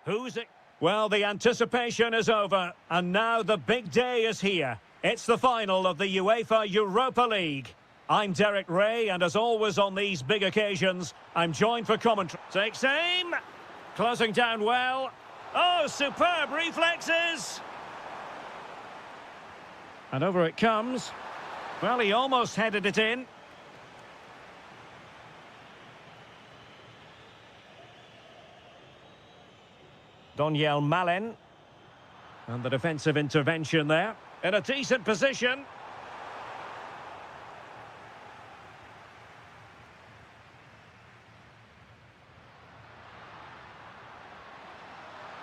Who's it? Well, the anticipation is over, and now the big day is here. It's the final of the UEFA Europa League. I'm Derek Ray, and as always on these big occasions, I'm joined for commentary. Takes aim, closing down well. Oh, superb reflexes! And over it comes. Well, he almost headed it in. Donyell Malen. And the defensive intervention there. In a decent position.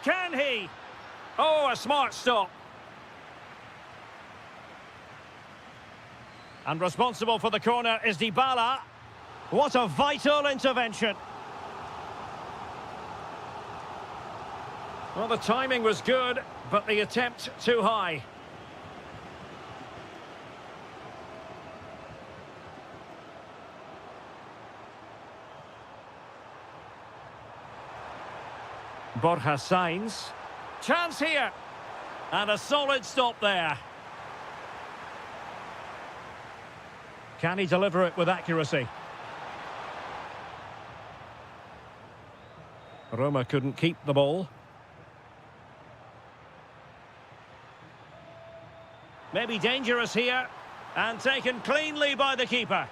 Can he? Oh, a smart stop. And responsible for the corner is Dybala. What a vital intervention. Well, the timing was good, but the attempt too high. Borja Sainz. Chance here. And a solid stop there. Can he deliver it with accuracy? Roma couldn't keep the ball. Maybe dangerous here. And taken cleanly by the keeper.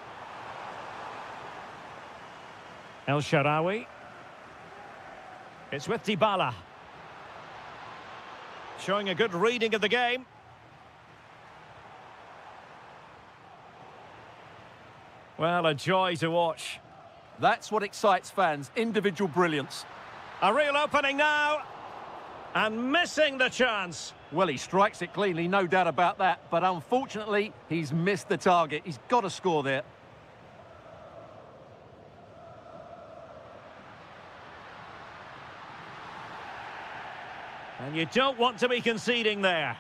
El Shaarawy. It's with Dybala. Showing a good reading of the game. Well, a joy to watch. That's what excites fans, individual brilliance. A real opening now. And missing the chance. Well, he strikes it cleanly, no doubt about that. But unfortunately, he's missed the target. He's got to score there. And you don't want to be conceding there.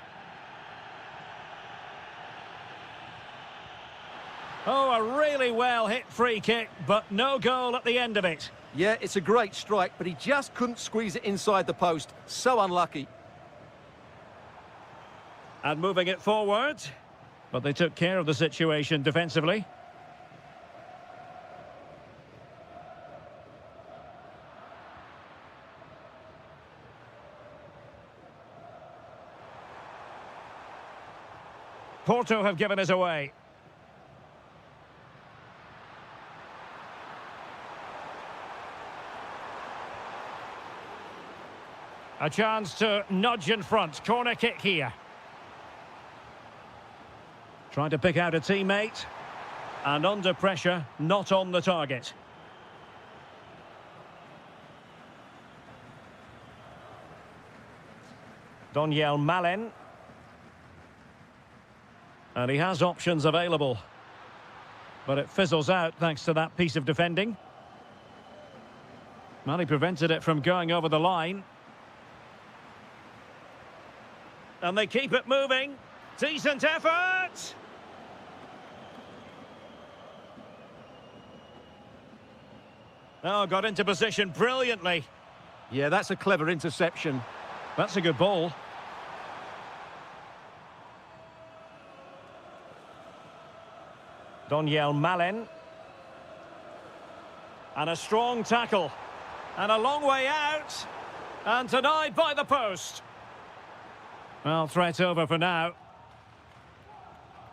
Oh, a really well-hit free kick, but no goal at the end of it. Yeah, it's a great strike, but he just couldn't squeeze it inside the post. So unlucky. And moving it forward. But they took care of the situation defensively. Porto have given us away. A chance to nudge in front. Corner kick here. Trying to pick out a teammate. And under pressure, not on the target. Donyell Malen. And he has options available. But it fizzles out thanks to that piece of defending. Well, he prevented it from going over the line. And they keep it moving. Decent effort! Oh, got into position brilliantly. Yeah, that's a clever interception. That's a good ball. Donyell Malen. And a strong tackle. And a long way out. And denied by the post. Well, threat over for now.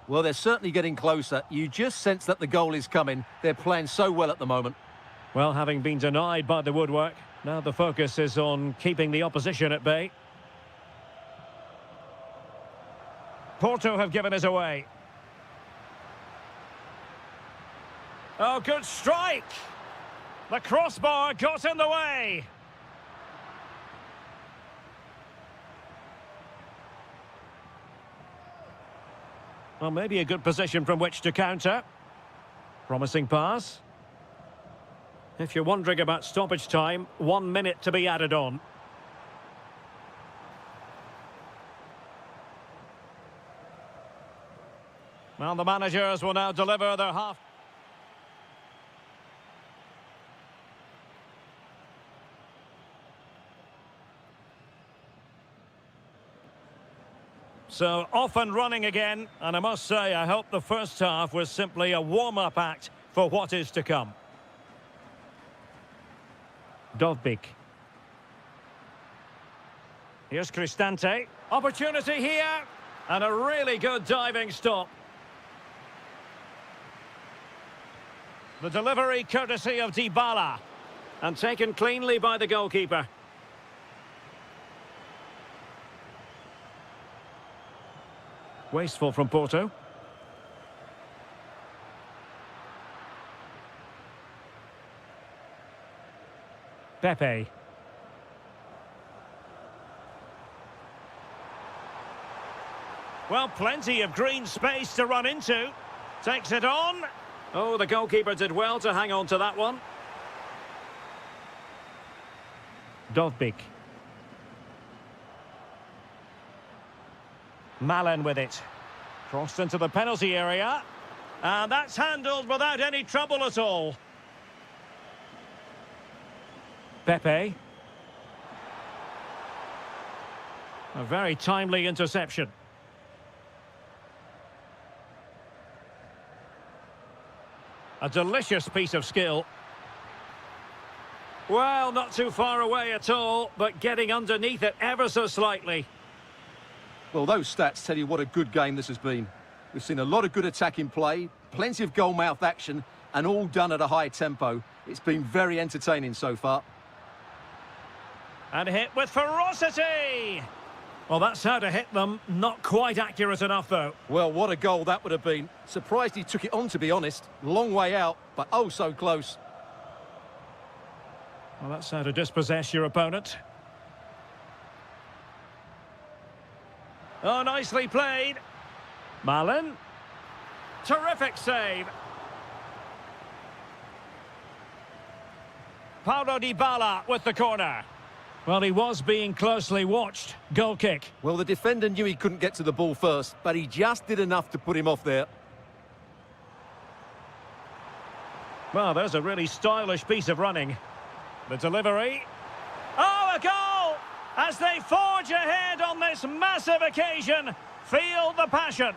Well, they're certainly getting closer. You just sense that the goal is coming. They're playing so well at the moment. Well, having been denied by the woodwork, now the focus is on keeping the opposition at bay. Porto have given us away. Oh, good strike! The crossbar got in the way. Well, maybe a good position from which to counter. Promising pass. If you're wondering about stoppage time, 1 minute to be added on. Well, the managers will now deliver their half. So off and running again, and I must say I hope the first half was simply a warm-up act for what is to come. Dovbik. Here's Cristante. Opportunity here, and a really good diving stop. The delivery courtesy of Dybala, and taken cleanly by the goalkeeper. Wasteful from Porto. Pepe. Well, plenty of green space to run into. Takes it on. Oh, the goalkeeper did well to hang on to that one. Dovbik. Malen with it. Crossed into the penalty area. And that's handled without any trouble at all. Pepe. A very timely interception. A delicious piece of skill. Well, not too far away at all, but getting underneath it ever so slightly. Well, those stats tell you what a good game this has been. We've seen a lot of good attacking play, plenty of goal-mouth action, and all done at a high tempo. It's been very entertaining so far. And hit with ferocity! Well, that's how to hit them. Not quite accurate enough, though. Well, what a goal that would have been. Surprised he took it on, to be honest. Long way out, but oh so close. Well, that's how to dispossess your opponent. Oh, nicely played. Malen. Terrific save. Paulo Dybala with the corner. Well, he was being closely watched. Goal kick. Well, the defender knew he couldn't get to the ball first, but he just did enough to put him off there. Well, there's a really stylish piece of running. The delivery. Oh, a goal! As they forge ahead on this massive occasion. Feel the passion.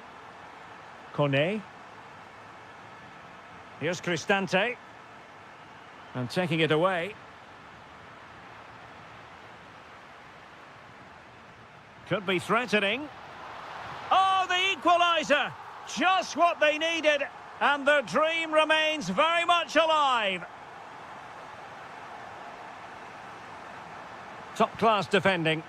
Cornet. Here's Cristante. And taking it away. Could be threatening. Oh, the equaliser! Just what they needed, and the dream remains very much alive. Top-class defending.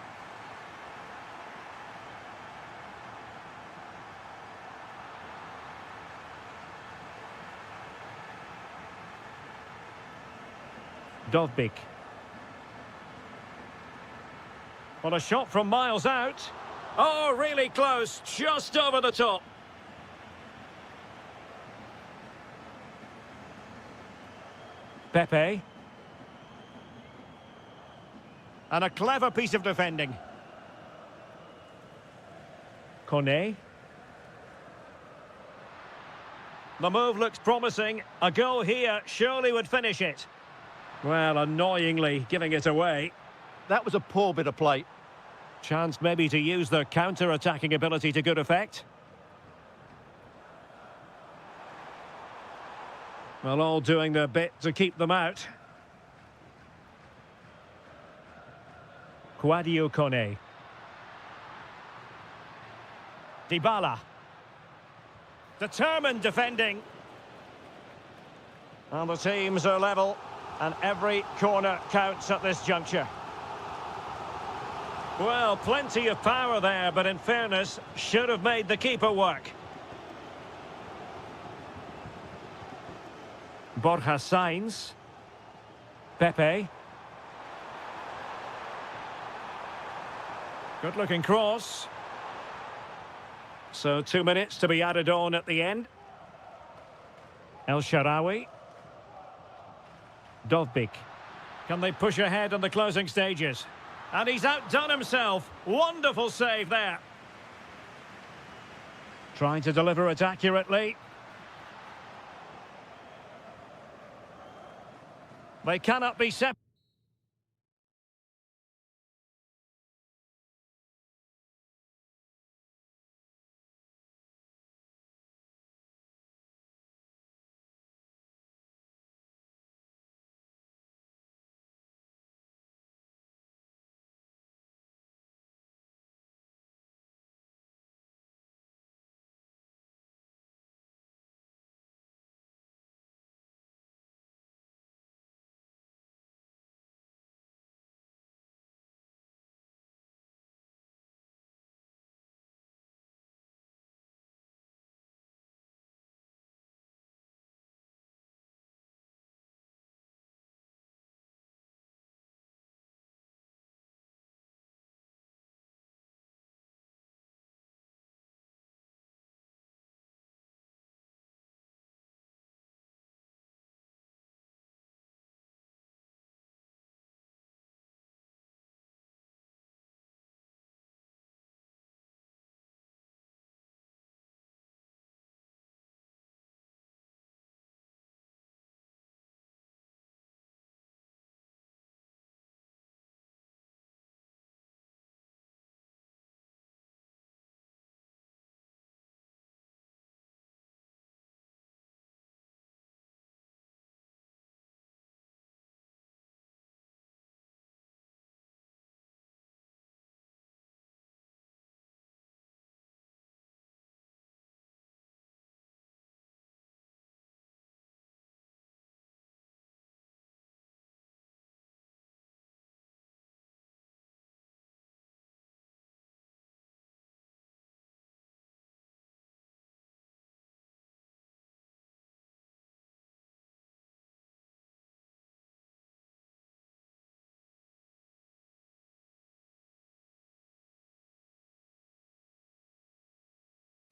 Dovbik. Well, a shot from miles out. Oh, really close, just over the top. Pepe. And a clever piece of defending. Cornet. The move looks promising. A goal here surely would finish it. Well, annoyingly giving it away. That was a poor bit of play. Chance maybe to use their counter-attacking ability to good effect. Well, all doing their bit to keep them out. Quadio Kone. Dybala. Determined defending. And the teams are level, and every corner counts at this juncture. Well, plenty of power there, but in fairness, should have made the keeper work. Borja Sainz. Pepe. Good-looking cross. So 2 minutes to be added on at the end. El Shaarawy. Dovbik. Can they push ahead in the closing stages? And he's outdone himself. Wonderful save there. Trying to deliver it accurately. They cannot be separated.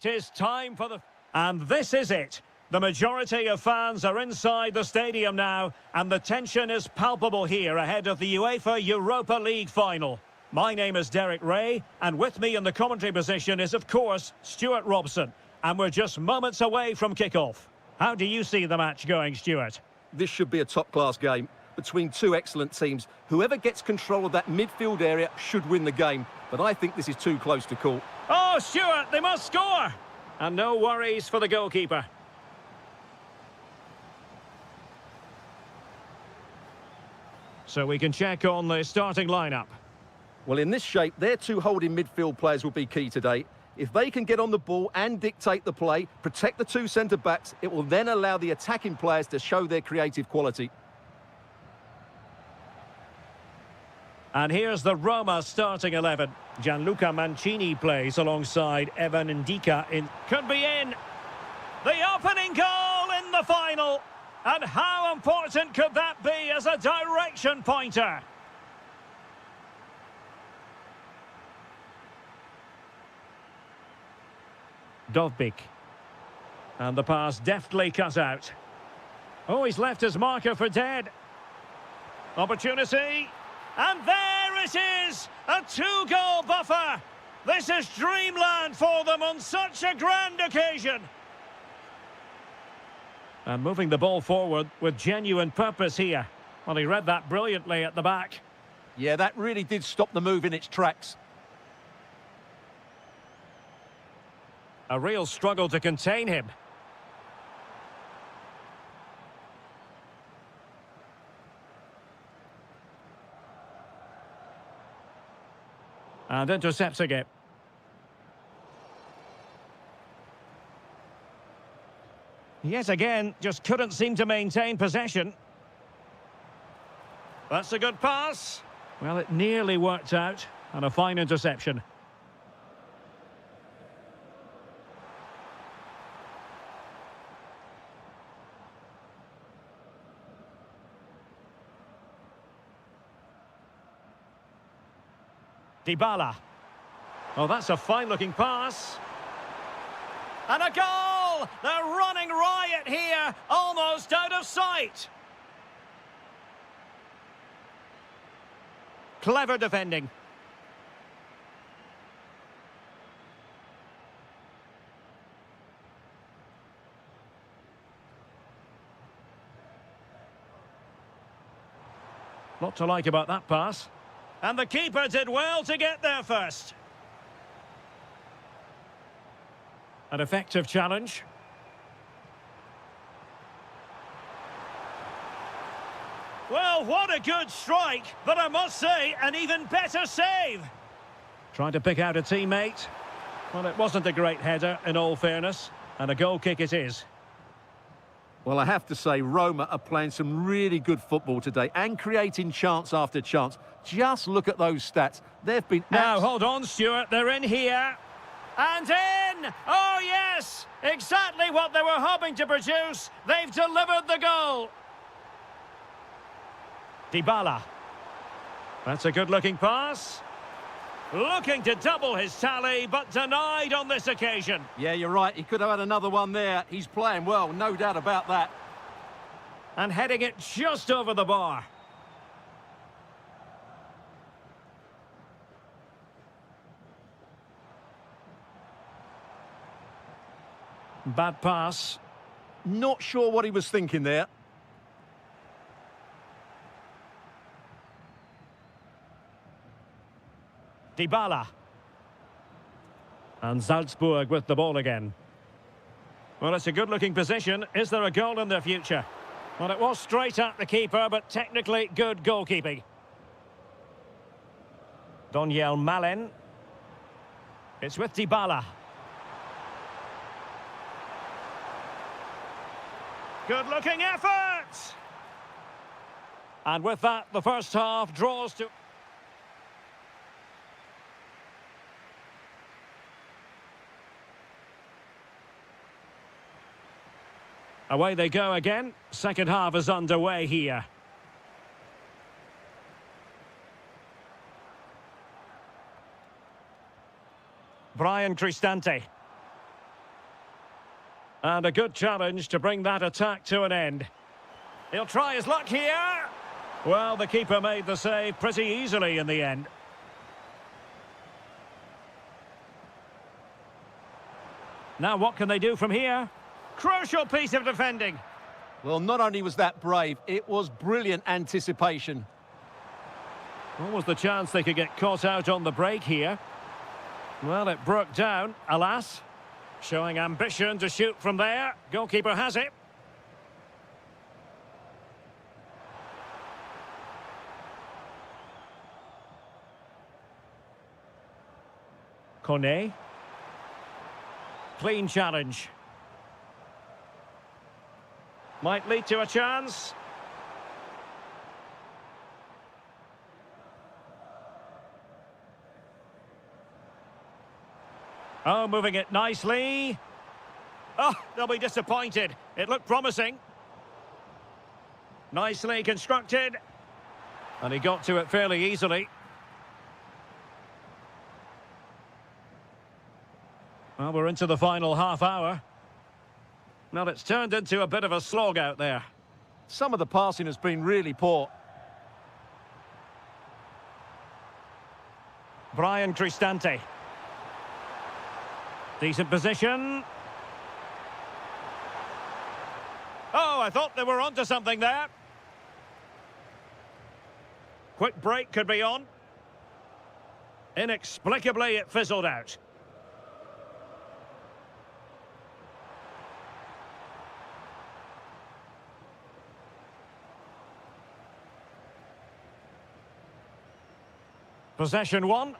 It is time for the... And this is it. The majority of fans are inside the stadium now, and the tension is palpable here ahead of the UEFA Europa League final. My name is Derek Ray, and with me in the commentary position is, of course, Stuart Robson. And we're just moments away from kickoff. How do you see the match going, Stuart? This should be a top-class game between two excellent teams. Whoever gets control of that midfield area should win the game, but I think this is too close to call. Oh, Stuart, they must score! And no worries for the goalkeeper. So we can check on the starting lineup. Well, in this shape, their two holding midfield players will be key today. If they can get on the ball and dictate the play, protect the two centre-backs, it will then allow the attacking players to show their creative quality. And here's the Roma starting 11. Gianluca Mancini plays alongside Evan Ndika in... Could be in! The opening goal in the final! And how important could that be as a direction pointer? Dovbyk. And the pass deftly cut out. Oh, he's left his marker for dead. Opportunity. And there it is! A two-goal buffer! This is dreamland for them on such a grand occasion! And moving the ball forward with genuine purpose here. Well, he read that brilliantly at the back. Yeah, that really did stop the move in its tracks. A real struggle to contain him. And intercepting it. Yet again, just couldn't seem to maintain possession. That's a good pass. Well, it nearly worked out, and a fine interception. Dybala. Oh, that's a fine-looking pass. And a goal! They're running riot here, almost out of sight. Clever defending. Lot to like about that pass. And the keeper did well to get there first. An effective challenge. Well, what a good strike, but I must say, an even better save. Trying to pick out a teammate. Well, it wasn't a great header, in all fairness, and a goal kick it is. Well, I have to say, Roma are playing some really good football today and creating chance after chance. Just look at those stats. They've been... Now, hold on, Stuart. They're in here. And in! Oh, yes! Exactly what they were hoping to produce. They've delivered the goal. Dybala. That's a good-looking pass. Looking to double his tally, but denied on this occasion. Yeah, you're right. He could have had another one there. He's playing well, no doubt about that. And heading it just over the bar. Bad pass. Not sure what he was thinking there. Dybala. And Salzburg with the ball again. Well, it's a good-looking position. Is there a goal in their future? Well, it was straight at the keeper, but technically good goalkeeping. Doniel Malen. It's with Dybala. Good-looking effort! And with that, the first half draws to... Away they go again. Second half is underway here. Brian Cristante. And a good challenge to bring that attack to an end. He'll try his luck here. Well, the keeper made the save pretty easily in the end. Now what can they do from here? Crucial piece of defending. Well, not only was that brave, it was brilliant anticipation. What was the chance they could get caught out on the break here? Well, it broke down, alas. Showing ambition to shoot from there. Goalkeeper has it. Kone. Clean challenge. Might lead to a chance. Oh, moving it nicely. Oh, they'll be disappointed. It looked promising. Nicely constructed. And he got to it fairly easily. Well, we're into the final half hour. Well, it's turned into a bit of a slog out there. Some of the passing has been really poor. Brian Cristante. Decent position. Oh, I thought they were onto something there. Quick break could be on. Inexplicably, it fizzled out. Possession one.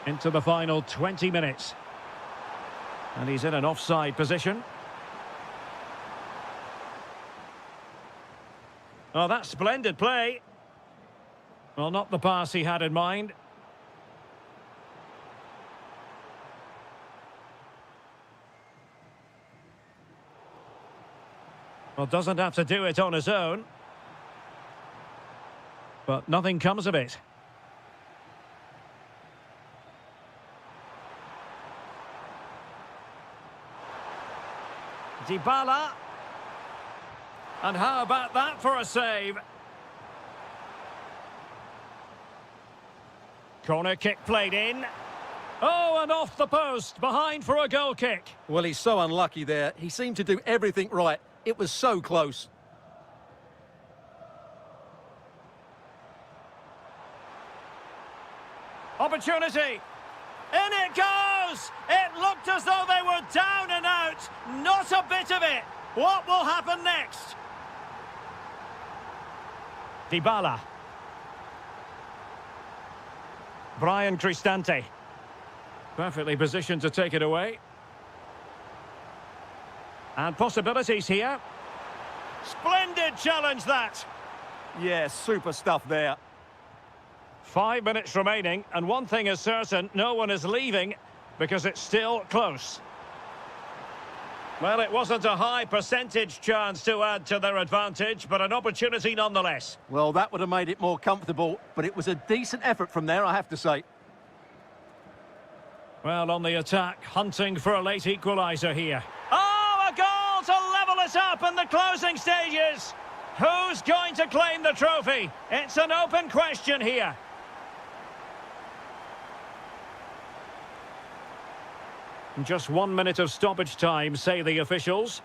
Into the final 20 minutes. And he's in an offside position. Oh, that's splendid play. Well, not the pass he had in mind. Well, doesn't have to do it on his own. But nothing comes of it. Dybala. And how about that for a save? Corner kick played in. Oh, and off the post, behind for a goal kick. Well, he's so unlucky there. He seemed to do everything right. It was so close. Opportunity. In it goes! It looked as though they were down and out. Not a bit of it. What will happen next? Dybala. Brian Cristante. Perfectly positioned to take it away. And possibilities here. Splendid challenge, that. Yeah, super stuff there. 5 minutes remaining, and one thing is certain, no one is leaving, because it's still close. Well, it wasn't a high percentage chance to add to their advantage, but an opportunity nonetheless. Well, that would have made it more comfortable, but it was a decent effort from there, I have to say. Well, on the attack, hunting for a late equaliser here. Oh, a goal to level it up in the closing stages! Who's going to claim the trophy? It's an open question here. Just 1 minute of stoppage time, say the officials.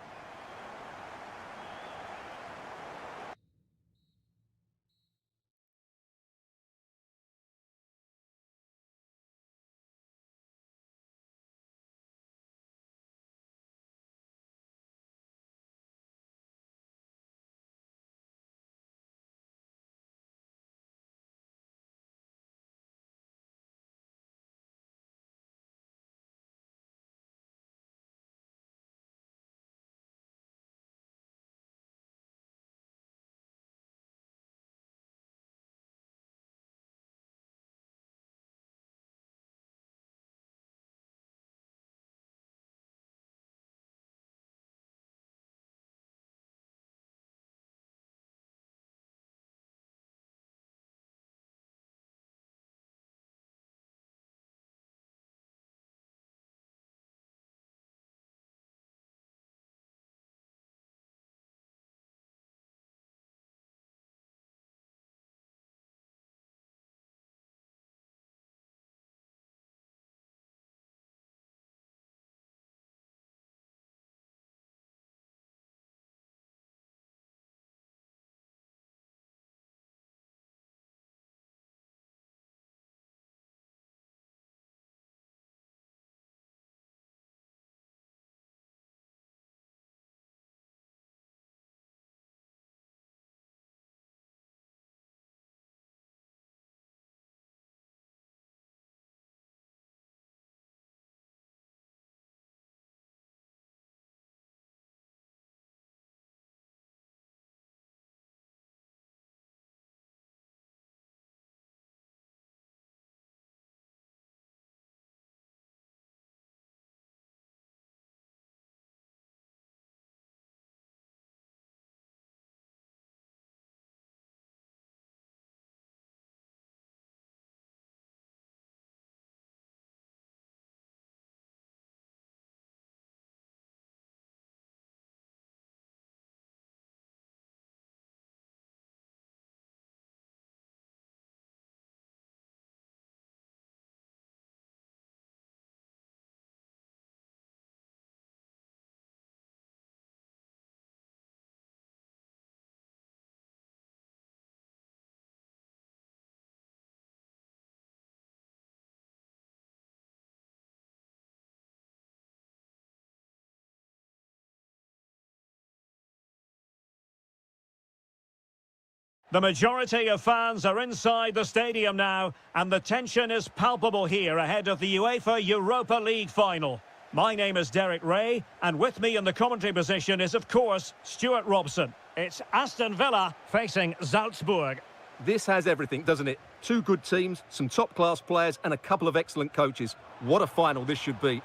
The majority of fans are inside the stadium now, and the tension is palpable here ahead of the UEFA Europa League final. My name is Derek Ray, and with me in the commentary position is, of course, Stuart Robson. It's Aston Villa facing Salzburg. This has everything, doesn't it? Two good teams, some top-class players, and a couple of excellent coaches. What a final this should be.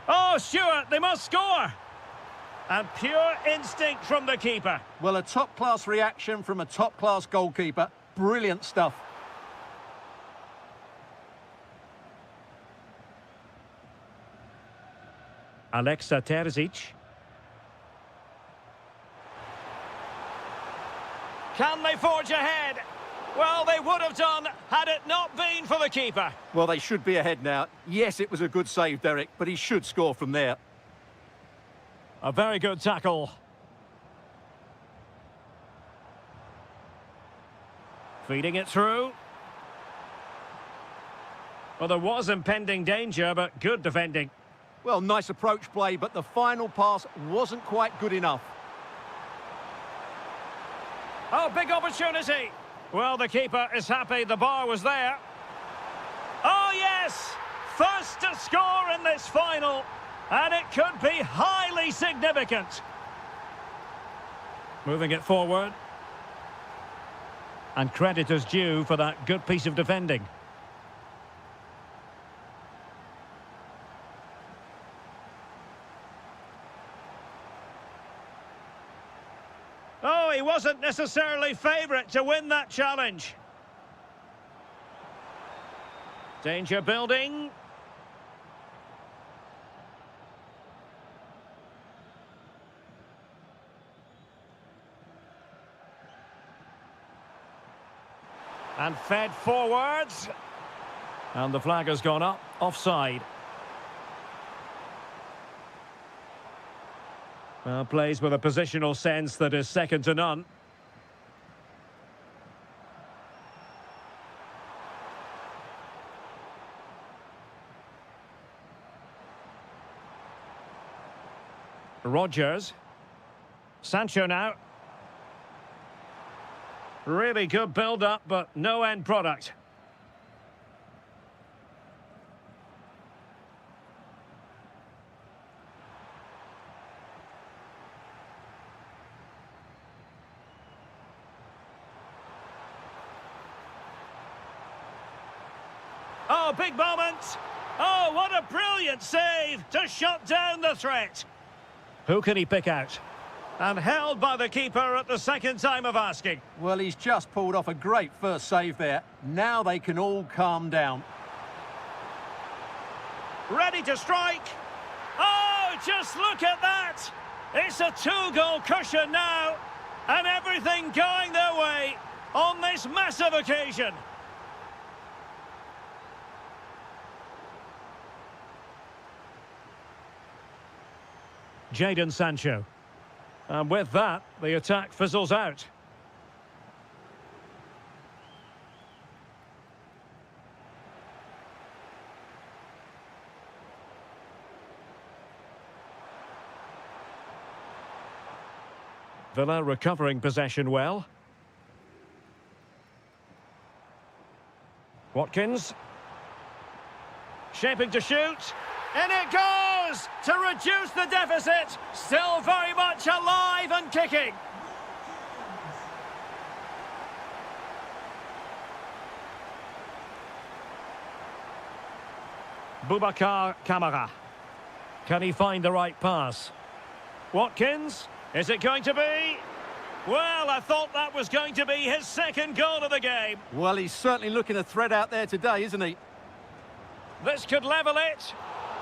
Oh, Stuart, they must score! And pure instinct from the keeper. Well, a top-class reaction from a top-class goalkeeper. Brilliant stuff. Alexa Terzic. Can they forge ahead? Well, they would have done had it not been for the keeper. Well, they should be ahead now. Yes, it was a good save, Derek, but he should score from there. A very good tackle. Feeding it through. Well, there was impending danger, but good defending. Well, nice approach play, but the final pass wasn't quite good enough. Oh, big opportunity. Well, the keeper is happy the bar was there. Oh, yes! First to score in this final. And it could be highly significant. Moving it forward. And credit is due for that good piece of defending. Oh, he wasn't necessarily favourite to win that challenge. Danger building. And fed forwards. And the flag has gone up, offside. Well, plays with a positional sense that is second to none. Rodgers. Sancho now. Really good build-up, but no end product. Oh, big moment! Oh, what a brilliant save to shut down the threat! Who can he pick out? And held by the keeper at the second time of asking. Well, he's just pulled off a great first save there. Now they can all calm down. Ready to strike. Oh, just look at that. It's a two-goal cushion now. And everything going their way on this massive occasion. Jadon Sancho. And with that, the attack fizzles out. Villa recovering possession well. Watkins. Shaping to shoot. And it goes to reduce the deficit. Still very much alive and kicking. Boubacar Kamara. Can he find the right pass? Watkins. Is it going to be? Well, I thought that was going to be his second goal of the game. Well, he's certainly looking a threat out there today, isn't he? This could level it.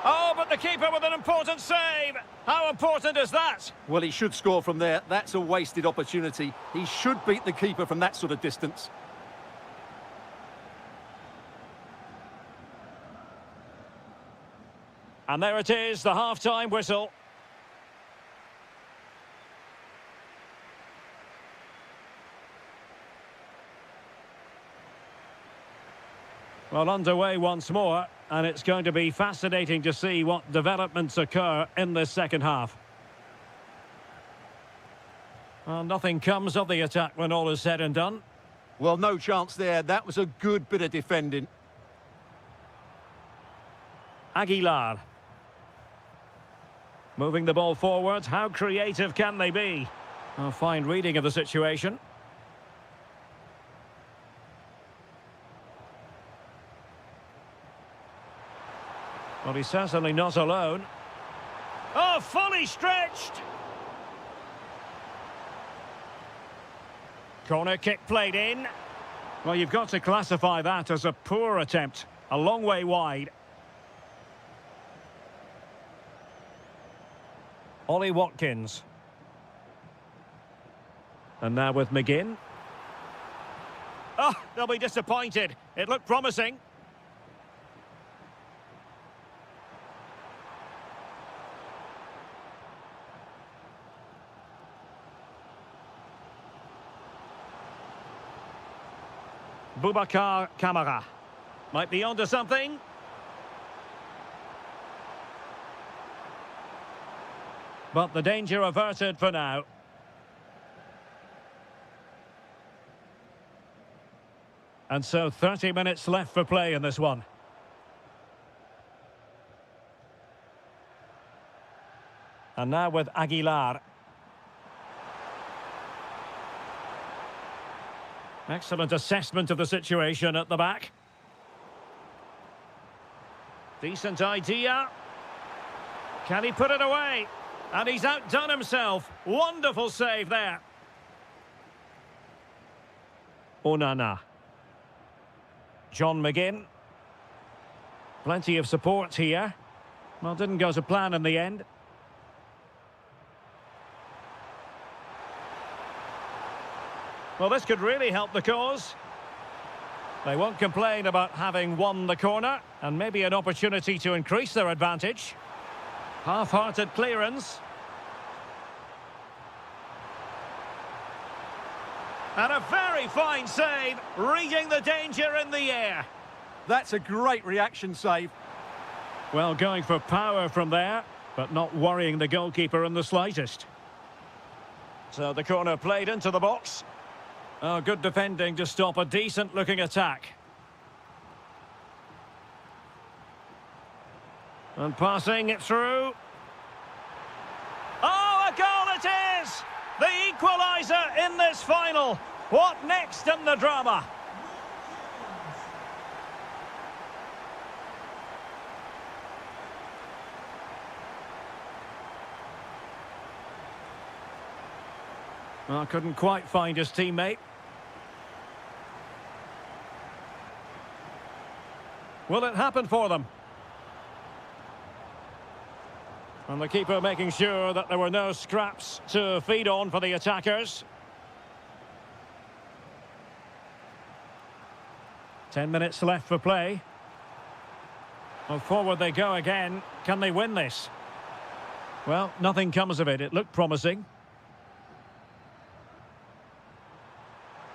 Oh, but the keeper with an important save. How important is that? Well, he should score from there. That's a wasted opportunity. He should beat the keeper from that sort of distance. And there it is, the half-time whistle. Well, underway once more, and it's going to be fascinating to see what developments occur in this second half. Well, nothing comes of the attack when all is said and done. Well, no chance there. That was a good bit of defending. Aguilar. Moving the ball forward. How creative can they be? A fine reading of the situation. Well, he's certainly not alone. Oh, fully stretched! Corner kick played in. Well, you've got to classify that as a poor attempt. A long way wide. Ollie Watkins. And now with McGinn. Oh, they'll be disappointed. It looked promising. Boubacar Kamara. Might be onto something. But the danger averted for now. And so 30 minutes left for play in this one. And now with Aguilar. Excellent assessment of the situation at the back. Decent idea. Can he put it away? And he's outdone himself. Wonderful save there. Onana. John McGinn. Plenty of support here. Well, didn't go to plan in the end. Well, this could really help the cause. They won't complain about having won the corner, and maybe an opportunity to increase their advantage. Half-hearted clearance. And a very fine save, reading the danger in the air. That's a great reaction save. Well, going for power from there, but not worrying the goalkeeper in the slightest. So the corner played into the box. Oh, good defending to stop a decent-looking attack. And passing it through. Oh, a goal it is! The equaliser in this final. What next in the drama? Well, couldn't quite find his teammate. Will it happen for them? And the keeper making sure that there were no scraps to feed on for the attackers. 10 minutes left for play. Well, forward they go again. Can they win this? Well, nothing comes of it. It looked promising.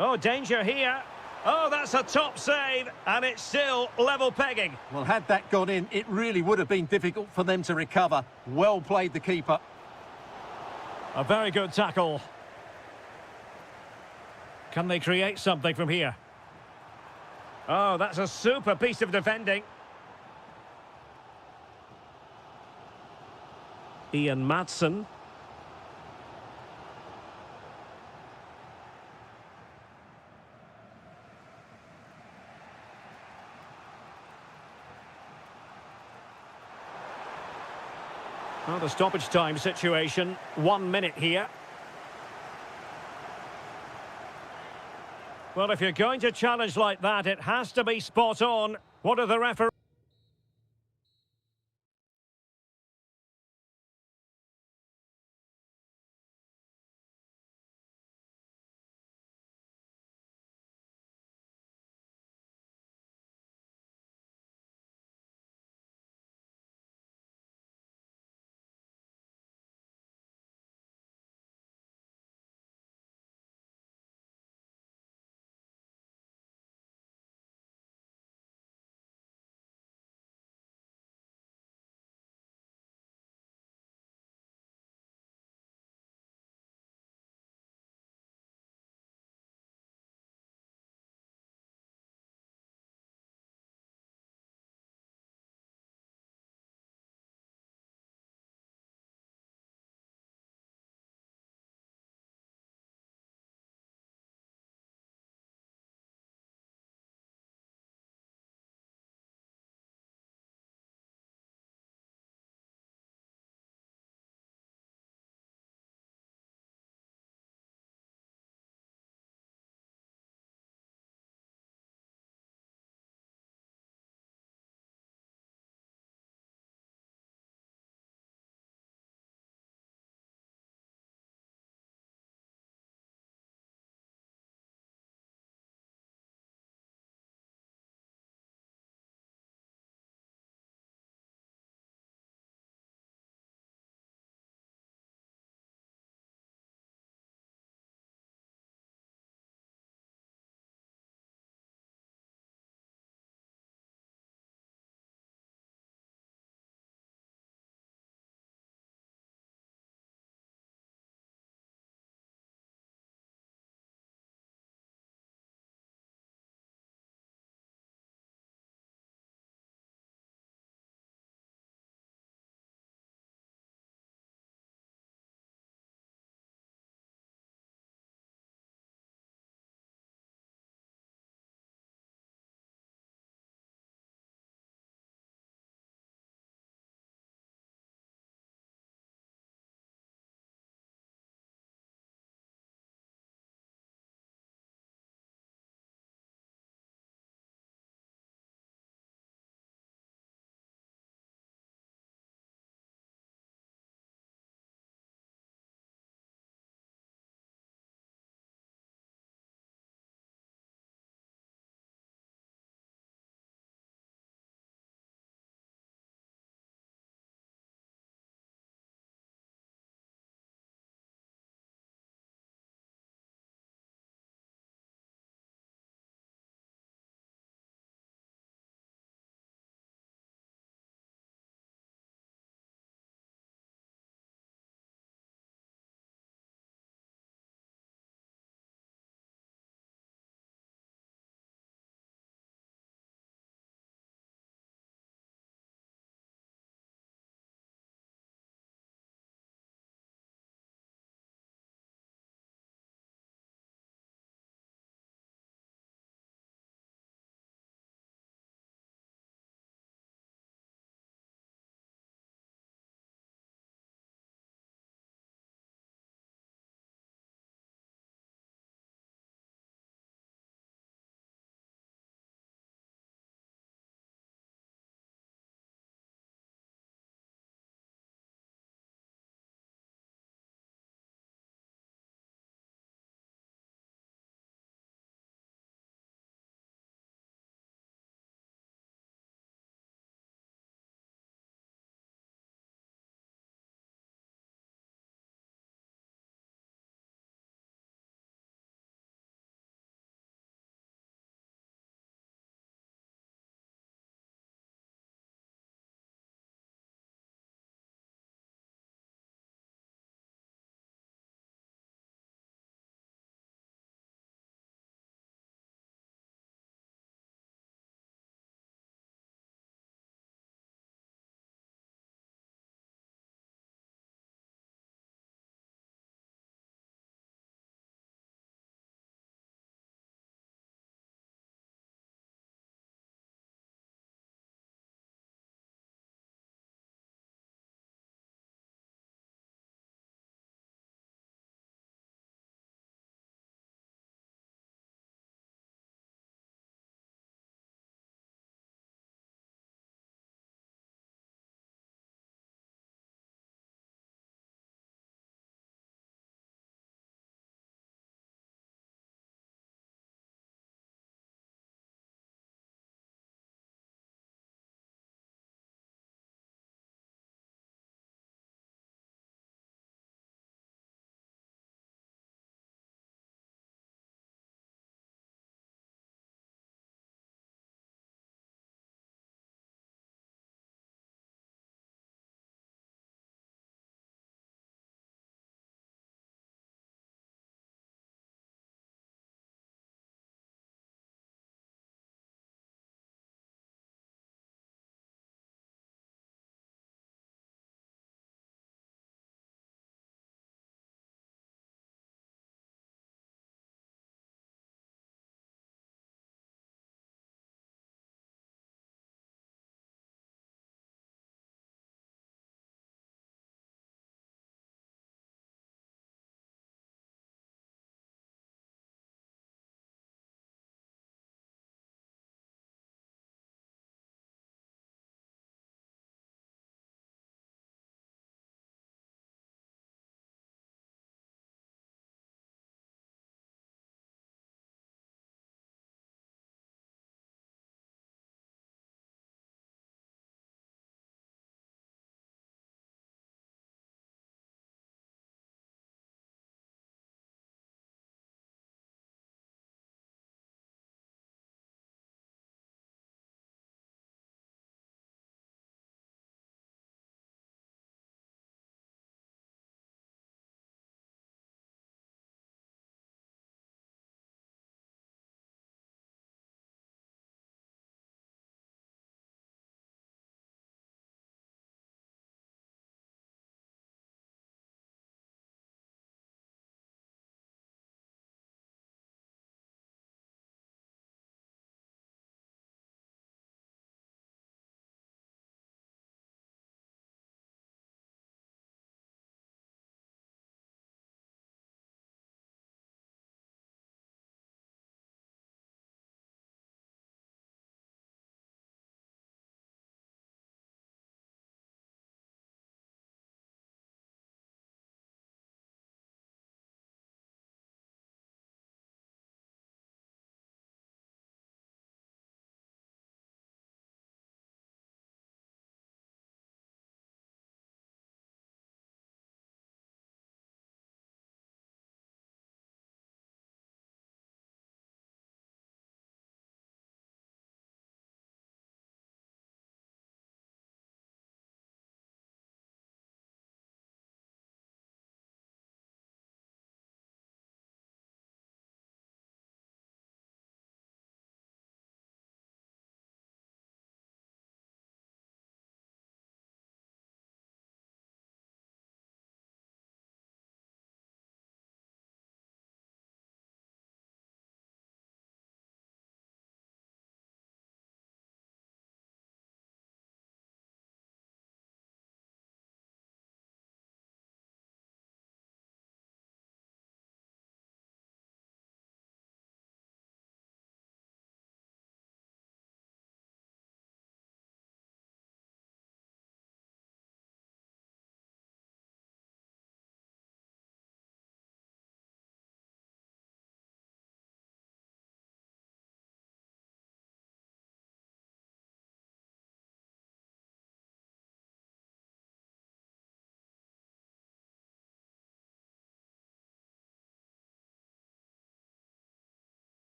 Oh, danger here. Oh, that's a top save, and it's still level pegging. Well, had that gone in, it really would have been difficult for them to recover. Well played, the keeper. A very good tackle. Can they create something from here? Oh, that's a super piece of defending. Ian Madsen. Well, the stoppage time situation, 1 minute here. Well, if you're going to challenge like that, it has to be spot on. What are the referees?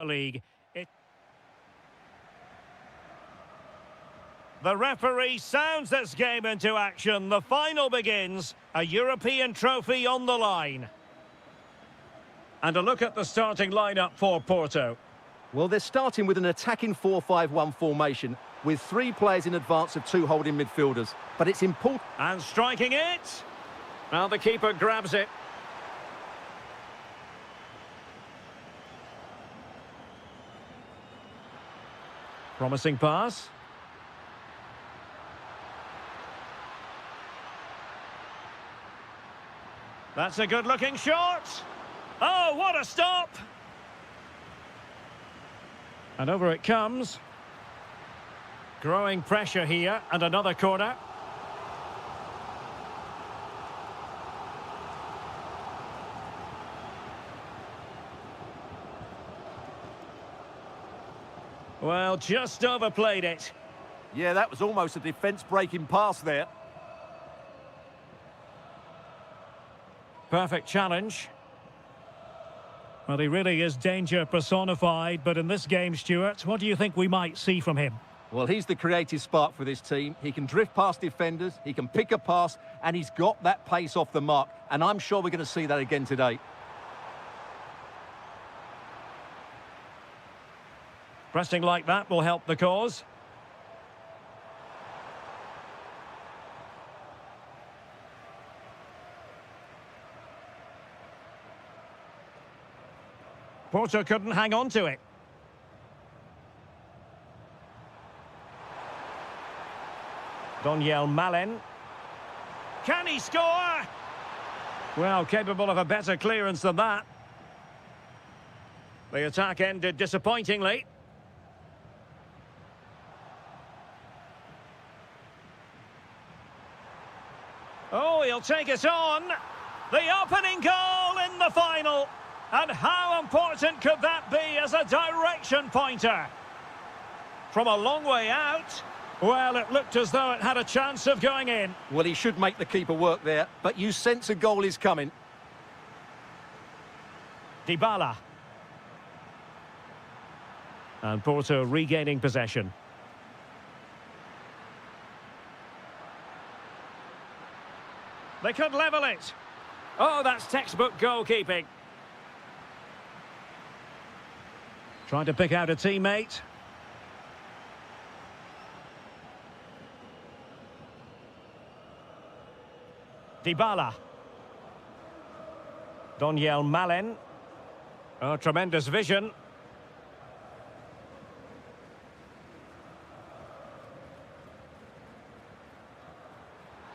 League. The referee sounds this game into action. The final begins. A European trophy on the line. And a look at the starting lineup for Porto. Well, they're starting with an attacking 4-5-1 formation with 3 players in advance of 2 holding midfielders. But it's important... And striking it. Well, the keeper grabs it. Promising pass. That's a good-looking shot. Oh, what a stop! And over it comes. Growing pressure here, and another corner. Well, just overplayed it. Yeah, that was almost a defence-breaking pass there. Perfect challenge. Well, he really is danger personified, but in this game, Stuart, what do you think we might see from him? Well, he's the creative spark for this team. He can drift past defenders, he can pick a pass, and he's got that pace off the mark. And I'm sure we're going to see that again today. Pressing like that will help the cause. Porto couldn't hang on to it. Donyell Malen. Can he score? Well, capable of a better clearance than that. The attack ended disappointingly. Oh, he'll take it on. The opening goal in the final. And how important could that be as a direction pointer? From a long way out, well, it looked as though it had a chance of going in. Well, he should make the keeper work there, but you sense a goal is coming. Dybala. And Porto regaining possession. They could level it. Oh, that's textbook goalkeeping. Trying to pick out a teammate. Dybala. Donyell Malen. Oh, tremendous vision.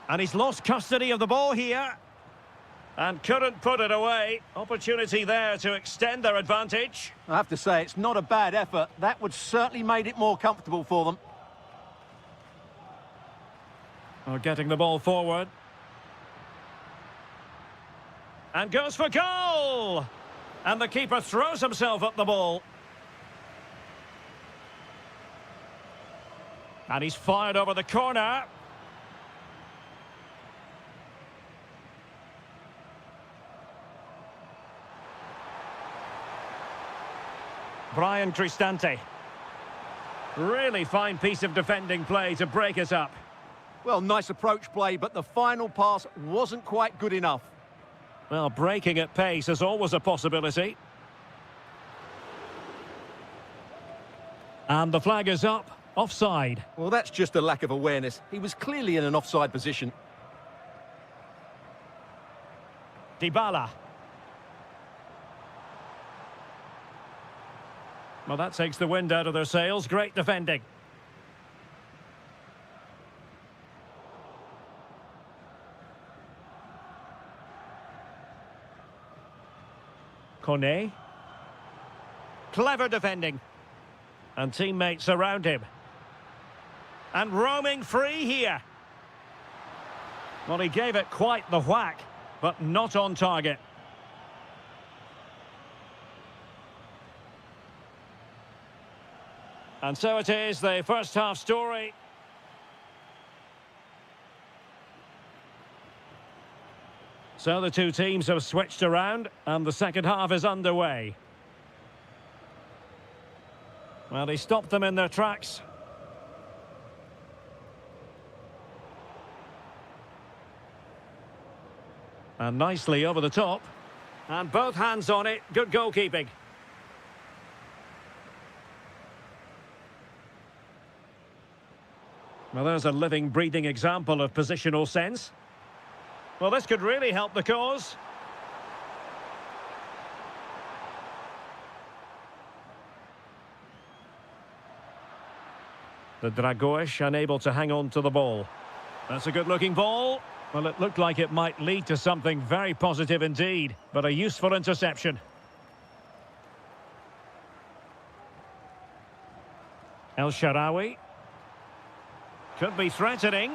And he's lost custody of the ball here. And couldn't put it away. Opportunity there to extend their advantage. I have to say, it's not a bad effort. That would certainly made it more comfortable for them. Oh, getting the ball forward. And goes for goal! And the keeper throws himself at the ball. And he's fired over the corner. Brian Cristante. Really fine piece of defending play to break us up. Well, nice approach play, but the final pass wasn't quite good enough. Well, breaking at pace is always a possibility. And the flag is up. Offside. Well, that's just a lack of awareness. He was clearly in an offside position. Dybala. Well, that takes the wind out of their sails. Great defending. Kone. Clever defending. And teammates around him. And roaming free here. Well, he gave it quite the whack, but not on target. And so it is, the first half story. So the two teams have switched around, and the second half is underway. Well, he stopped them in their tracks. And nicely over the top. And both hands on it. Good goalkeeping. Well, there's a living, breathing example of positional sense. Well, this could really help the cause. The Dragoish unable to hang on to the ball. That's a good-looking ball. Well, it looked like it might lead to something very positive indeed, but a useful interception. El Shaarawy. Could be threatening.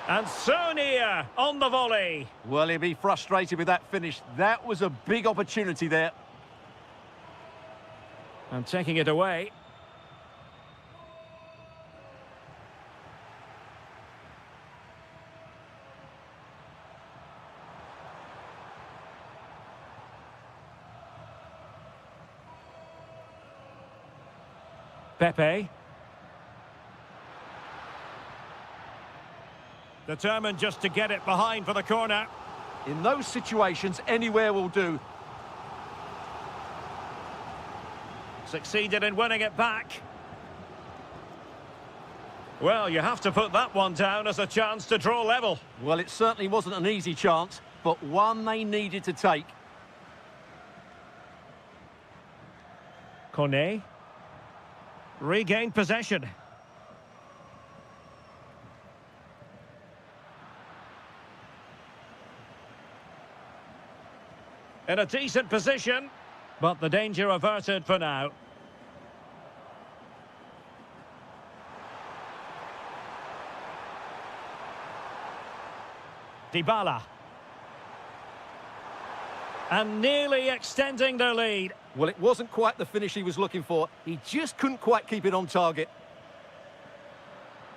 And so near on the volley. Well, he'll be frustrated with that finish. That was a big opportunity there. And taking it away. Pepe. Determined just to get it behind for the corner. In those situations, anywhere will do. Succeeded in winning it back. Well, you have to put that one down as a chance to draw level. Well, it certainly wasn't an easy chance, but one they needed to take. Kone. Regained possession. In a decent position, but the danger averted for now. Dybala. And nearly extending their lead. Well, it wasn't quite the finish he was looking for. He just couldn't quite keep it on target.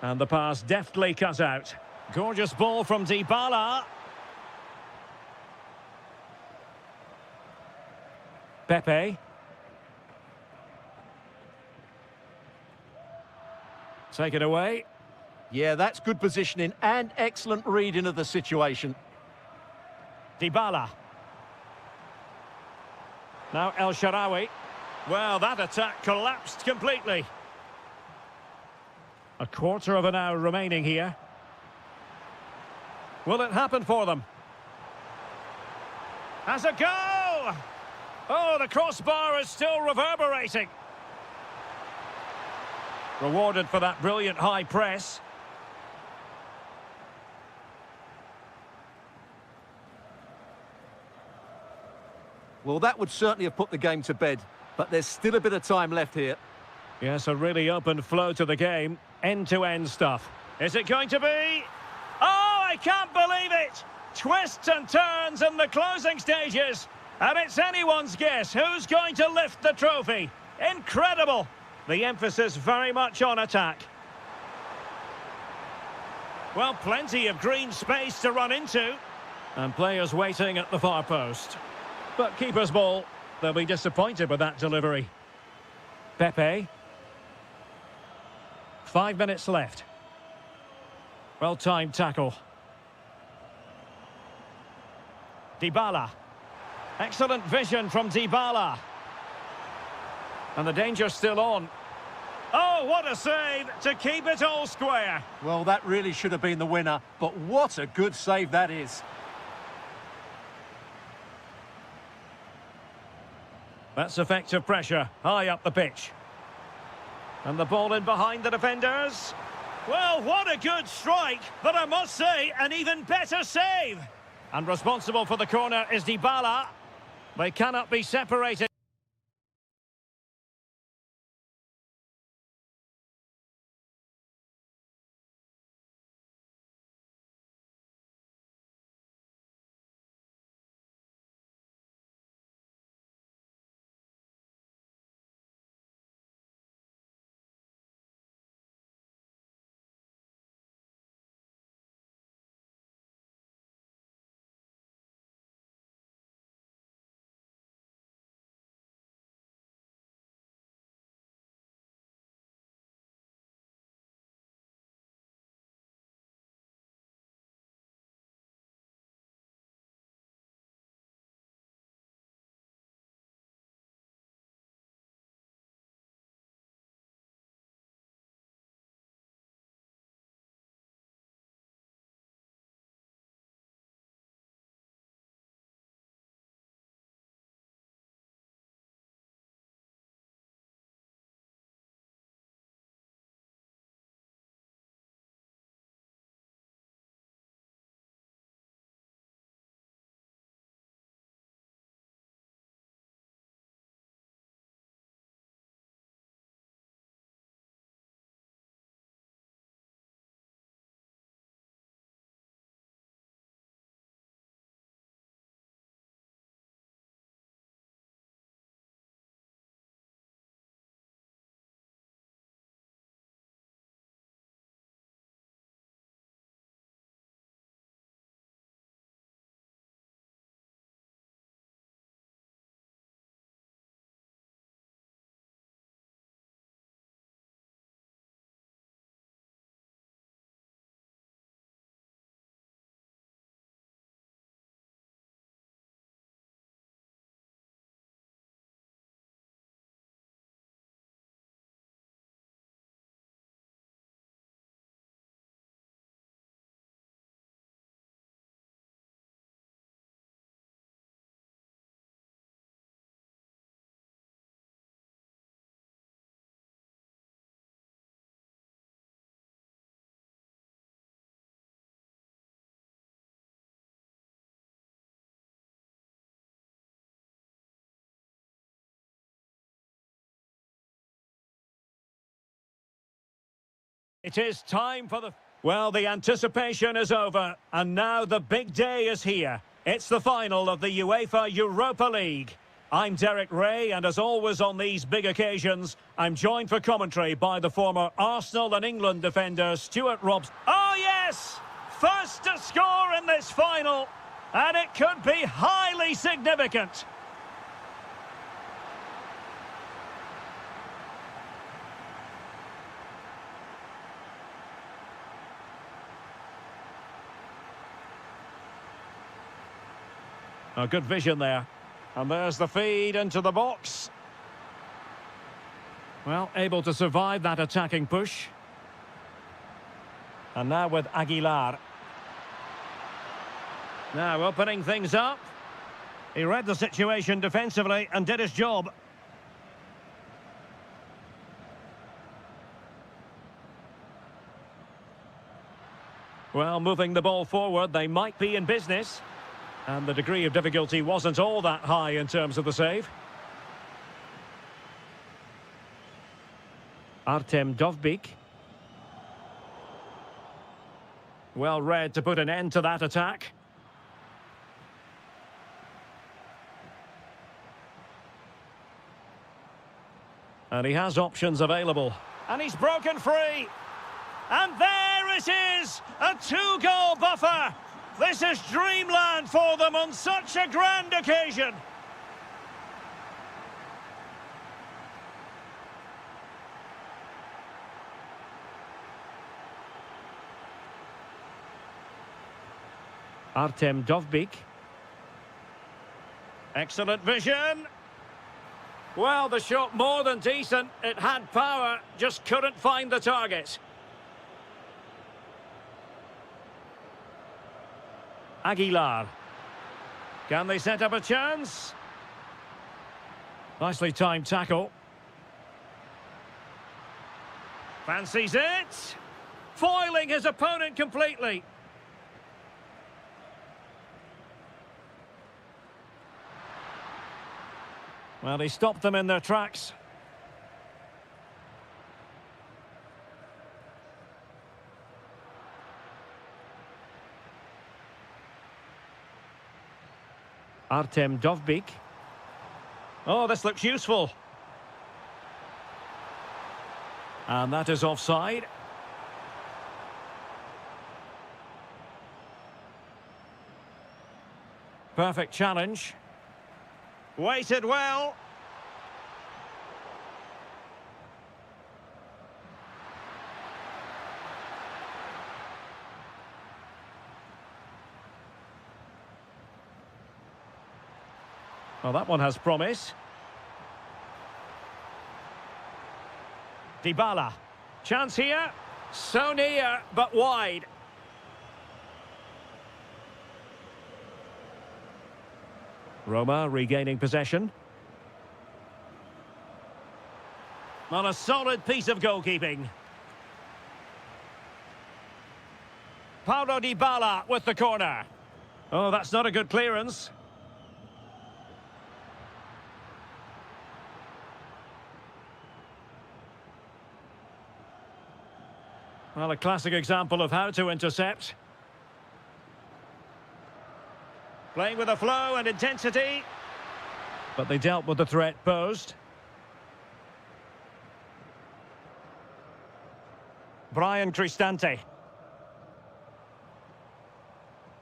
And the pass deftly cut out. Gorgeous ball from Dybala. Pepe. Take it away. Yeah, that's good positioning and excellent reading of the situation. Dybala. Now El Shaarawy. Well, that attack collapsed completely. A quarter of an hour remaining here. Will it happen for them? Has a go! Oh, the crossbar is still reverberating. Rewarded for that brilliant high press. Well, that would certainly have put the game to bed, but there's still a bit of time left here. Yes, a really open flow to the game. End-to-end stuff. Is it going to be? Oh, I can't believe it! Twists and turns in the closing stages. And it's anyone's guess who's going to lift the trophy. Incredible! The emphasis very much on attack. Well, plenty of green space to run into. And players waiting at the far post. But keeper's ball. They'll be disappointed with that delivery. Pepe. 5 minutes left. Well-timed tackle. Dybala. Excellent vision from Dybala. And the danger's still on. Oh, what a save to keep it all square. Well, that really should have been the winner, but what a good save that is. That's effective pressure, high up the pitch. And the ball in behind the defenders. Well, what a good strike, but I must say, an even better save. And responsible for the corner is Dybala. They cannot be separated. It is time for the... Well, the anticipation is over, and now the big day is here. It's the final of the UEFA Europa League. I'm Derek Ray, and as always on these big occasions, I'm joined for commentary by the former Arsenal and England defender, Stuart Robson. Oh, yes! First to score in this final, and it could be highly significant. A good vision there. And there's the feed into the box. Well, able to survive that attacking push. And now with Aguilar. Now opening things up. He read the situation defensively and did his job. Well, moving the ball forward, they might be in business. And the degree of difficulty wasn't all that high in terms of the save. Artem Dovbyk. Well read to put an end to that attack. And he has options available. And he's broken free. And there it is! A two-goal buffer! This is dreamland for them on such a grand occasion. Artem Dovbyk. Excellent vision. Well, the shot more than decent. It had power, just couldn't find the target. Aguilar. Can they set up a chance? Nicely timed tackle. Fancies it. Foiling his opponent completely. Well, he stopped them in their tracks. Artem Dovbyk. Oh, this looks useful. And that is offside. Perfect challenge. Weighted well. Well, that one has promise. Dybala. Chance here. So near, but wide. Roma regaining possession. On a solid piece of goalkeeping. Paulo Dybala with the corner. Oh, that's not a good clearance. Well, a classic example of how to intercept. Playing with a flow and intensity. But they dealt with the threat posed. Brian Cristante.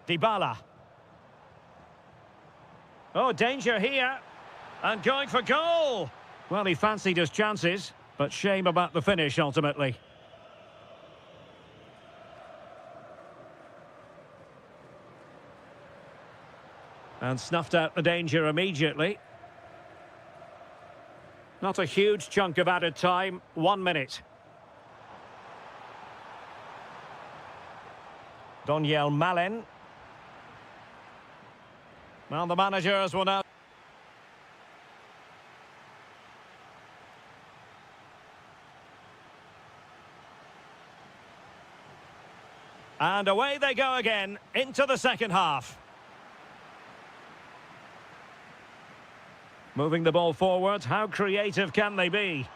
Dybala. Oh, danger here. And going for goal. Well, he fancied his chances, but shame about the finish ultimately. And snuffed out the danger immediately. Not a huge chunk of added time, 1 minute. Doniel Malen. Well, the managers will now... And away they go again, into the second half. Moving the ball forward, how creative can they be?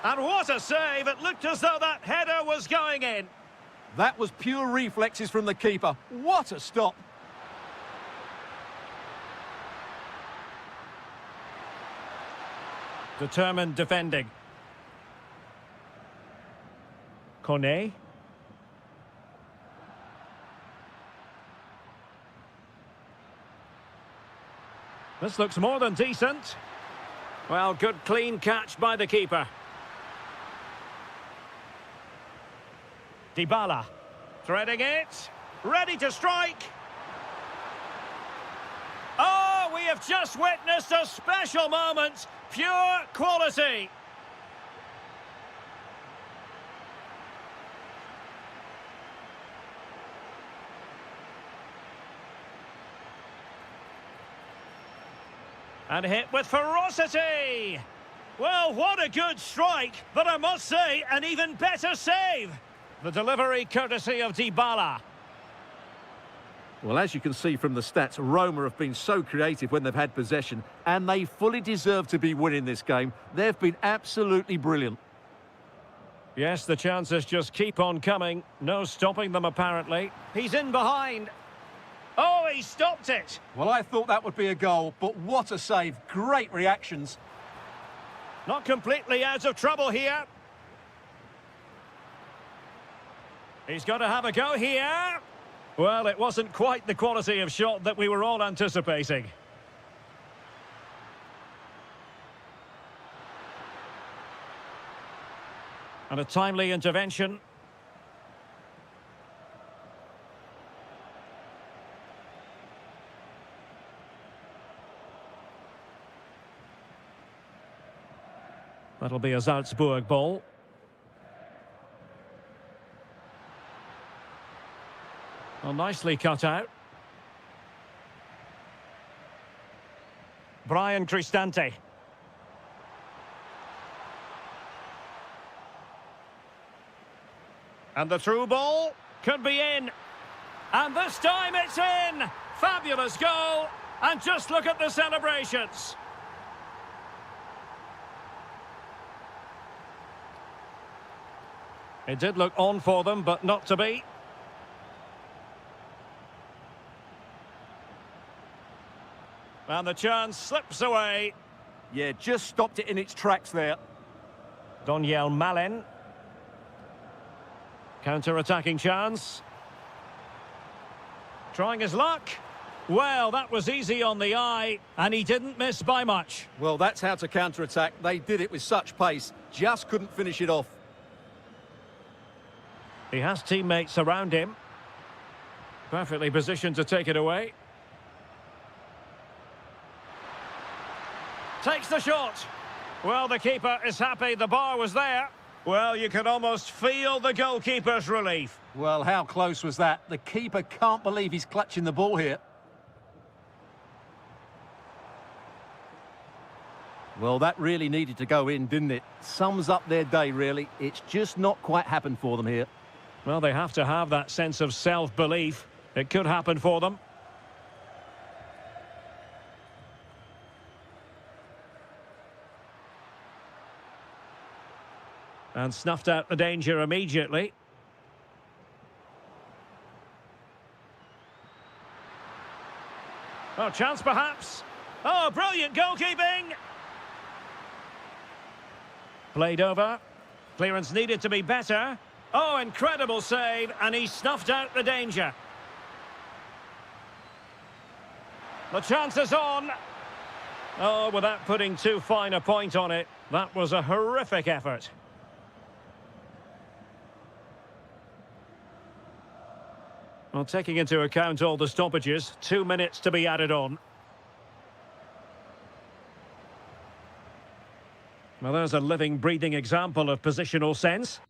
And what a save! It looked as though that header was going in. That was pure reflexes from the keeper. What a stop! Determined defending. Kone. This looks more than decent. Well, good clean catch by the keeper. Dybala. Threading it. Ready to strike. Oh, we have just witnessed a special moment. Pure quality. And hit with ferocity. Well, what a good strike, but I must say, an even better save. The delivery courtesy of Dybala. Well, as you can see from the stats, Roma have been so creative when they've had possession, and they fully deserve to be winning this game. They've been absolutely brilliant. Yes, the chances just keep on coming. No stopping them, apparently. He's in behind. Oh, he stopped it. Well, I thought that would be a goal, but what a save. Great reactions. Not completely out of trouble here. He's got to have a go here. Well, it wasn't quite the quality of shot that we were all anticipating. And a timely intervention. That'll be a Salzburg ball. Well, nicely cut out. Brian Cristante. And the through ball could be in. And this time it's in! Fabulous goal! And just look at the celebrations. It did look on for them, but not to be. And the chance slips away. Yeah, just stopped it in its tracks there. Doniel Malen. Counter-attacking chance. Trying his luck. Well, that was easy on the eye, and he didn't miss by much. Well, that's how to counter-attack. They did it with such pace. Just couldn't finish it off. He has teammates around him. Perfectly positioned to take it away. Takes the shot. Well, the keeper is happy the bar was there. Well, you can almost feel the goalkeeper's relief. Well, how close was that? The keeper can't believe he's clutching the ball here. Well, that really needed to go in, didn't it? Sums up their day, really. It's just not quite happened for them here. Well, they have to have that sense of self-belief. It could happen for them. And snuffed out the danger immediately. Oh, chance perhaps. Oh, brilliant goalkeeping! Played over. Clearance needed to be better. Oh, incredible save, and he snuffed out the danger. The chance is on. Oh, without putting too fine a point on it, that was a horrific effort. Well, taking into account all the stoppages, 2 minutes to be added on. Well, there's a living, breathing example of positional sense.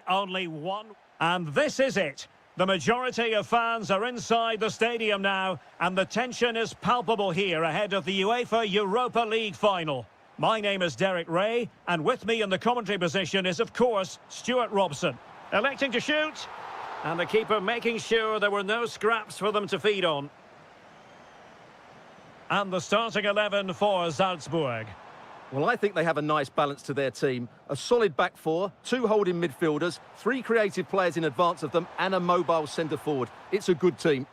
Only one. And this is it. The majority of fans are inside the stadium now, and the tension is palpable here ahead of the UEFA Europa League final. My name is Derek Ray, and with me in the commentary position is, of course, Stuart Robson. Electing to shoot, and the keeper making sure there were no scraps for them to feed on. And the starting 11 for Salzburg. Well, I think they have a nice balance to their team. A solid back four, two holding midfielders, three creative players in advance of them, and a mobile centre-forward. It's a good team.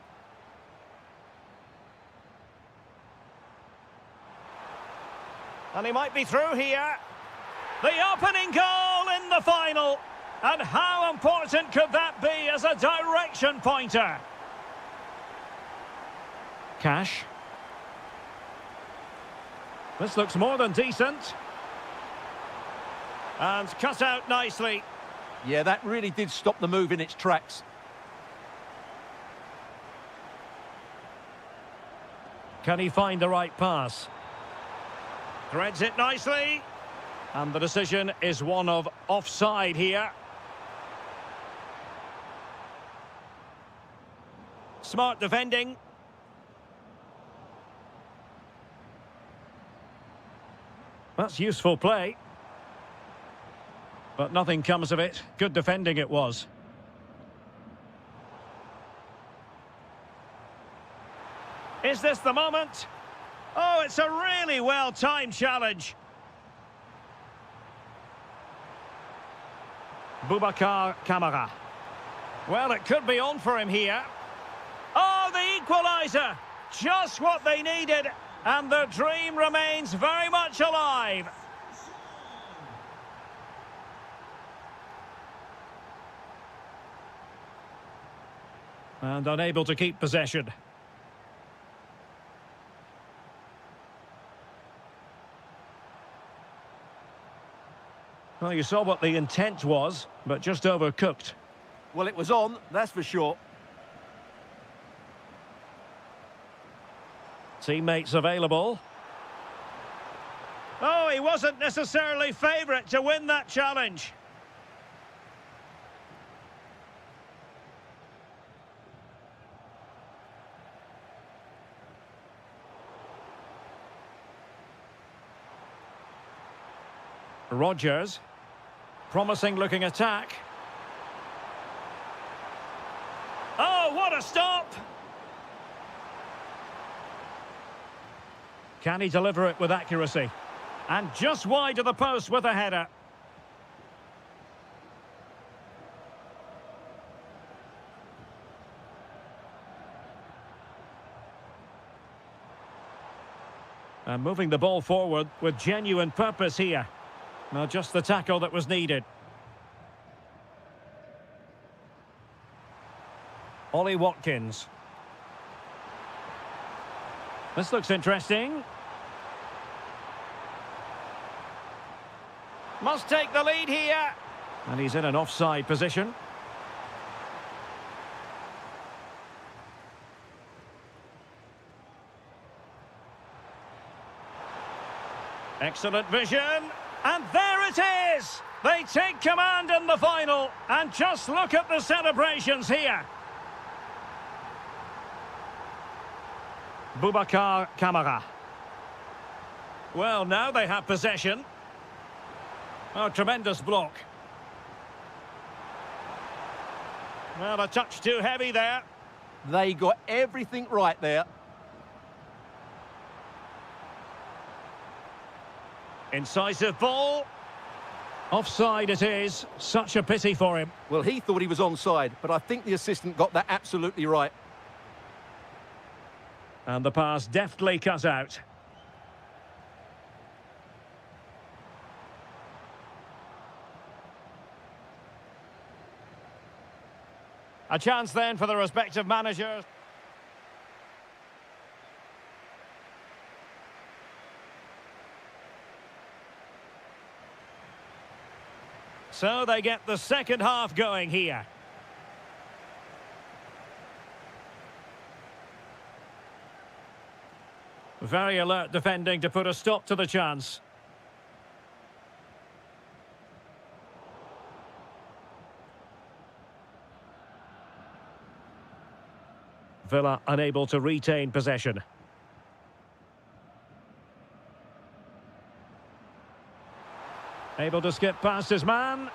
And he might be through here. The opening goal in the final. And how important could that be as a direction pointer? Cash. This looks more than decent. And cut out nicely. Yeah, that really did stop the move in its tracks. Can he find the right pass? Threads it nicely. And the decision is one of offside here. Smart defending. That's useful play. But nothing comes of it. Good defending it was. Is this the moment? Oh, it's a really well-timed challenge. Boubacar Kamara. Well, it could be on for him here. Oh, the equaliser! Just what they needed, and the dream remains very much alive. And unable to keep possession. Well, you saw what the intent was, but just overcooked. Well, it was on, that's for sure. Teammates available. Oh, he wasn't necessarily favourite to win that challenge. Rodgers. Promising looking attack. Oh, what a stop! Can he deliver it with accuracy? And just wide of the post with a header. And moving the ball forward with genuine purpose here. Now just the tackle that was needed. Ollie Watkins. This looks interesting. Must take the lead here. And he's in an offside position. Excellent vision. And there it is! They take command in the final. And just look at the celebrations here. Boubacar Kamara. Well, now they have possession. Oh, tremendous block. Well, a touch too heavy there. They got everything right there. Incisive ball. Offside it is. Such a pity for him. Well, he thought he was onside, but I think the assistant got that absolutely right. And the pass deftly cut out. A chance then for the respective managers. So they get the second half going here. Very alert defending to put a stop to the chance. Villa unable to retain possession. Able to skip past his man.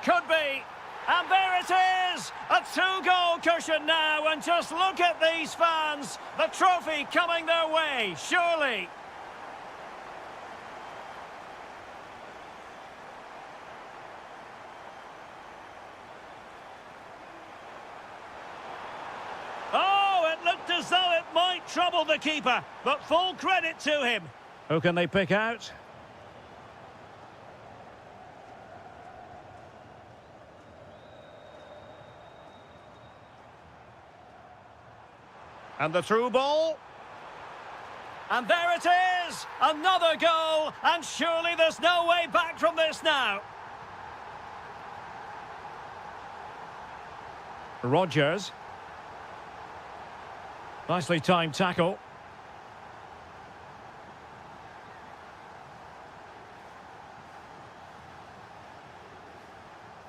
Could be. And there it is! A two-goal cushion now, and just look at these fans! The trophy coming their way, surely! Oh, it looked as though it might trouble the keeper, but full credit to him. Who can they pick out? And the through ball. And there it is! Another goal! And surely there's no way back from this now. Rodgers. Nicely timed tackle.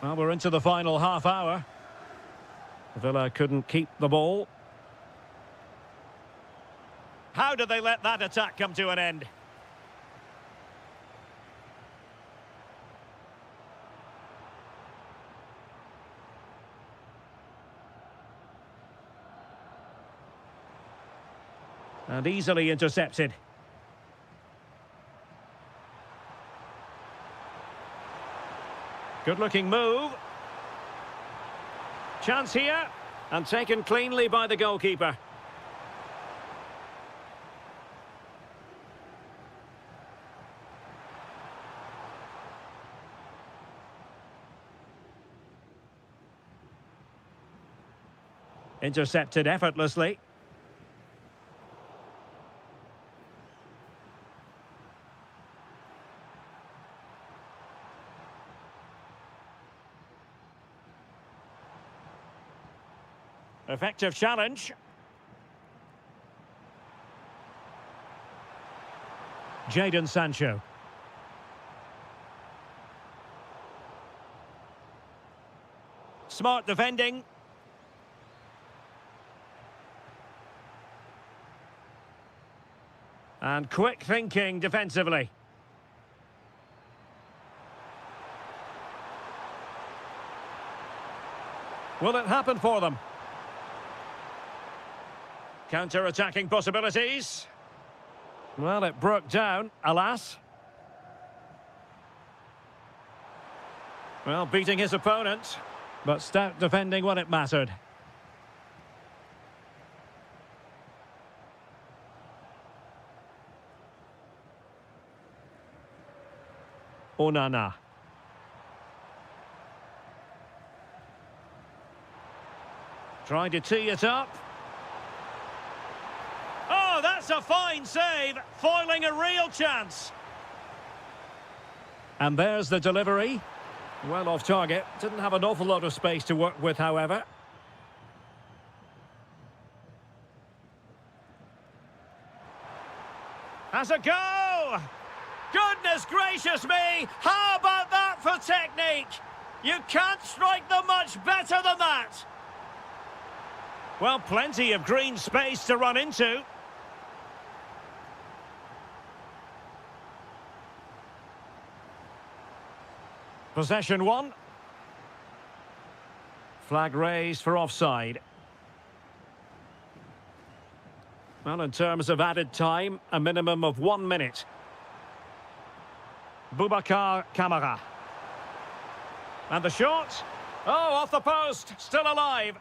Well, we're into the final half hour. Villa couldn't keep the ball. How did they let that attack come to an end? And easily intercepted. Good-looking move. Chance here. And taken cleanly by the goalkeeper. Intercepted effortlessly. Effective challenge. Jadon Sancho. Smart defending. And quick thinking defensively. Will it happen for them? Counter-attacking possibilities. Well, it broke down, alas. Well, beating his opponent, but stout defending when it mattered. Onana. Trying to tee it up. Oh, that's a fine save, foiling a real chance. And there's the delivery. Well off target. Didn't have an awful lot of space to work with, however. Has a go! Goodness gracious me! How about that for technique? You can't strike them much better than that. Well, plenty of green space to run into. Possession one. Flag raised for offside. Well, in terms of added time, a minimum of 1 minute. Boubacar Kamara. And the shot. Oh, off the post. Still alive.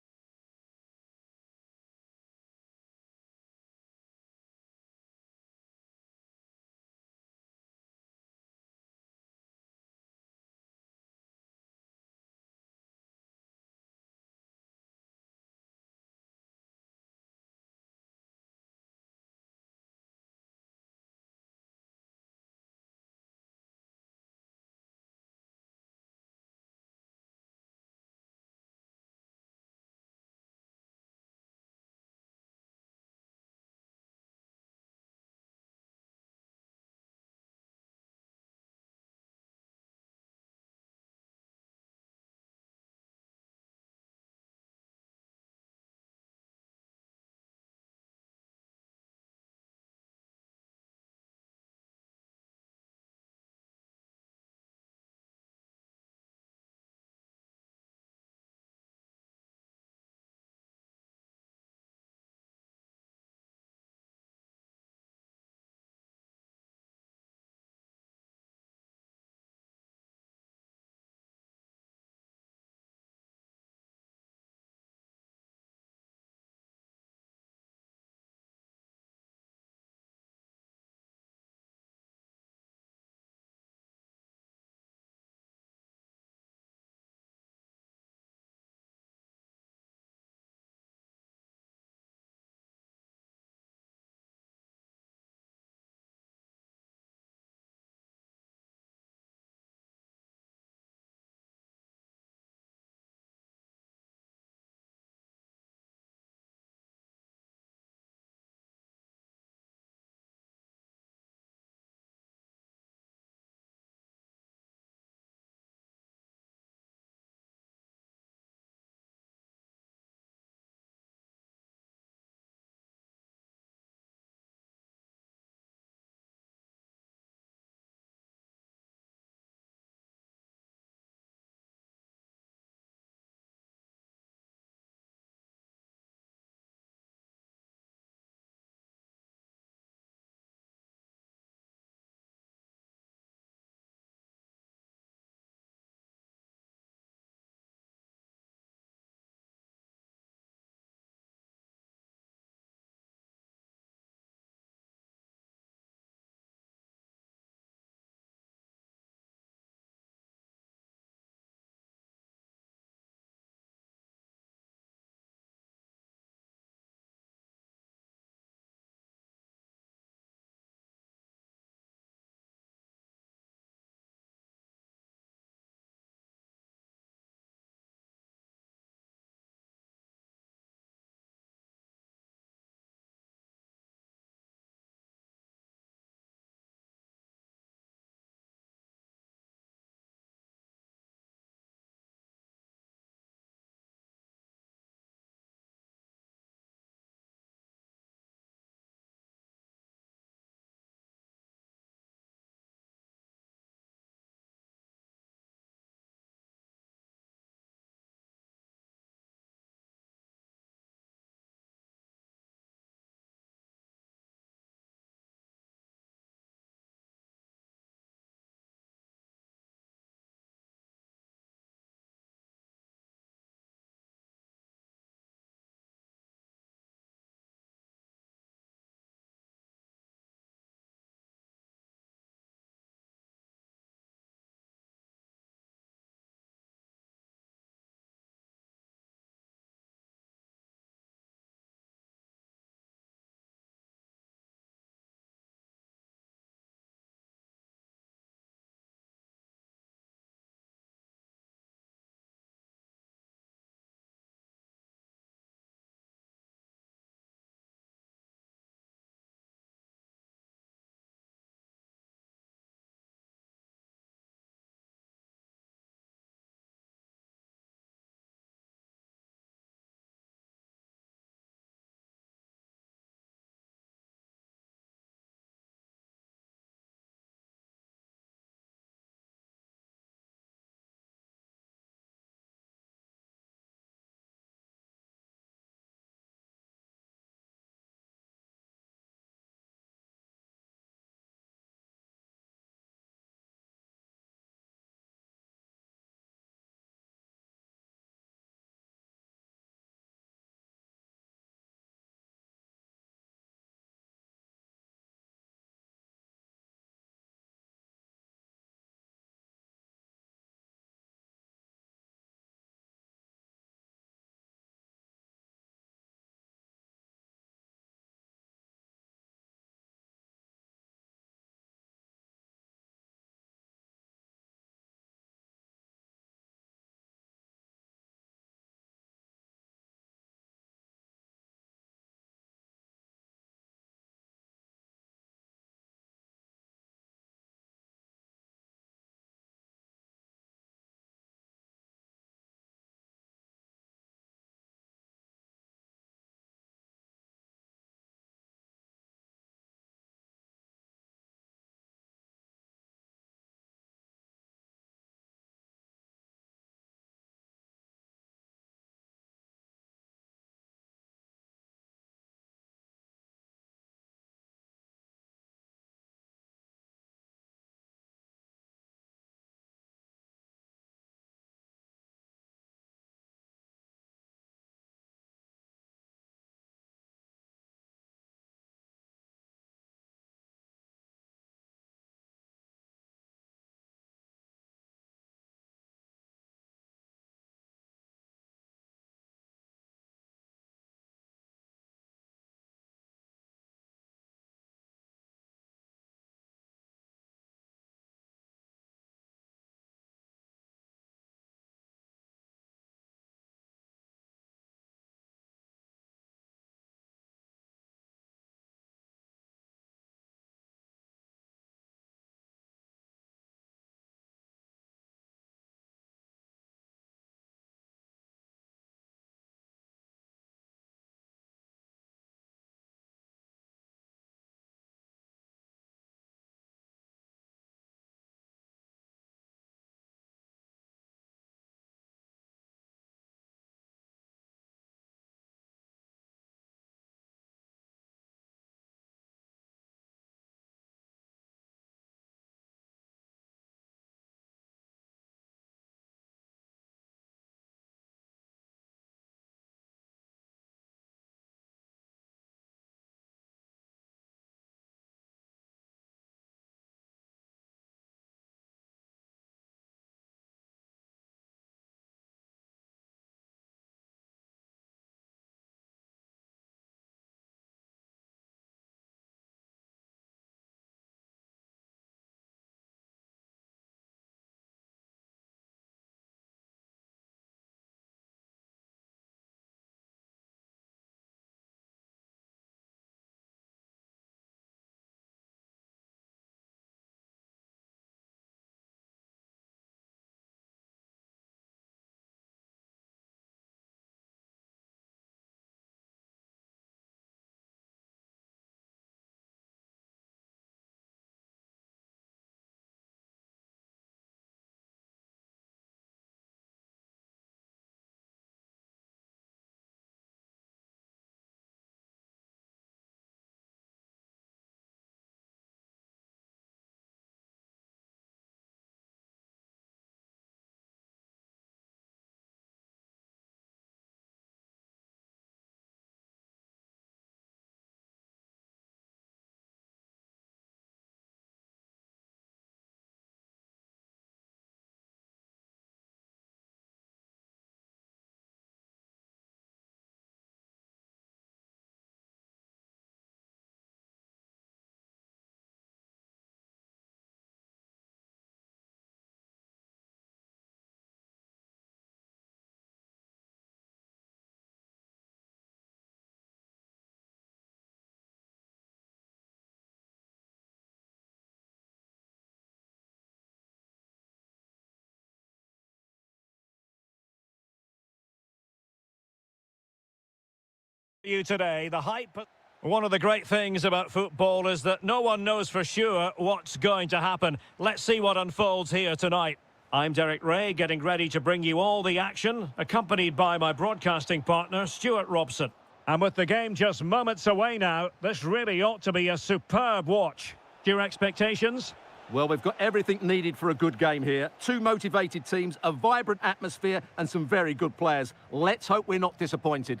You today, the hype. One of the great things about football is that no one knows for sure what's going to happen. Let's see what unfolds here tonight. I'm Derek Ray, getting ready to bring you all the action, accompanied by my broadcasting partner, Stuart Robson. And with the game just moments away now, this really ought to be a superb watch. Your expectations? Well, we've got everything needed for a good game here. Two motivated teams, a vibrant atmosphere, and some very good players. Let's hope we're not disappointed.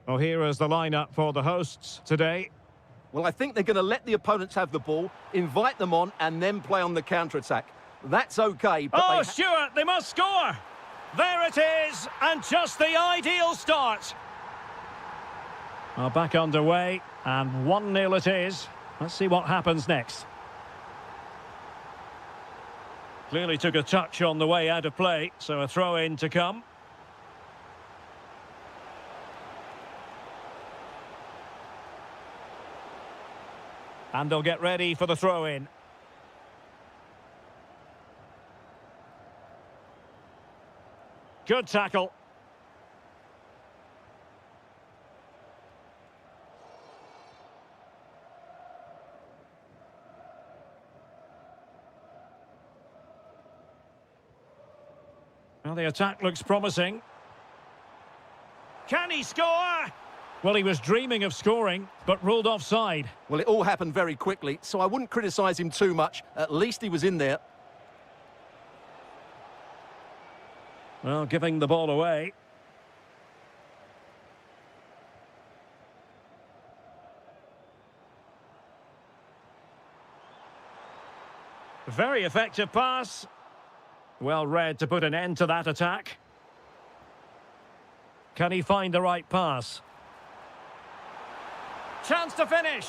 Well, here is the lineup for the hosts today. Well, I think they're going to let the opponents have the ball, invite them on, and then play on the counter-attack. That's okay, but oh, Stuart, they must score! There it is, and just the ideal start. Well, back underway, and 1-0 it is. Let's see what happens next. Clearly took a touch on the way out of play, so a throw-in to come. And they'll get ready for the throw-in. Good tackle. Well, the attack looks promising. Can he score? Well, he was dreaming of scoring, but ruled offside. Well, it all happened very quickly, so I wouldn't criticise him too much. At least he was in there. Well, giving the ball away. Very effective pass. Well read to put an end to that attack. Can he find the right pass? Chance to finish.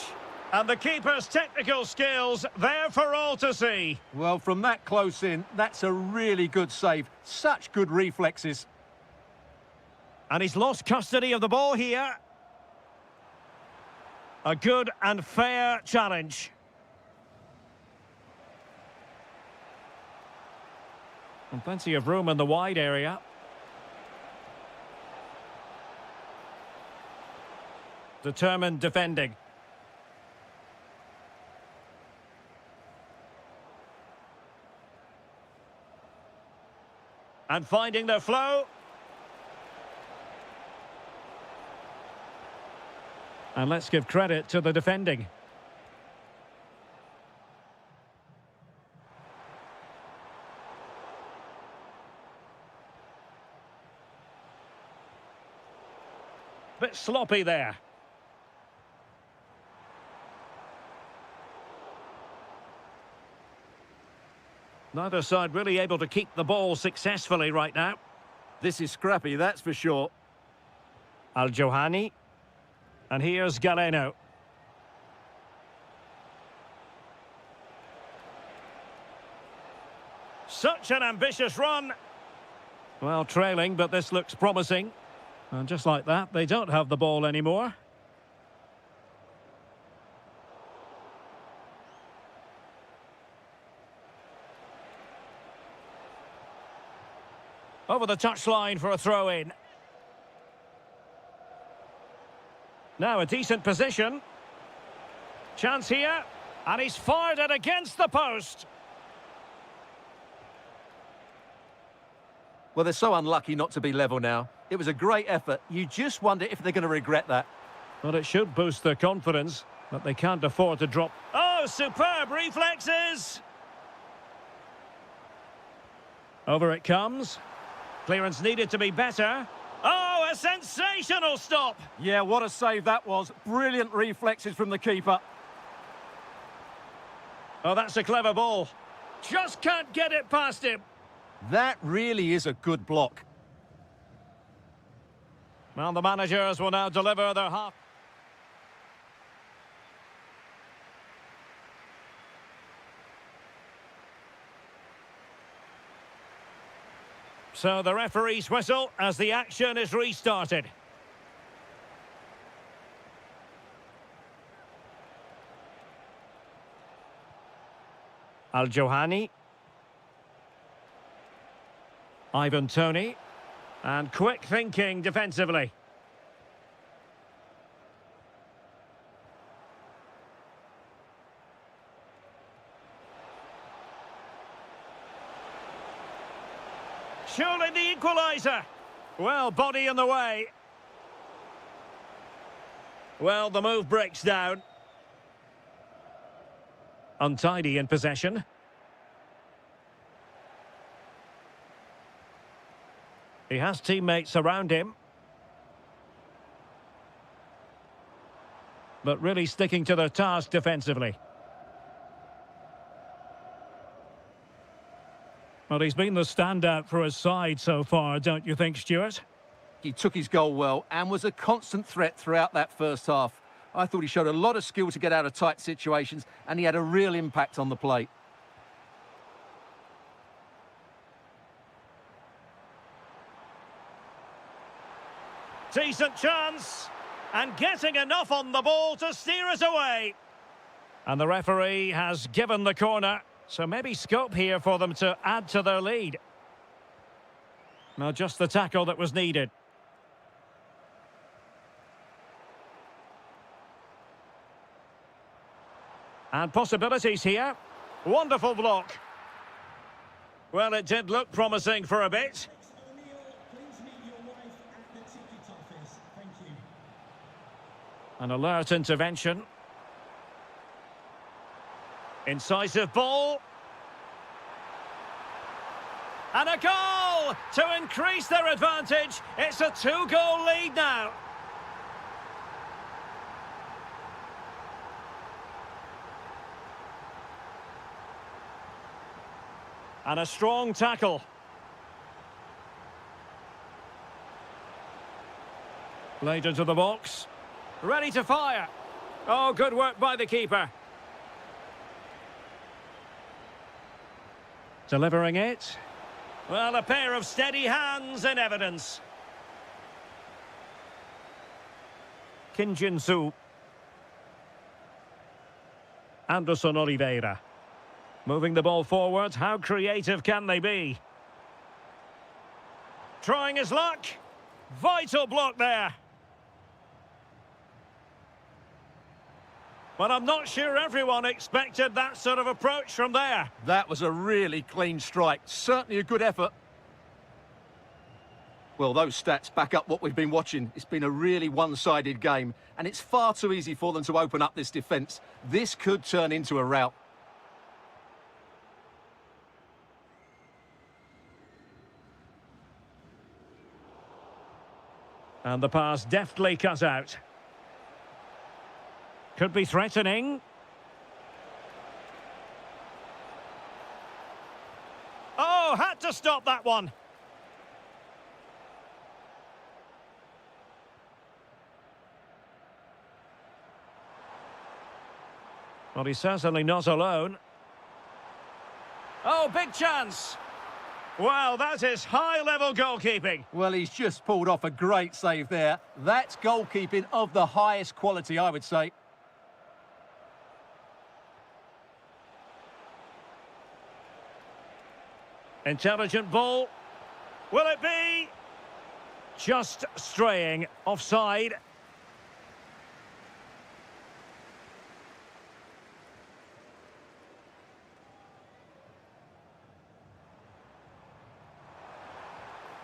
And the keeper's technical skills there for all to see. Well, from that close in, that's a really good save. Such good reflexes. And he's lost custody of the ball here. A good and fair challenge. And plenty of room in the wide area. Determined defending. And finding their flow. And let's give credit to the defending. Bit sloppy there. Neither side really able to keep the ball successfully right now. This is scrappy, that's for sure. Al-Johani. And here's Galeno. Such an ambitious run. Well, trailing, but this looks promising. And just like that, they don't have the ball anymore. Over the touchline for a throw-in. Now a decent position. Chance here. And he's fired it against the post. Well, they're so unlucky not to be level now. It was a great effort. You just wonder if they're going to regret that. Well, it should boost their confidence, but they can't afford to drop. Oh, superb reflexes! Over it comes. Clearance needed to be better. Oh, a sensational stop! Yeah, what a save that was. Brilliant reflexes from the keeper. Oh, that's a clever ball. Just can't get it past him. That really is a good block. Well, the managers will now deliver their half. So the referee's whistle as the action is restarted. Al-Johani. Ivan Toney. And quick thinking defensively. Surely the equaliser. Well, body in the way. Well, the move breaks down. Untidy in possession. He has teammates around him. But really sticking to their task defensively. Well, he's been the standout for his side so far, don't you think, Stuart? He took his goal well and was a constant threat throughout that first half. I thought he showed a lot of skill to get out of tight situations, and he had a real impact on the play. Decent chance, and getting enough on the ball to steer us away. And the referee has given the corner, so maybe scope here for them to add to their lead. Now just the tackle that was needed. And possibilities here. Wonderful block. Well, it did look promising for a bit. An alert intervention. Incisive ball. And a goal to increase their advantage. It's a 2-goal lead now. And a strong tackle. Played into the box. Ready to fire. Oh, good work by the keeper. Delivering it. Well, a pair of steady hands in evidence. Kim Jin-soo. Anderson Oliveira. Moving the ball forward. How creative can they be? Trying his luck. Vital block there. But I'm not sure everyone expected that sort of approach from there. That was a really clean strike. Certainly a good effort. Well, those stats back up what we've been watching. It's been a really one-sided game, and it's far too easy for them to open up this defence. This could turn into a rout. And the pass deftly cut out. Could be threatening. Oh, had to stop that one. Well, he's certainly not alone. Oh, big chance. Well, that is high-level goalkeeping. Well, he's just pulled off a great save there. That's goalkeeping of the highest quality, I would say. Intelligent ball. Will it be? Just straying offside.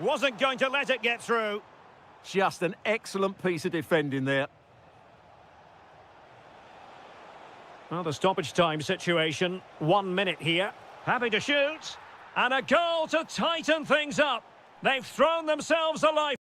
Wasn't going to let it get through. Just an excellent piece of defending there. Well, the stoppage time situation. 1 minute here. Happy to shoot. And a goal to tighten things up. They've thrown themselves a life.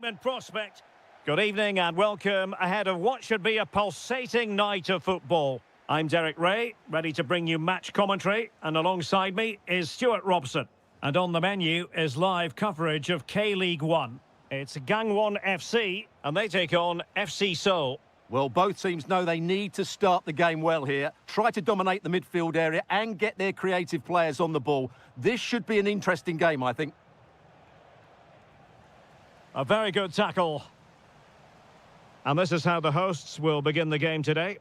And prospect. Good evening and welcome ahead of what should be a pulsating night of football. I'm Derek Ray, ready to bring you match commentary, and alongside me is Stuart Robson. And on the menu is live coverage of K-League 1. It's Gangwon FC, and they take on FC Seoul. Well, both teams know they need to start the game well here, try to dominate the midfield area and get their creative players on the ball. This should be an interesting game, I think. A very good tackle. And this is how the hosts will begin the game today.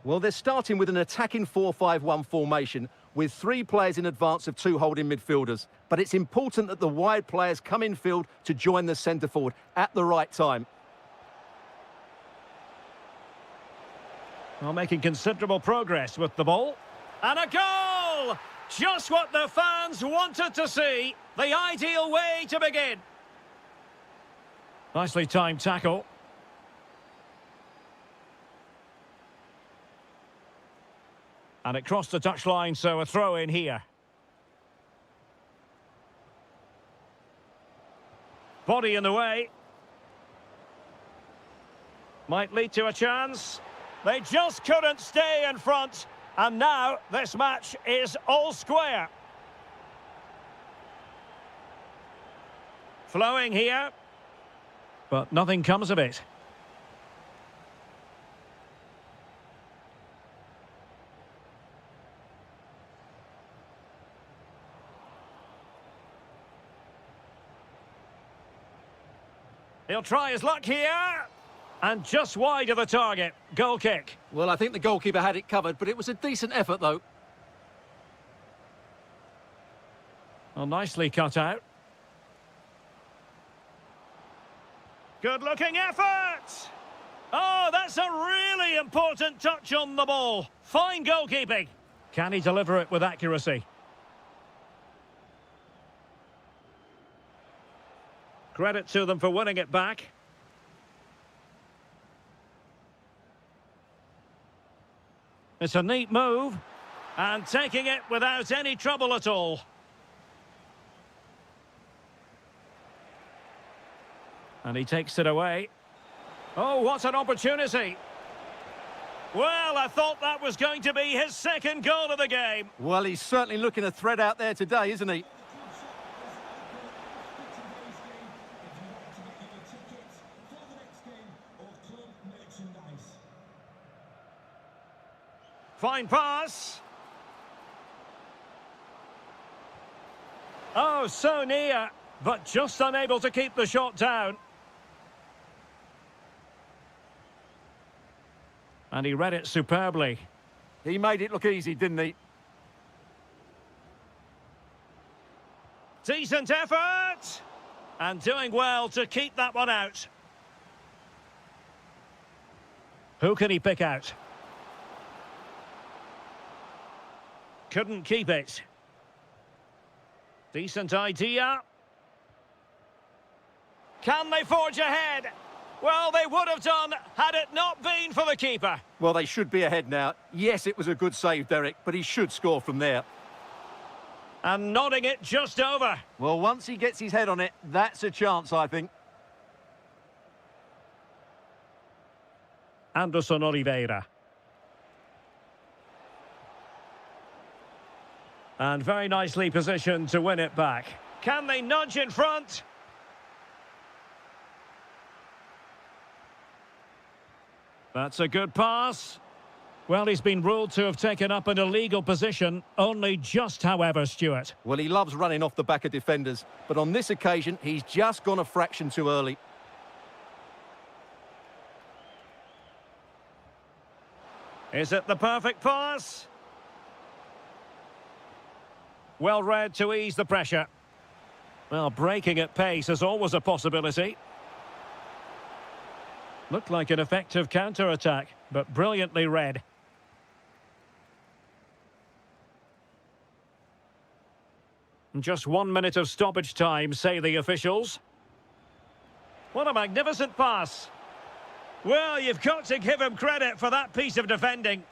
Well, they're starting with an attacking 4-5-1 formation with 3 players in advance of 2 holding midfielders. But it's important that the wide players come in field to join the centre forward at the right time. Well, making considerable progress with the ball. And a goal! Just what the fans wanted to see. The ideal way to begin. Nicely timed tackle. And it crossed the touchline, so a throw in here. Body in the way. Might lead to a chance. They just couldn't stay in front. And now this match is all square. Flowing here. But nothing comes of it. He'll try his luck here. And just wide of the target. Goal kick. Well, I think the goalkeeper had it covered, but it was a decent effort, though. Well, nicely cut out. Good-looking effort! Oh, that's a really important touch on the ball. Fine goalkeeping. Can he deliver it with accuracy? Credit to them for winning it back. It's a neat move. And taking it without any trouble at all. And he takes it away. Oh, what an opportunity. Well, I thought that was going to be his second goal of the game. Well, he's certainly looking a threat out there today, isn't he? Fine pass. Oh, so near, but just unable to keep the shot down. And he read it superbly. He made it look easy, didn't he? Decent effort! And doing well to keep that one out. Who can he pick out? Couldn't keep it. Decent idea. Can they forge ahead? Well, they would have done had it not been for the keeper. Well, they should be ahead now. Yes, it was a good save, Derek, but he should score from there. And nodding it just over. Well, once he gets his head on it, that's a chance, I think. Anderson Oliveira. And very nicely positioned to win it back. Can they nudge in front? That's a good pass. Well, he's been ruled to have taken up an illegal position, only just, however, Stuart. Well, he loves running off the back of defenders, but on this occasion, he's just gone a fraction too early. Is it the perfect pass? Well read to ease the pressure. Well, breaking at pace is always a possibility. Looked like an effective counter-attack, but brilliantly read. Just 1 minute of stoppage time, say the officials. What a magnificent pass. Well, you've got to give him credit for that piece of defending.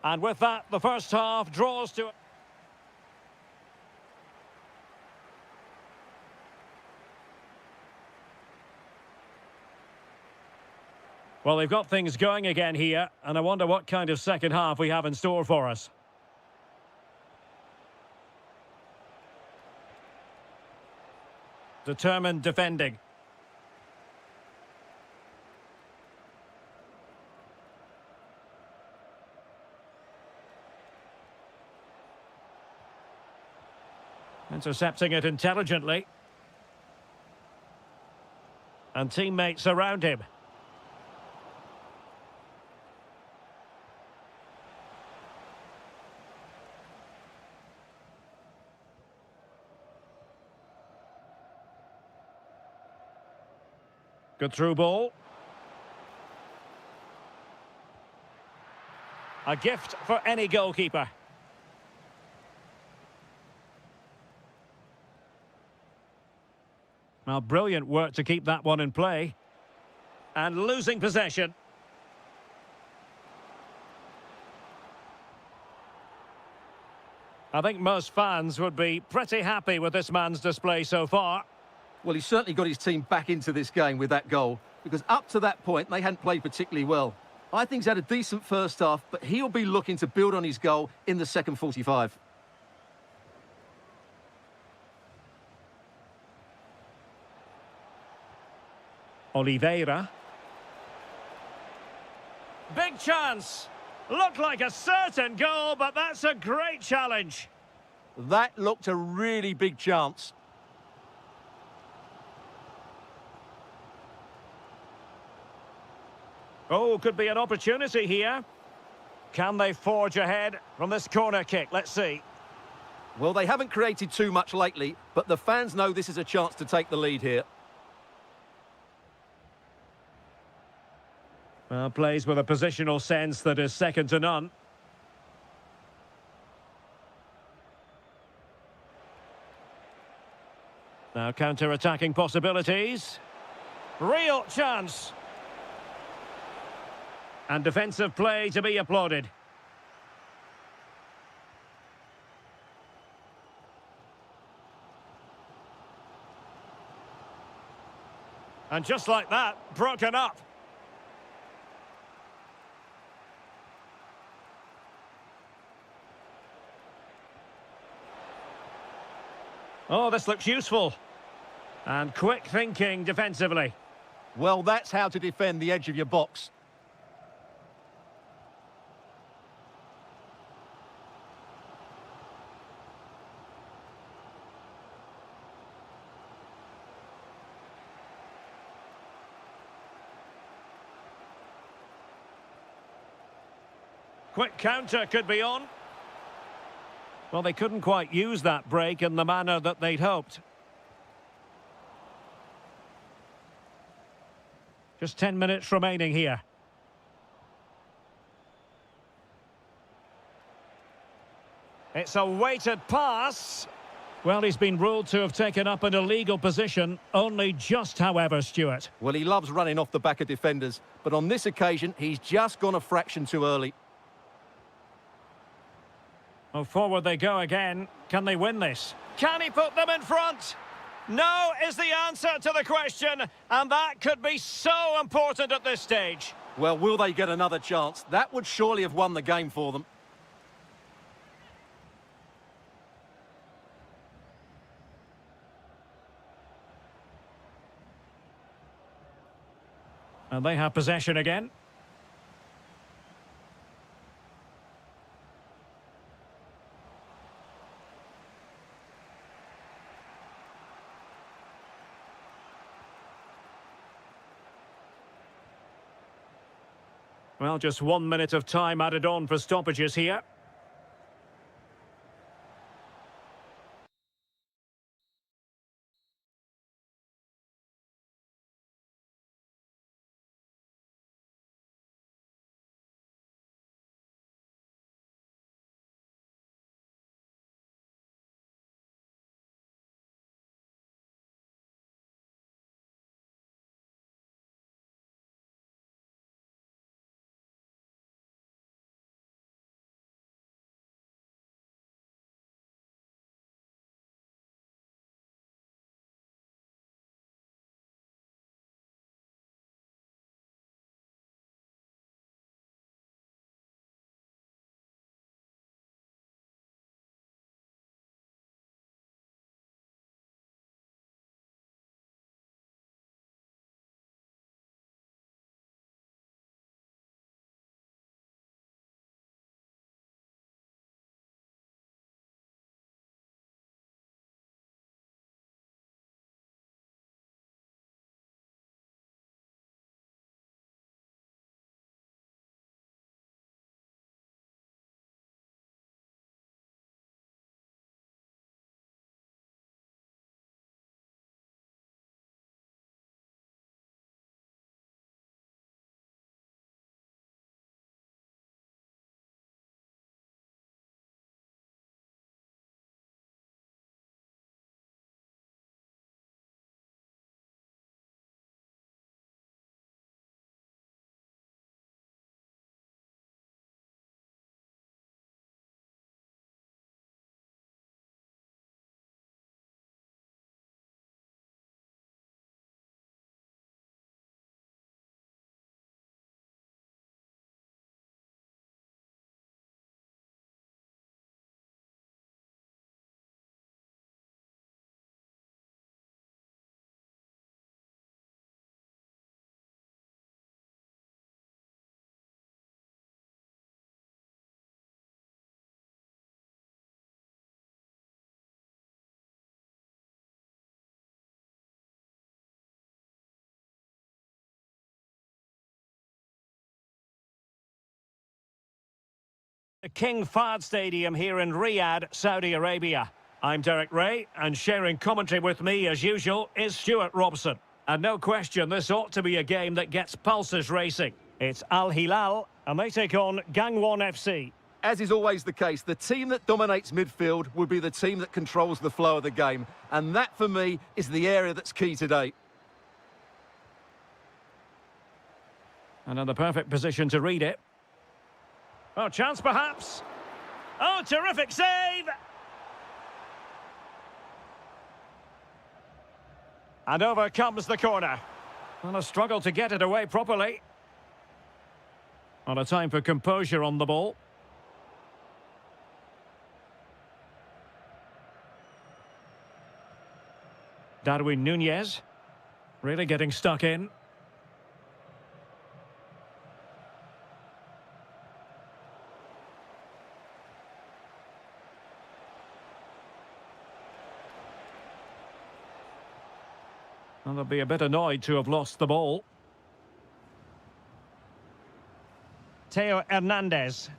And with that, the first half draws to... Well, they've got things going again here, and I wonder what kind of second half we have in store for us. Determined defending. Intercepting it intelligently. And teammates around him. Good through ball. A gift for any goalkeeper. Well, brilliant work to keep that one in play. And losing possession. I think most fans would be pretty happy with this man's display so far. Well, he's certainly got his team back into this game with that goal, because up to that point, they hadn't played particularly well. I think he's had a decent first half, but he'll be looking to build on his goal in the second 45. Oliveira. Big chance. Looked like a certain goal, but that's a great challenge. That looked a really big chance. Oh, could be an opportunity here. Can they forge ahead from this corner kick? Let's see. Well, they haven't created too much lately, but the fans know this is a chance to take the lead here. Well, plays with a positional sense that is second to none. Now counter-attacking possibilities. Real chance. And defensive play to be applauded. And just like that, broken up. Oh, this looks useful. And quick thinking defensively. Well, that's how to defend the edge of your box. Quick counter could be on. Well, they couldn't quite use that break in the manner that they'd hoped. Just 10 minutes remaining here. It's a weighted pass. Well, he's been ruled to have taken up an illegal position, only just, however, Stuart. Well, he loves running off the back of defenders, but on this occasion, he's just gone a fraction too early. Oh, forward they go again. Can they win this? Can he put them in front? No is the answer to the question, and that could be so important at this stage. Well, will they get another chance? That would surely have won the game for them. And they have possession again. Well, just 1 minute of time added on for stoppages here. King Fahd Stadium here in Riyadh, Saudi Arabia. I'm Derek Ray, and sharing commentary with me, as usual, is Stuart Robson. And no question, this ought to be a game that gets pulses racing. It's Al Hilal, and they take on Gangwon FC. As is always the case, the team that dominates midfield will be the team that controls the flow of the game. And that, for me, is the area that's key today. And in the perfect position to read it. Oh, chance perhaps. Oh, terrific save! And over comes the corner. Well, a struggle to get it away properly. Not a time for composure on the ball. Darwin Nunez. Really getting stuck in. And they'll be a bit annoyed to have lost the ball. Theo Hernandez.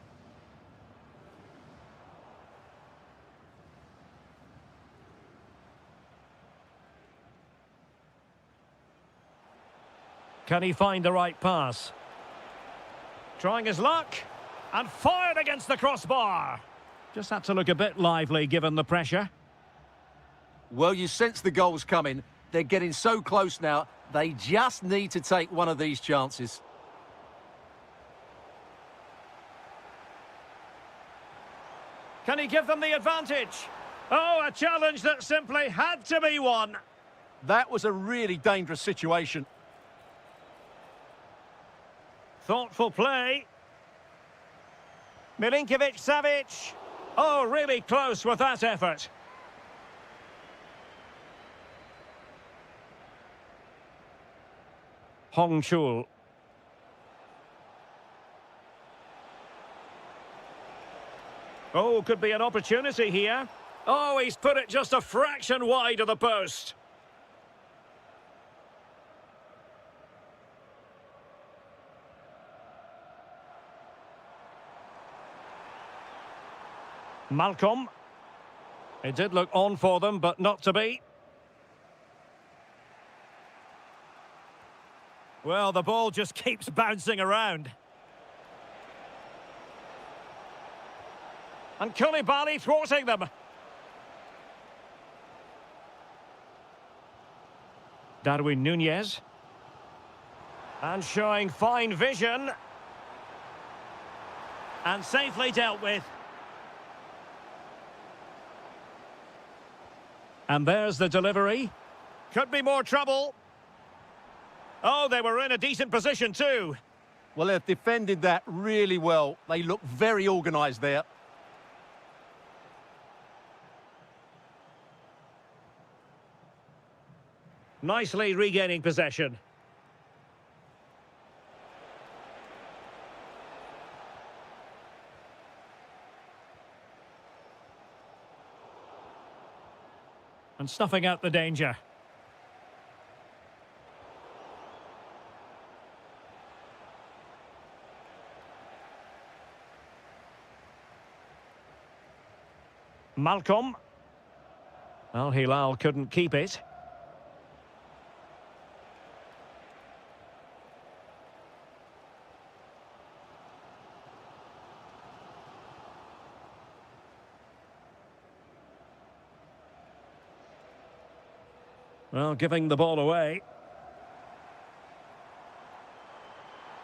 Can he find the right pass? Trying his luck. And fired against the crossbar. Just had to look a bit lively given the pressure. Well, you sense the goals coming. They're getting so close now, they just need to take one of these chances. Can he give them the advantage? Oh, a challenge that simply had to be won. That was a really dangerous situation. Thoughtful play. Milinkovic-Savic. Oh, really close with that effort. Hong Chul. Oh, could be an opportunity here. Oh, he's put it just a fraction wide of the post. Malcolm. It did look on for them, but not to be. Well, the ball just keeps bouncing around. And Koulibaly thwarting them. Darwin Nunez. And showing fine vision. And safely dealt with. And there's the delivery. Could be more trouble. Oh, they were in a decent position too. Well, they've defended that really well. They look very organised there. Nicely regaining possession. And snuffing out the danger. Malcolm. Al Hilal couldn't keep it. Well, giving the ball away.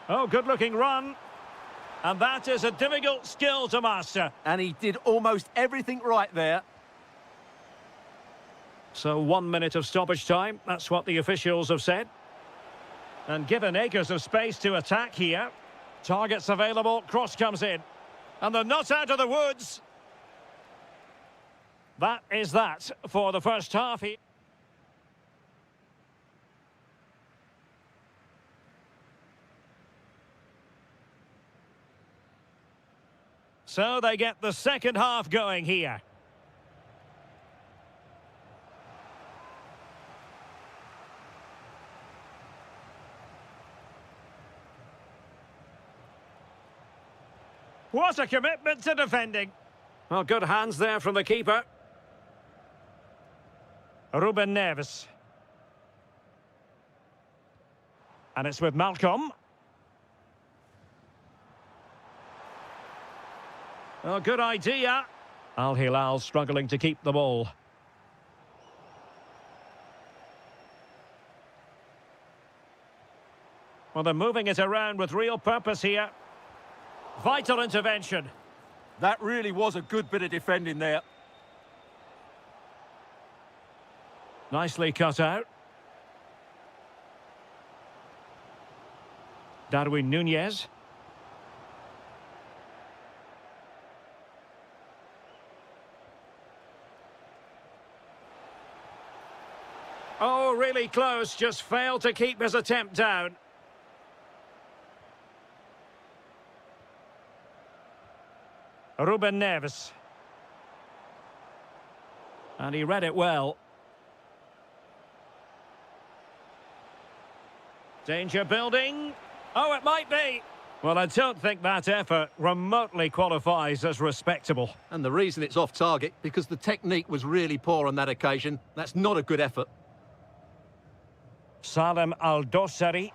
Oh, good-looking run. And that is a difficult skill to master. And he did almost everything right there. So 1 minute of stoppage time. That's what the officials have said. And given acres of space to attack here. Targets available. Cross comes in. And they're not out of the woods. That is that for the first half here. So they get the second half going here. What a commitment to defending. Well, good hands there from the keeper. Ruben Neves. And it's with Malcolm. Oh, good idea. Al Hilal struggling to keep the ball. Well, they're moving it around with real purpose here. Vital intervention. That really was a good bit of defending there. Nicely cut out. Darwin Núñez. Oh, really close, just failed to keep his attempt down. Ruben Neves. And he read it well. Danger building. Oh, it might be. Well, I don't think that effort remotely qualifies as respectable. And the reason it's off target, because the technique was really poor on that occasion. That's not a good effort. Salem Al-Dossari.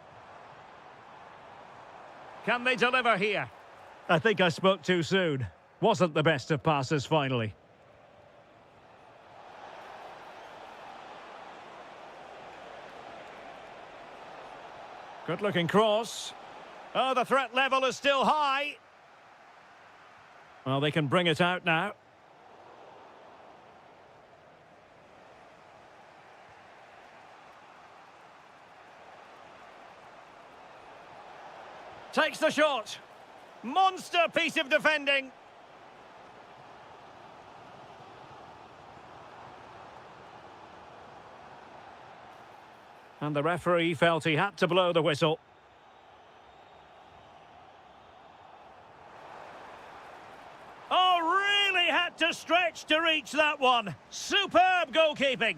Can they deliver here? I think I spoke too soon. Wasn't the best of passes finally. Good-looking cross. Oh, the threat level is still high. Well, they can bring it out now. Takes the shot. Monster piece of defending. And the referee felt he had to blow the whistle. Oh, really had to stretch to reach that one. Superb goalkeeping.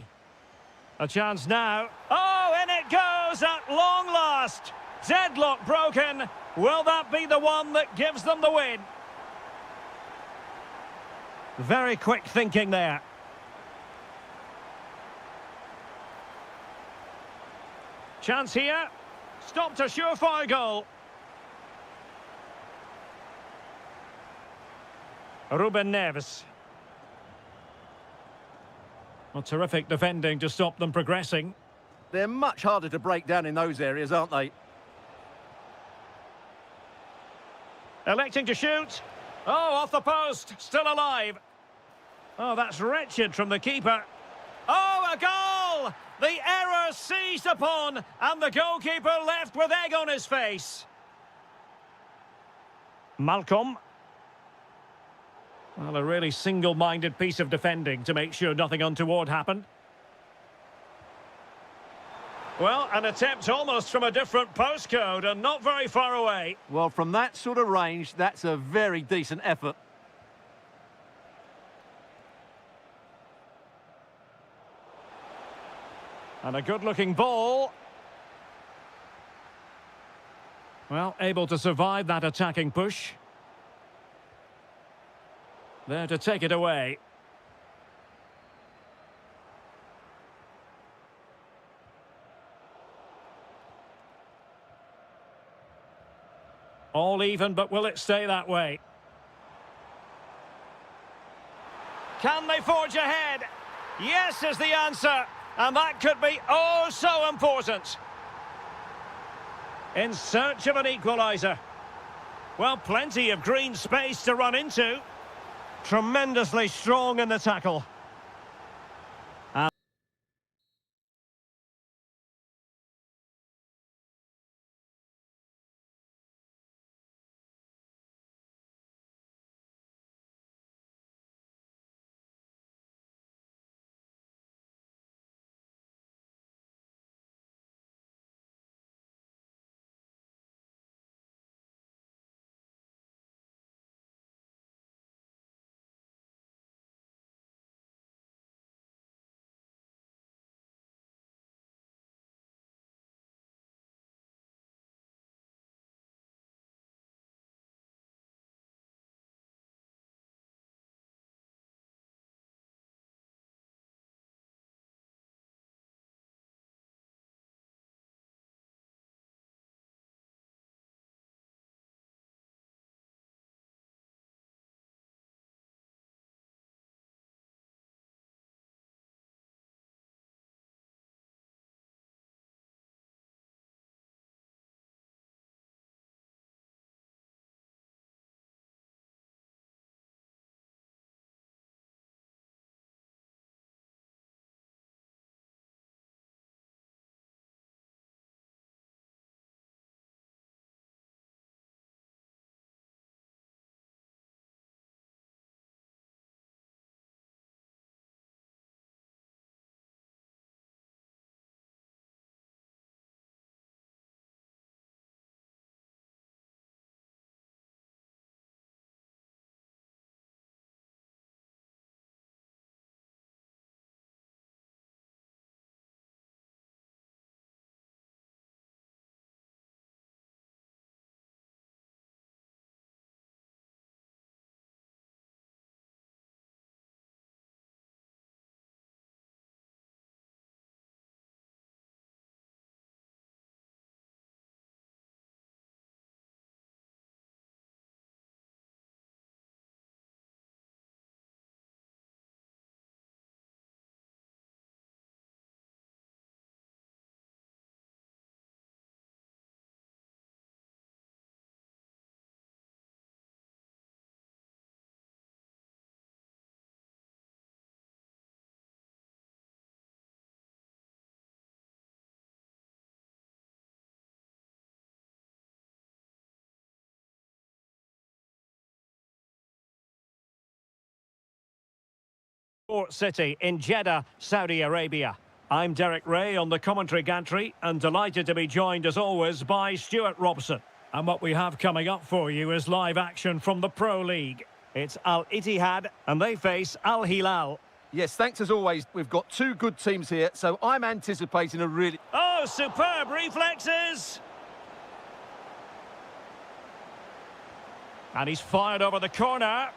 A chance now. Oh, and it goes at long last. Deadlock broken. Will that be the one that gives them the win? Very quick thinking there. Chance here. Stopped a surefire goal. Ruben Neves. Well, terrific defending to stop them progressing. They're much harder to break down in those areas, aren't they? Electing to shoot. Oh, off the post. Still alive. Oh, that's wretched from the keeper. Oh, a goal! The error seized upon, and the goalkeeper left with egg on his face. Malcolm. Well, a really single-minded piece of defending to make sure nothing untoward happened. Well, an attempt almost from a different postcode and not very far away. Well, from that sort of range, that's a very decent effort. And a good-looking ball. Well, able to survive that attacking push. There to take it away. All even, but will it stay that way? Can they forge ahead? Yes is the answer. And that could be oh so important. In search of an equaliser. Well, plenty of green space to run into. Tremendously strong in the tackle. Port City in Jeddah, Saudi Arabia. I'm Derek Ray on the commentary gantry and delighted to be joined as always by Stuart Robson. And what we have coming up for you is live action from the Pro League. It's Altihad and they face Al Hilal. Yes, thanks as always. We've got two good teams here, so I'm anticipating a really... Oh, superb reflexes! And he's fired over the corner.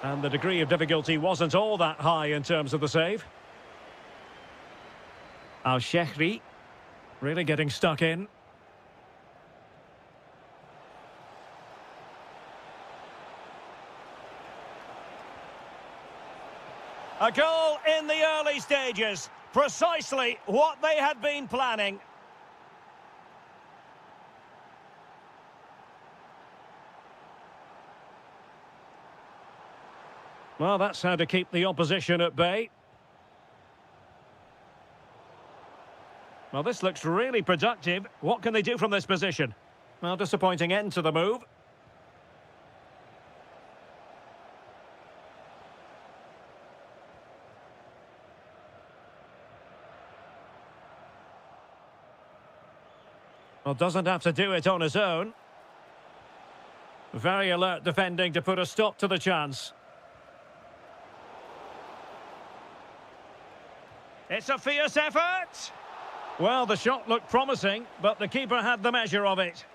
And the degree of difficulty wasn't all that high in terms of the save. Al-Shehri really getting stuck in. A goal in the early stages. Precisely what they had been planning. Well, that's how to keep the opposition at bay. Well, this looks really productive. What can they do from this position? Well, disappointing end to the move. Well, doesn't have to do it on his own. Very alert defending to put a stop to the chance. It's a fierce effort. Well, the shot looked promising, but the keeper had the measure of it.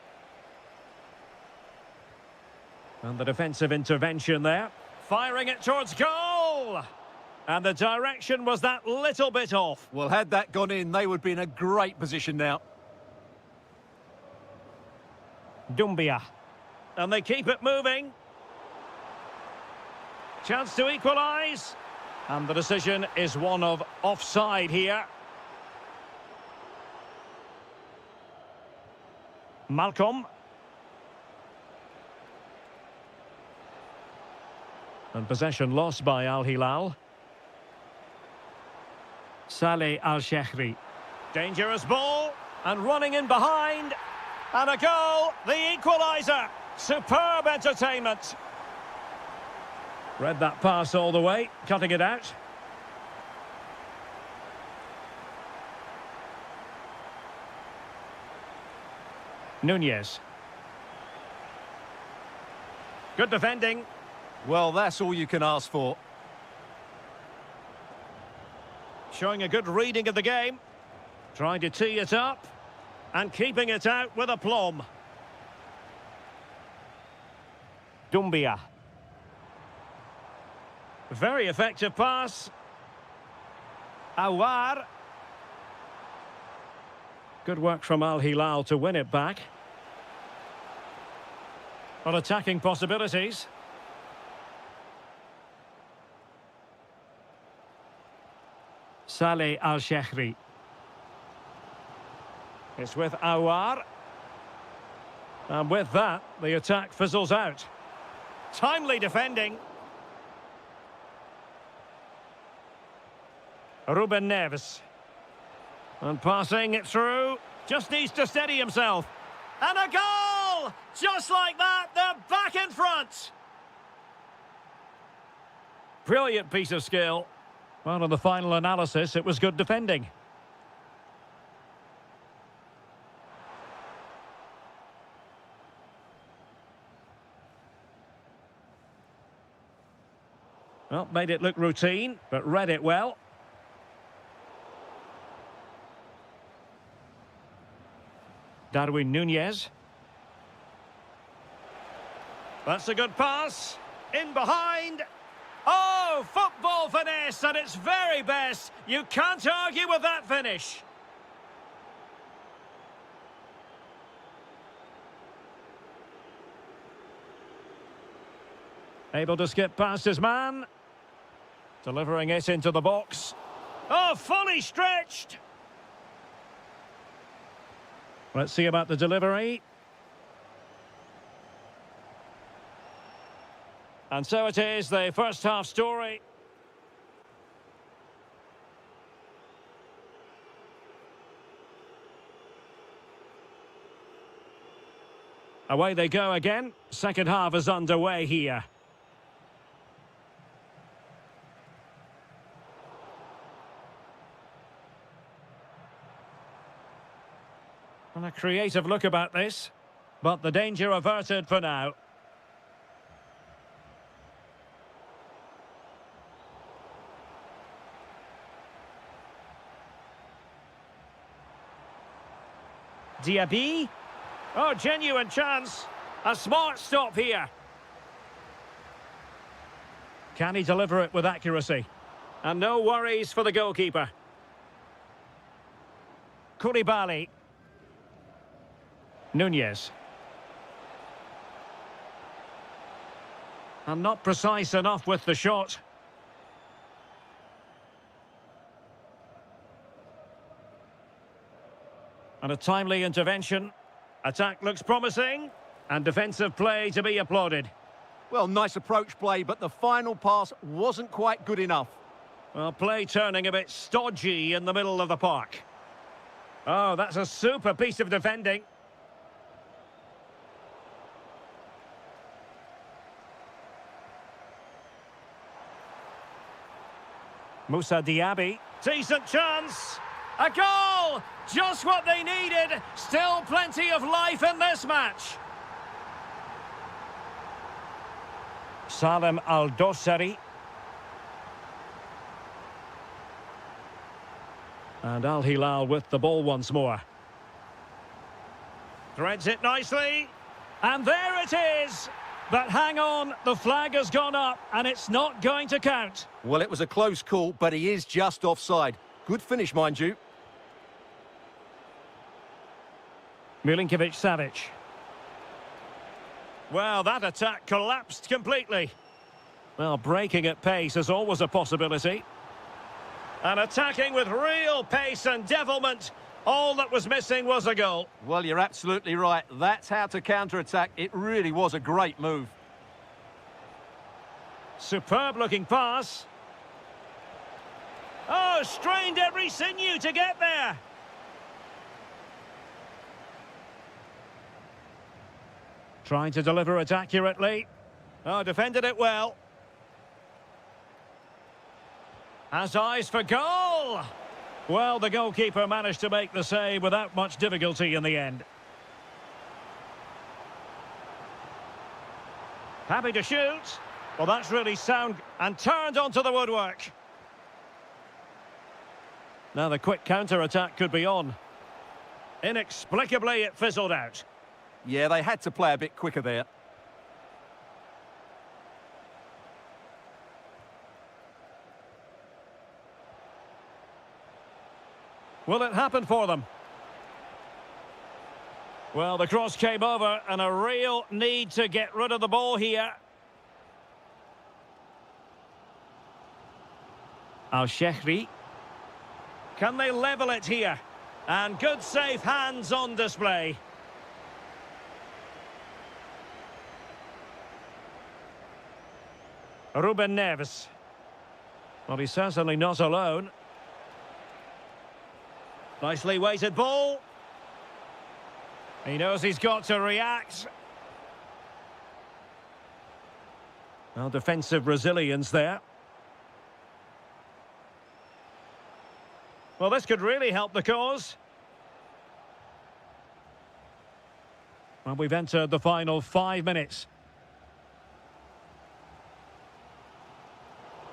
And the defensive intervention there. Firing it towards goal. And the direction was that little bit off. Well, had that gone in, they would be in a great position now. Doumbia. And they keep it moving. Chance to equalise. And the decision is one of offside here. Malcolm. And possession lost by Al Hilal. Saleh Al-Shehri. Dangerous ball. And running in behind. And a goal, the equaliser. Superb entertainment. Read that pass all the way, cutting it out. Nunez. Good defending. Well, that's all you can ask for. Showing a good reading of the game. Trying to tee it up. And keeping it out with aplomb. Doumbia. Very effective pass. Awar. Good work from Al Hilal to win it back. On attacking possibilities. Saleh Al-Shehri. It's with Awar. And with that, the attack fizzles out. Timely defending. Ruben Neves. And passing it through. Just needs to steady himself. And a goal! Just like that, they're back in front. Brilliant piece of skill. Well, in the final analysis, it was good defending. Well, made it look routine, but read it well. Darwin Nunez. That's a good pass. In behind. Oh, football finesse at its very best. You can't argue with that finish. Able to skip past his man. Delivering it into the box. Oh, fully stretched. Let's see about the delivery. And so it is, the first half story. Away they go again. Second half is underway here. And a creative look about this, but the danger averted for now. Diaby. Oh, genuine chance. A smart stop here. Can he deliver it with accuracy? And no worries for the goalkeeper. Koulibaly. Nunez. And not precise enough with the shot. And a timely intervention. Attack looks promising. And defensive play to be applauded. Well, nice approach play, but the final pass wasn't quite good enough. Well, play turning a bit stodgy in the middle of the park. Oh, that's a super piece of defending. Moussa Diaby. Decent chance. A goal! Just what they needed. Still plenty of life in this match. Salem Al-Dossari. And Al Hilal with the ball once more. Threads it nicely. And there it is. But hang on, the flag has gone up and it's not going to count. Well, it was a close call, but he is just offside. Good finish, mind you. Milinkovic-Savic. Well, that attack collapsed completely. Well, breaking at pace is always a possibility. And attacking with real pace and devilment. All that was missing was a goal. Well, you're absolutely right. That's how to counter-attack. It really was a great move. Superb-looking pass. Oh, strained every sinew to get there. Trying to deliver it accurately. Oh, defended it well. Has eyes for goal. Well, the goalkeeper managed to make the save without much difficulty in the end. Happy to shoot. Well, that's really sound and turned onto the woodwork. Now the quick counter-attack could be on. Inexplicably, it fizzled out. Yeah, they had to play a bit quicker there. Will it happen for them? Well, the cross came over and a real need to get rid of the ball here. Al-Shehri. Can they level it here? And good safe hands on display. Ruben Neves. Well, he's certainly not alone. Nicely weighted ball. He knows he's got to react. Well, defensive resilience there. Well, this could really help the cause. Well, we've entered the final 5 minutes.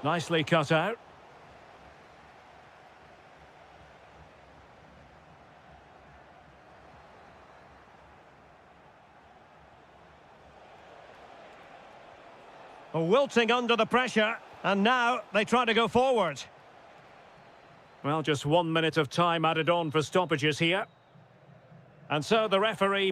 Nicely cut out. Wilting under the pressure, and now they try to go forward. Well, just 1 minute of time added on for stoppages here. And so the referee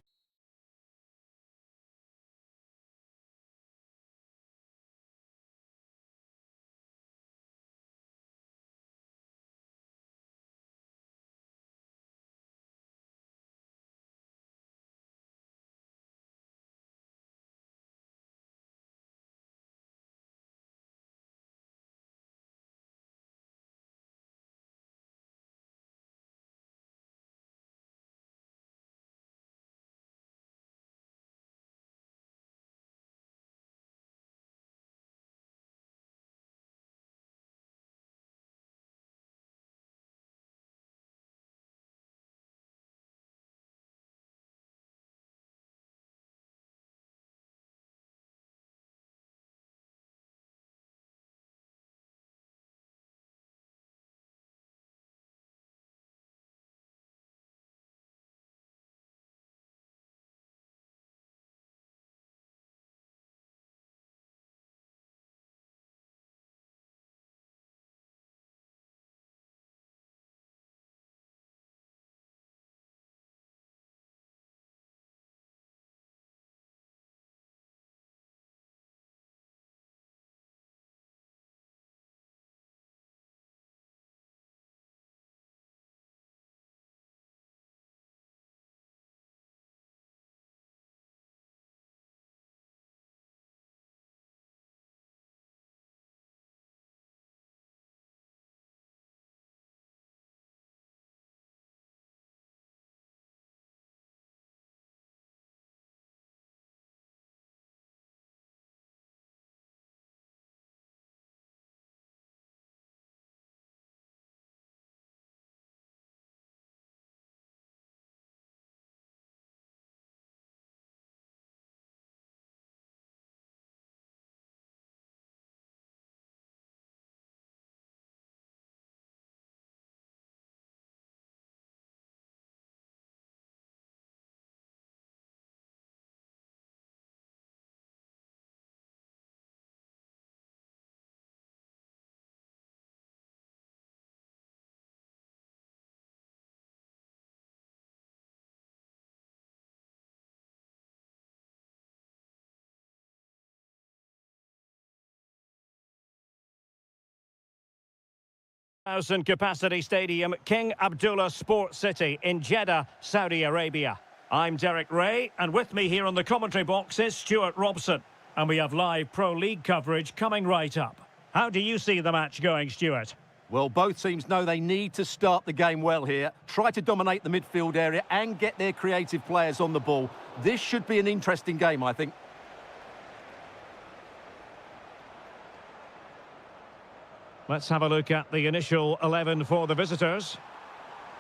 1,000 capacity stadium, King Abdullah Sports City in Jeddah, Saudi Arabia. I'm Derek Ray, and with me here on the commentary box is Stuart Robson. And we have live Pro League coverage coming right up. How do you see the match going, Stuart? Well, both teams know they need to start the game well here, try to dominate the midfield area and get their creative players on the ball. This should be an interesting game, I think. Let's have a look at the initial 11 for the visitors.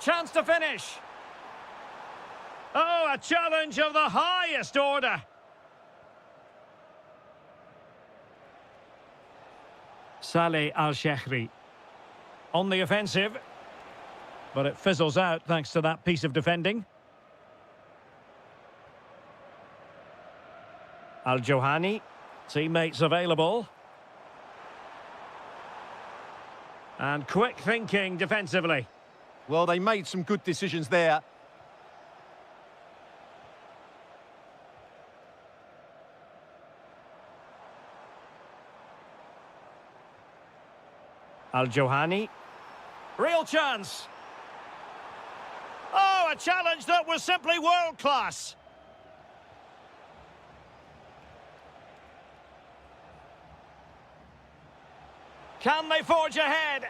Chance to finish. Oh, a challenge of the highest order. Saleh Al-Shehri on the offensive, but it fizzles out thanks to that piece of defending. Al-Johani, teammates available. And quick thinking defensively. Well, they made some good decisions there. Al-Johani. Real chance. Oh, a challenge that was simply world-class. Can they forge ahead?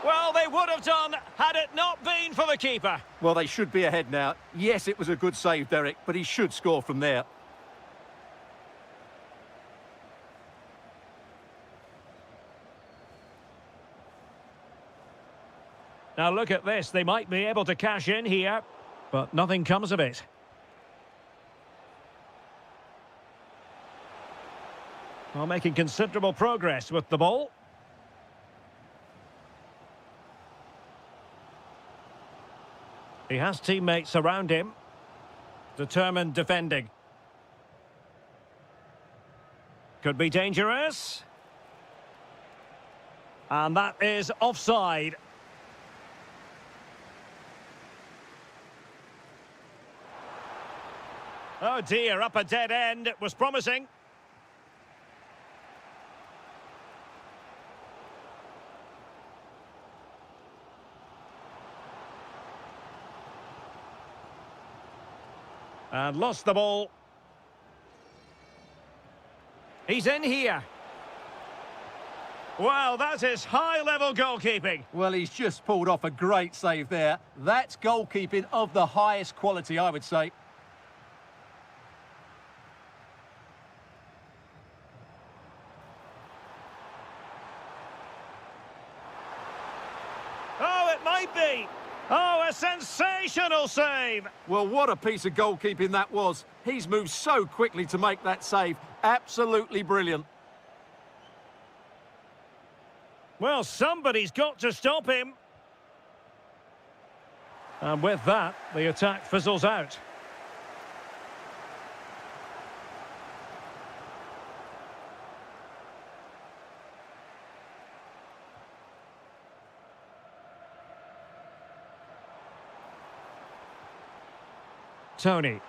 Well, they would have done had it not been for the keeper. Well, they should be ahead now. Yes, it was a good save, Derek, but he should score from there. Now look at this. They might be able to cash in here, but nothing comes of it. Well, making considerable progress with the ball. He has teammates around him. Determined defending. Could be dangerous. And that is offside. Oh dear, up a dead end. It was promising. And lost the ball. He's in here. Wow, that is high-level goalkeeping. Well, he's just pulled off a great save there. That's goalkeeping of the highest quality, I would say. Oh, it might be. Oh, a sensational save. Well, what a piece of goalkeeping that was. He's moved so quickly to make that save. Absolutely brilliant. Well, somebody's got to stop him. And with that, the attack fizzles out. Tony.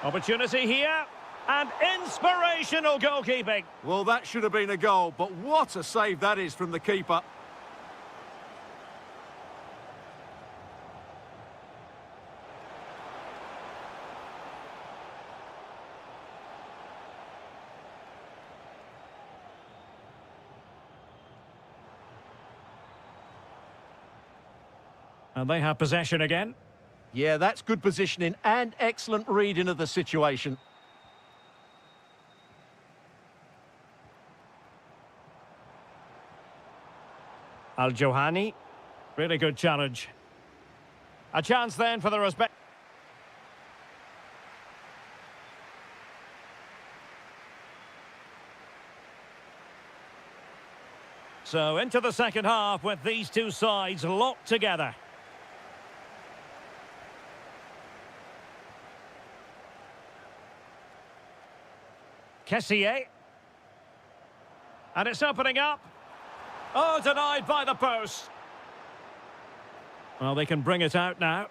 Opportunity here. And inspirational goalkeeping. Well, that should have been a goal, but what a save that is from the keeper. And they have possession again. Yeah, that's good positioning and excellent reading of the situation. Al-Johani. Really good challenge. A chance then for the respect. So into the second half with these two sides locked together. Kessié. And it's opening up. Oh, denied by the post. Well, they can bring it out now.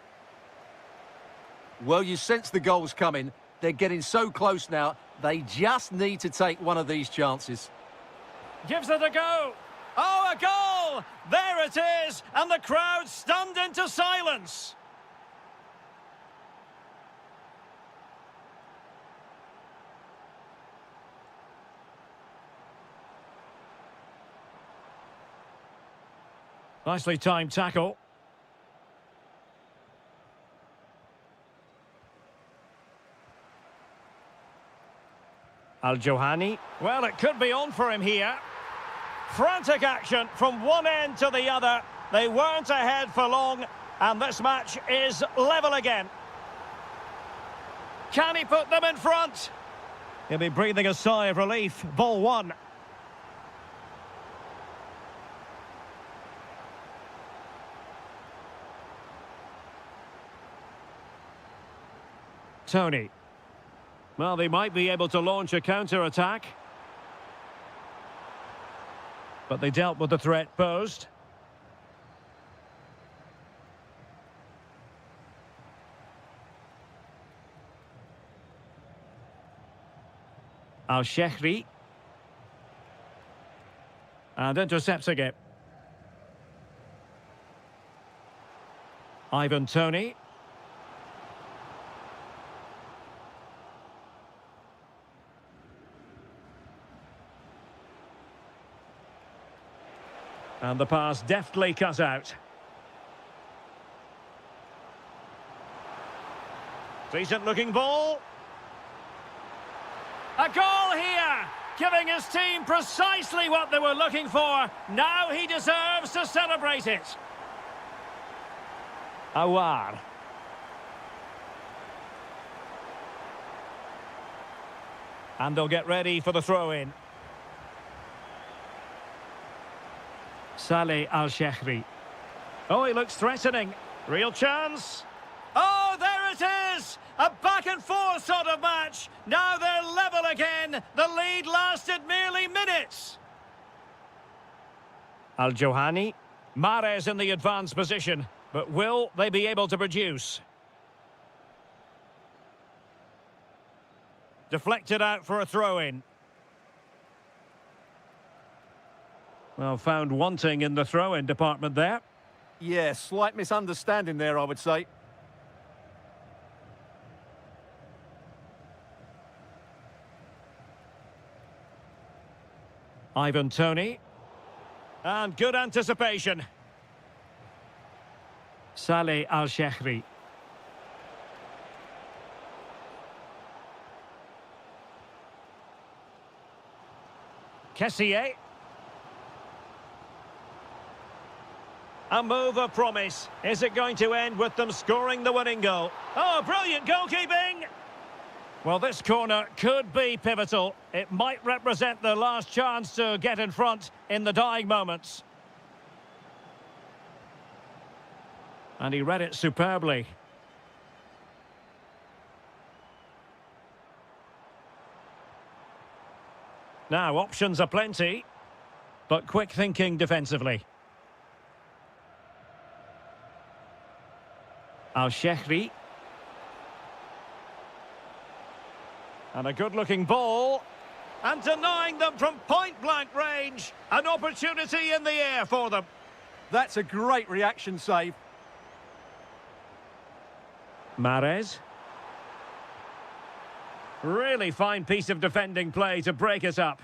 Well, you sense the goals coming. They're getting so close now. They just need to take one of these chances. Gives it a go. Oh, A goal! There it is, and the crowd stunned into silence. Nicely timed tackle. Al-Johani. Well, it could be on for him here. Frantic action from one end to the other. They weren't ahead for long, and this match is level again. Can he put them in front? He'll be breathing a sigh of relief. Ball one. Tony. Well, they might be able to launch a counter-attack. But they dealt with the threat posed. Al-Shehri. And intercepting it. Ivan Tony. And the pass deftly cut out. Decent looking ball. A goal here, giving his team precisely what they were looking for. Now he deserves to celebrate it. Awar. And they'll get ready for the throw-in. Saleh Al-Shehri. Oh, he looks threatening. Real chance. Oh, there it is! A back-and-forth sort of match. Now they're level again. The lead lasted merely minutes. Al-Johani. Mahrez in the advanced position. But will they be able to produce? Deflected out for a throw-in. Well, found wanting in the throw-in department there. Yeah, slight misunderstanding there, I would say. Ivan Tony. And good anticipation. Saleh Al-Shehri. Kessié. A move of promise. Is it going to end with them scoring the winning goal? Oh, brilliant goalkeeping! Well, this corner could be pivotal. It might represent the last chance to get in front in the dying moments. And he read it superbly. Now, options are plenty, but quick thinking defensively. Al-Shehri. And a good-looking ball. And denying them from point-blank range. An opportunity in the air for them. That's a great reaction save. Mahrez. Really fine piece of defending play to break us up.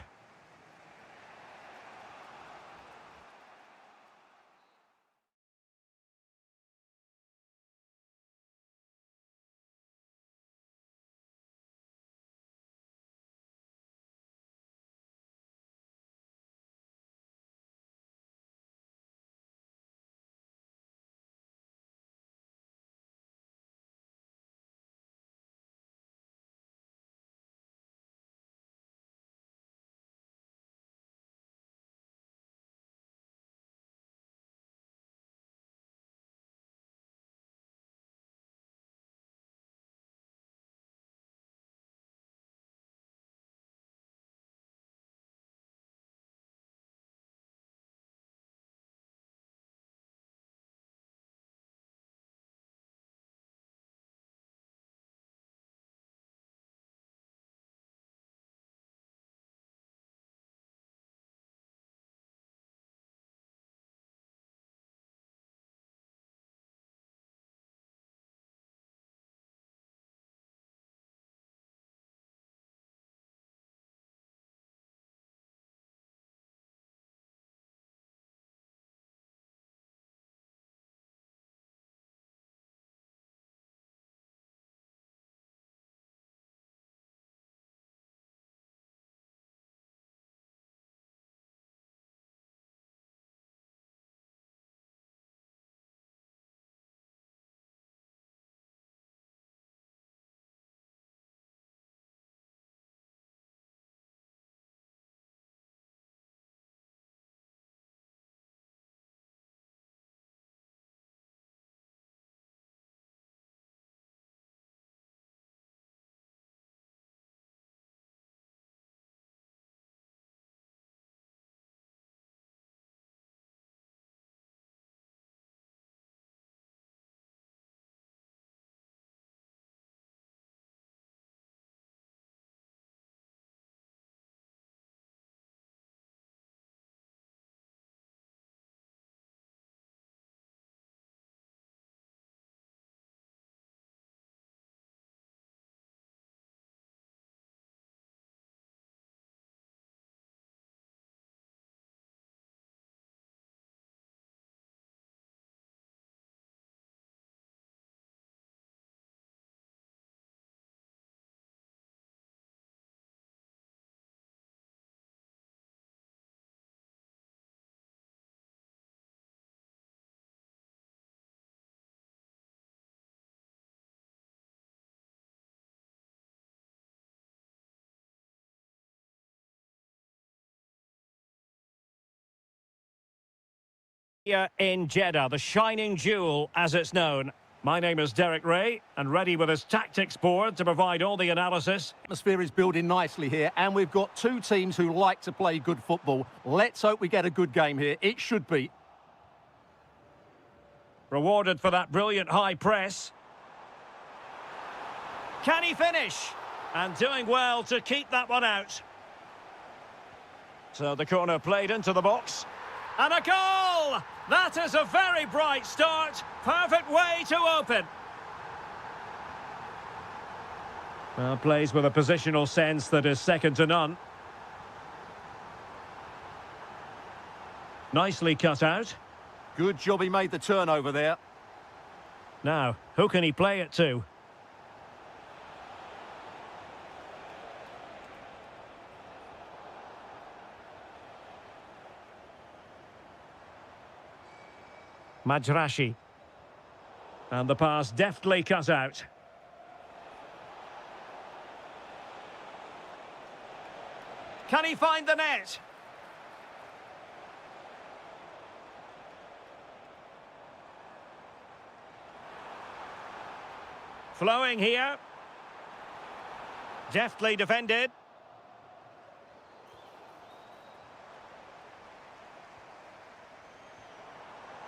Here in Jeddah, the shining jewel, as it's known. My name is Derek Ray, and ready with his tactics board to provide all the analysis. Atmosphere is building nicely here, and we've got two teams who like to play good football. Let's hope we get a good game here. It should be. Rewarded for that brilliant high press. Can he finish? And doing well to keep that one out. So the corner played into the box. And a goal! That is a very bright start. Perfect way to open. Well, plays with a positional sense that is second to none. Nicely cut out. Good job he made the turnover there. Now, who can he play it to? Majrashi. And the pass deftly cut out. Can he find the net? Flowing here. Deftly defended.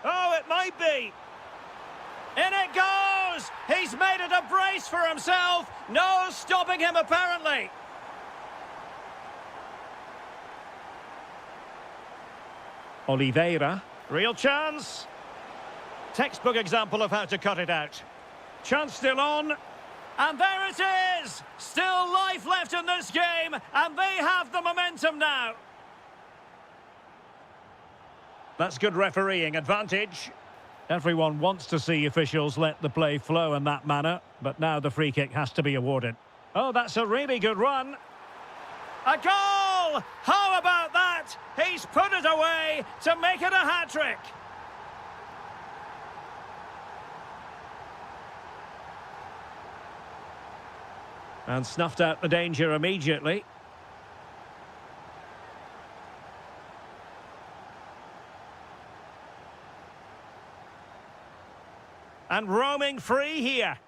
Oh, it might be. In it goes! He's made it a brace for himself. No stopping him, apparently. Oliveira. Real chance. Textbook example of how to cut it out. Chance still on. And there it is! Still life left in this game, and they have the momentum now. That's good refereeing advantage. Everyone wants to see officials let the play flow in that manner, but now the free kick has to be awarded. Oh, that's a really good run. A goal! How about that? He's put it away to make it a hat-trick. And snuffed out the danger immediately. And roaming free here.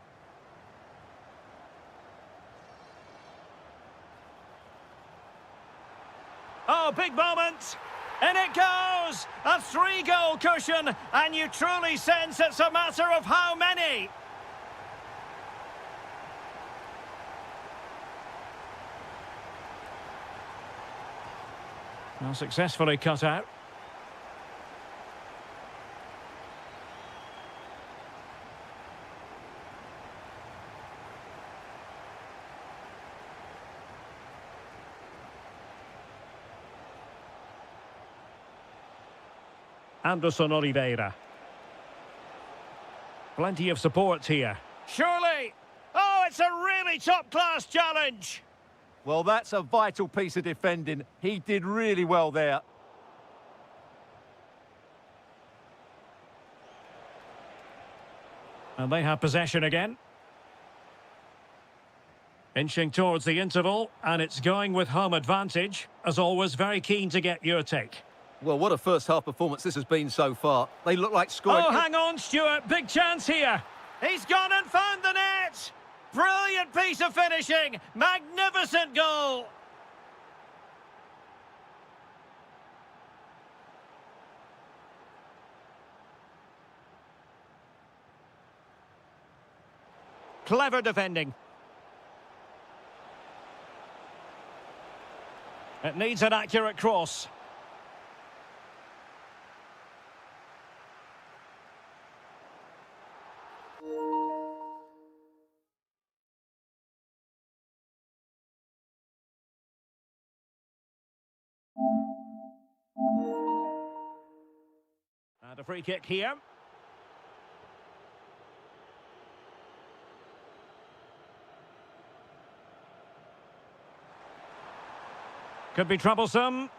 Oh, big moment. In it goes. A 3-goal cushion. And you truly sense it's a matter of how many. Well, successfully cut out. Anderson Oliveira. Plenty of support here. Surely! Oh, it's a really top-class challenge! Well, that's a vital piece of defending. He did really well there. And they have possession again. Inching towards the interval, and it's going with home advantage. As always, very keen to get your take. Well, what a first-half performance this has been so far. They look like scoring... Oh, hang on, Stuart. Big chance here. He's gone and found the net. Brilliant piece of finishing. Magnificent goal. Clever defending. It needs an accurate cross. And a free kick here. Could be troublesome.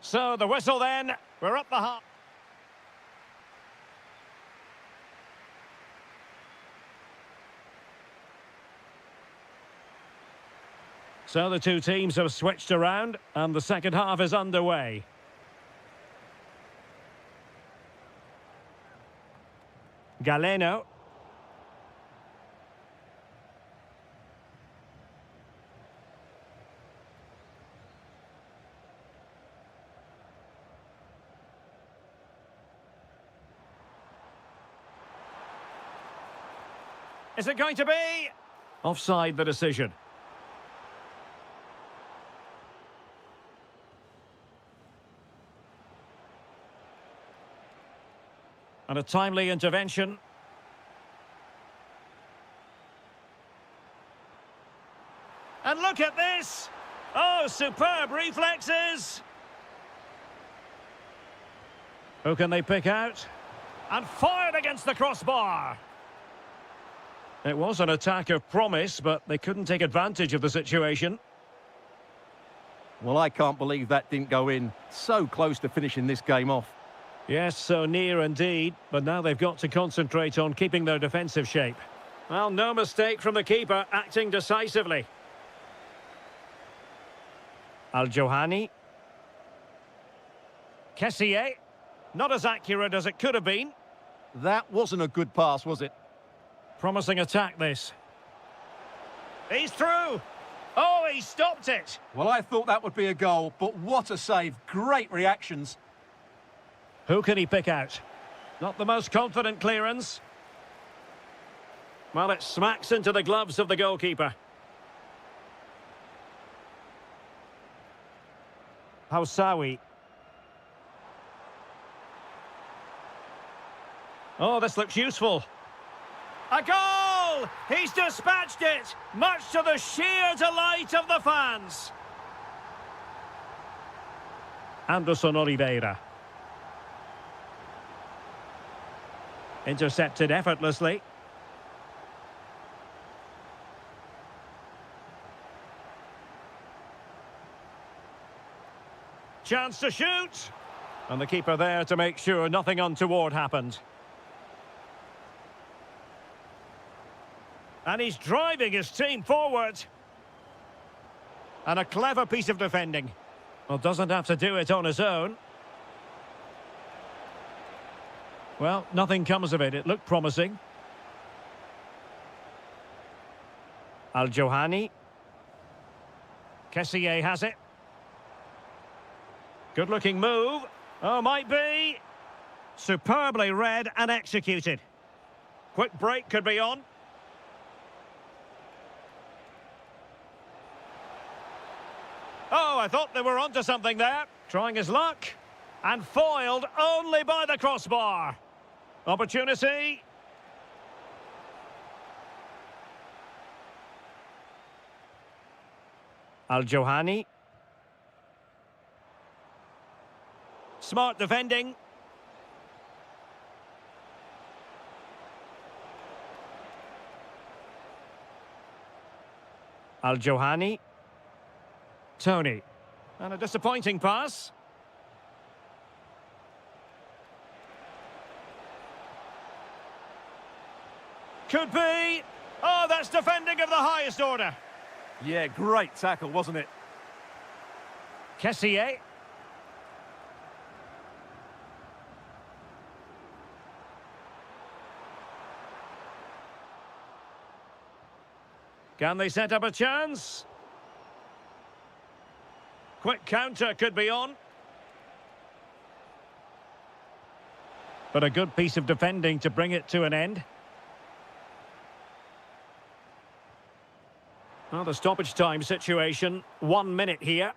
So the whistle then. We're up the half. So the two teams have switched around and the second half is underway. Galeno. Is it going to be? Offside the decision. And a timely intervention. And look at this! Oh, superb reflexes! Who can they pick out? And fired against the crossbar! It was an attack of promise, but they couldn't take advantage of the situation. Well, I can't believe that didn't go in. So close to finishing this game off. Yes, so near indeed, but now they've got to concentrate on keeping their defensive shape. Well, no mistake from the keeper, acting decisively. Al-Johani. Kessié. Not as accurate as it could have been. That wasn't a good pass, was it? Promising attack, this. He's through! Oh, he stopped it! Well, I thought that would be a goal, but what a save. Great reactions. Who can he pick out? Not the most confident clearance. Well, it smacks into the gloves of the goalkeeper. Housawi. Oh, this looks useful. A goal! He's dispatched it, much to the sheer delight of the fans. Anderson Oliveira. Intercepted effortlessly. Chance to shoot! And the keeper there to make sure nothing untoward happened. And he's driving his team forward. And a clever piece of defending. Well, doesn't have to do it on his own. Well, nothing comes of it. It looked promising. Al-Johani. Kessié has it. Good-looking move. Oh, might be. Superbly read and executed. Quick break could be on. Oh, I thought they were onto something there. Trying his luck. And foiled only by the crossbar. Opportunity. Al-Johani. Smart defending. Al-Johani. Tony. And a disappointing pass. Could be. Oh, that's defending of the highest order. Yeah, great tackle, wasn't it? Kessié. Can they set up a chance? Quick counter could be on. But a good piece of defending to bring it to an end. Well, the stoppage time situation, 1 minute here.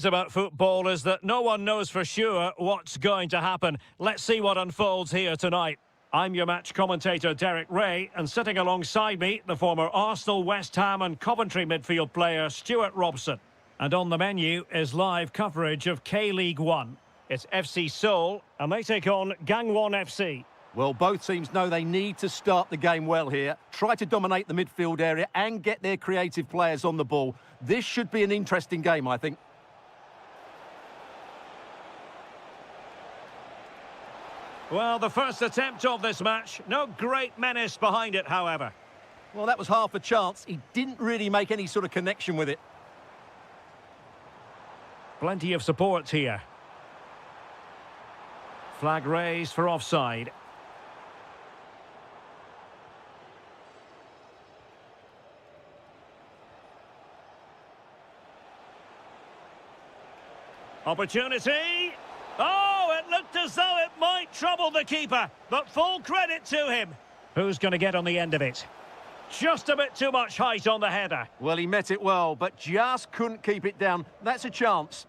About football is that no one knows for sure what's going to happen. Let's see what unfolds here tonight. I'm your match commentator Derek Ray, and sitting alongside me, the former Arsenal, West Ham and Coventry midfield player Stuart Robson. And on the menu is live coverage of K-League 1. It's FC Seoul, and they take on Gangwon FC. Well, both teams know they need to start the game well here, try to dominate the midfield area and get their creative players on the ball. This should be an interesting game, I think. Well, the first attempt of this match. No great menace behind it, however. Well, that was half a chance. He didn't really make any sort of connection with it. Plenty of support here. Flag raised for offside. Opportunity. Oh, it looked as though it might trouble the keeper, but full credit to him. Who's going to get on the end of it? Just a bit too much height on the header. Well, he met it well, but just couldn't keep it down. That's a chance.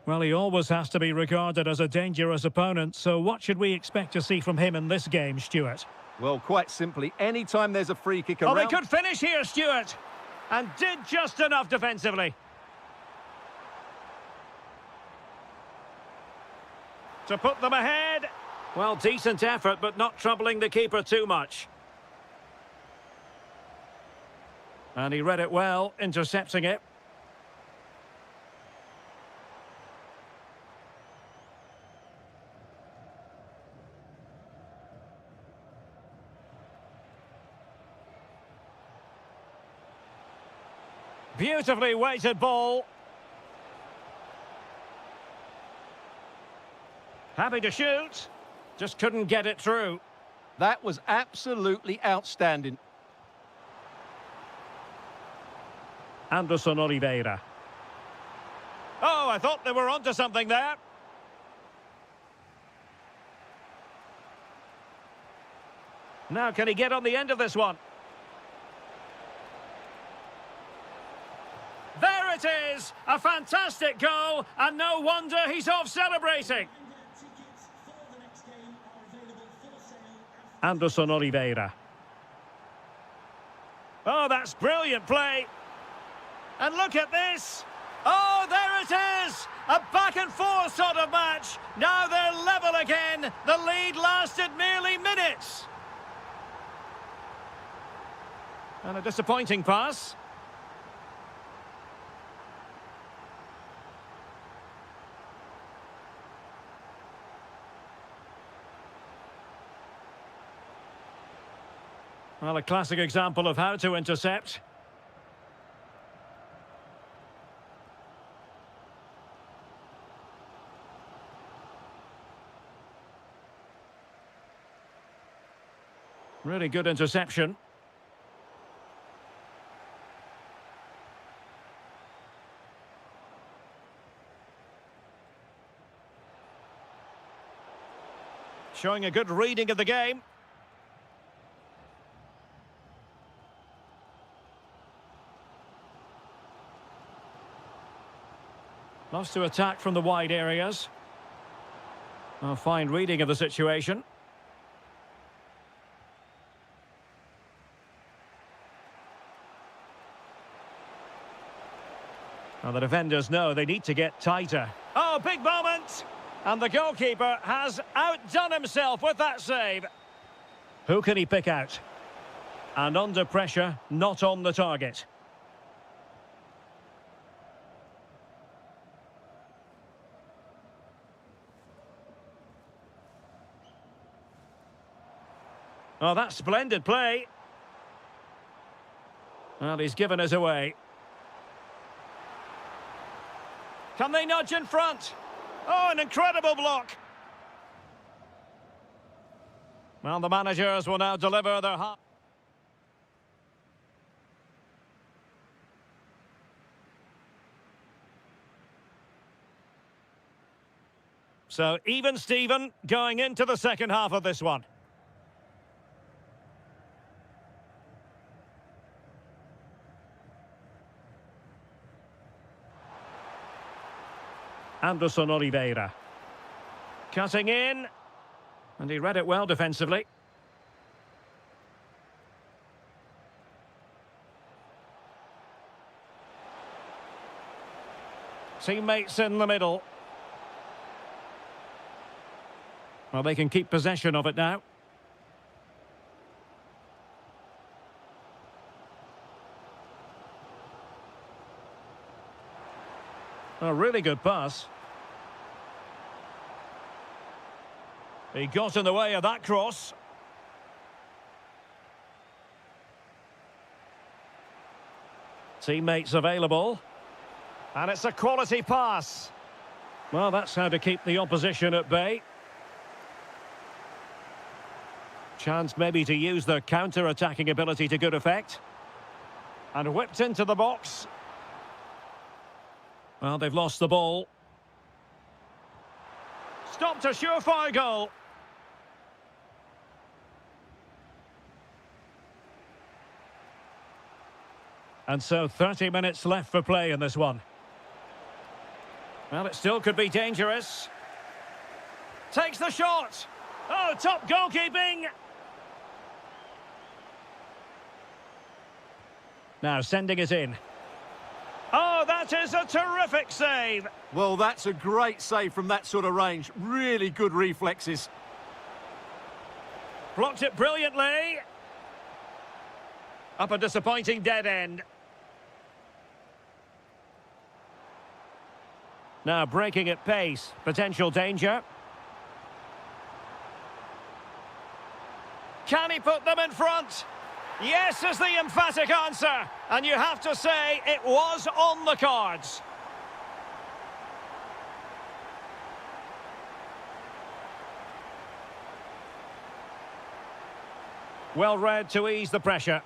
Well, he always has to be regarded as a dangerous opponent, so what should we expect to see from him in this game, Stuart? Well, quite simply, anytime there's a free kick around... Oh, they could finish here, Stuart, and did just enough defensively. To put them ahead. Well, decent effort, but not troubling the keeper too much. And he read it well, intercepting it. Beautifully weighted ball. Happy to shoot. Just couldn't get it through. That was absolutely outstanding. Anderson Oliveira. Oh, I thought they were onto something there. Now, can he get on the end of this one? There it is! A fantastic goal, and no wonder he's off celebrating. Anderson Oliveira. Oh, that's brilliant play. And look at this. Oh, there it is. A back and forth sort of match. Now they're level again. The lead lasted merely minutes. And a disappointing pass. Well, a classic example of how to intercept. Really good interception. Showing a good reading of the game. Loves to attack from the wide areas. A fine reading of the situation. Well, the defenders know they need to get tighter. Oh, big moment! And the goalkeeper has outdone himself with that save. Who can he pick out? And under pressure, not on the target. Oh, that's splendid play. Well, he's given us away. Can they nudge in front? Oh, an incredible block. Well, the managers will now deliver their half. So, even Steven going into the second half of this one. Anderson Oliveira. Cutting in. And he read it well defensively. Teammates in the middle. Well, they can keep possession of it now. A really good pass. He got in the way of that cross. Teammates available. And it's a quality pass. Well, that's how to keep the opposition at bay. Chance maybe to use their counter-attacking ability to good effect. And whipped into the box. Well, they've lost the ball. Stopped a surefire goal. And so 30 minutes left for play in this one. Well, it still could be dangerous. Takes the shot. Oh, top goalkeeping. Now sending it in. Oh, that is a terrific save. Well, that's a great save from that sort of range. Really good reflexes. Blocked it brilliantly. Up a disappointing dead end. Now breaking at pace. Potential danger. Can he put them in front? Yes is the emphatic answer. And you have to say it was on the cards. Well read to ease the pressure.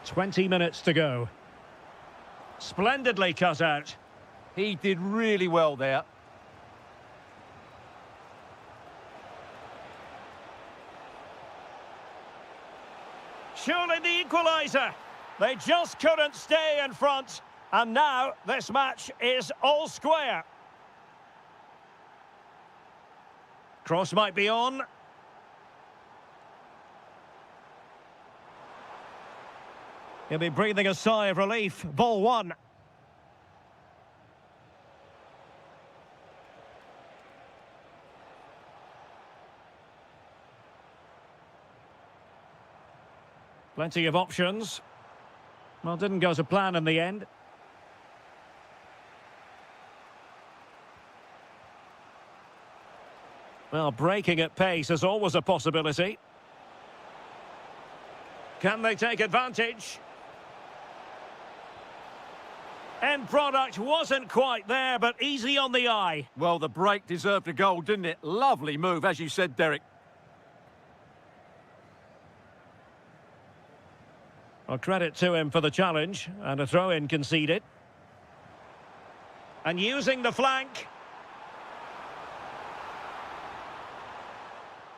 "20 minutes to go. Splendidly cut out. He did really well there. Surely the equaliser. They just couldn't stay in front. And now this match is all square. Cross might be on. He'll be breathing a sigh of relief. Ball one. Plenty of options. Well, didn't go to plan in the end. Well, breaking at pace is always a possibility. Can they take advantage? End product wasn't quite there, but easy on the eye. Well, the break deserved a goal, didn't it? Lovely move, as you said, Derek. Well, credit to him for the challenge, and a throw-in conceded. And using the flank.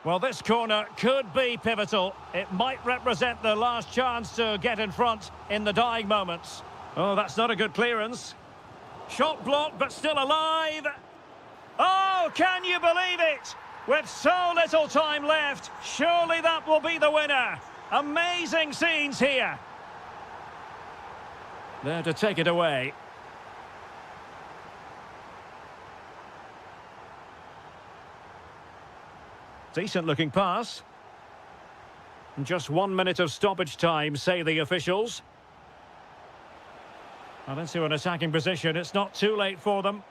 Well, this corner could be pivotal. It might represent the last chance to get in front in the dying moments. Oh, that's not a good clearance. Shot blocked, but still alive. Oh, can you believe it? With so little time left, surely that will be the winner. Amazing scenes here. There to take it away. Decent looking pass. And just 1 minute of stoppage time, say the officials. Well, into an attacking position. It's not too late for them.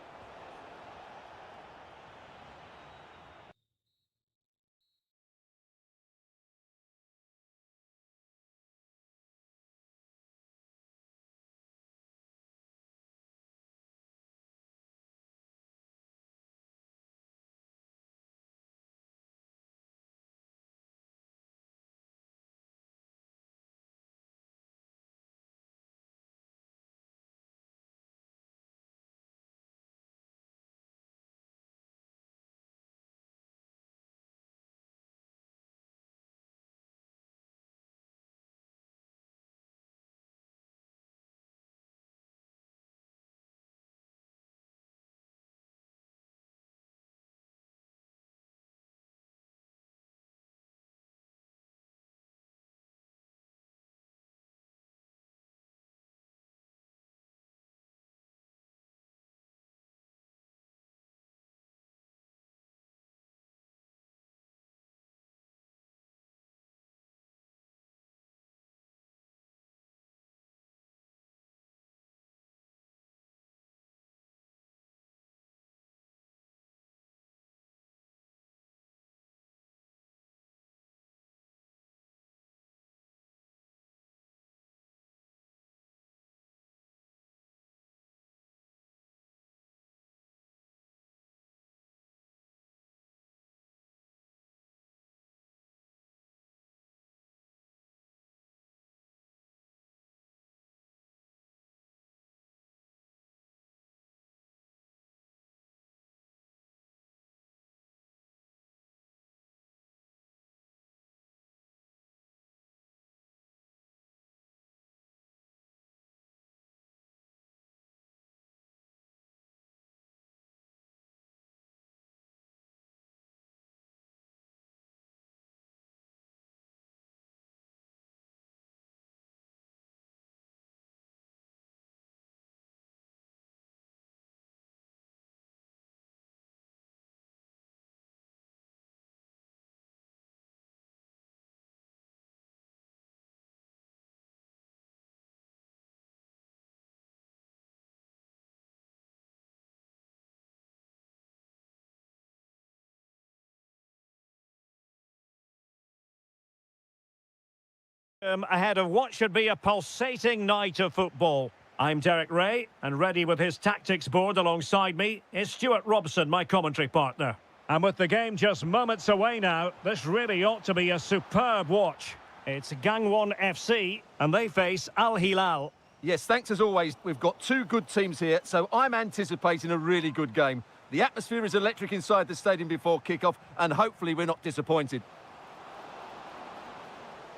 Ahead of what should be a pulsating night of football. I'm Derek Ray, and ready with his tactics board alongside me is Stuart Robson, my commentary partner. And with the game just moments away now, this really ought to be a superb watch. It's Gangwon FC, and they face Al Hilal. Yes, thanks as always. We've got two good teams here, so I'm anticipating a really good game. The atmosphere is electric inside the stadium before kick-off, and hopefully we're not disappointed.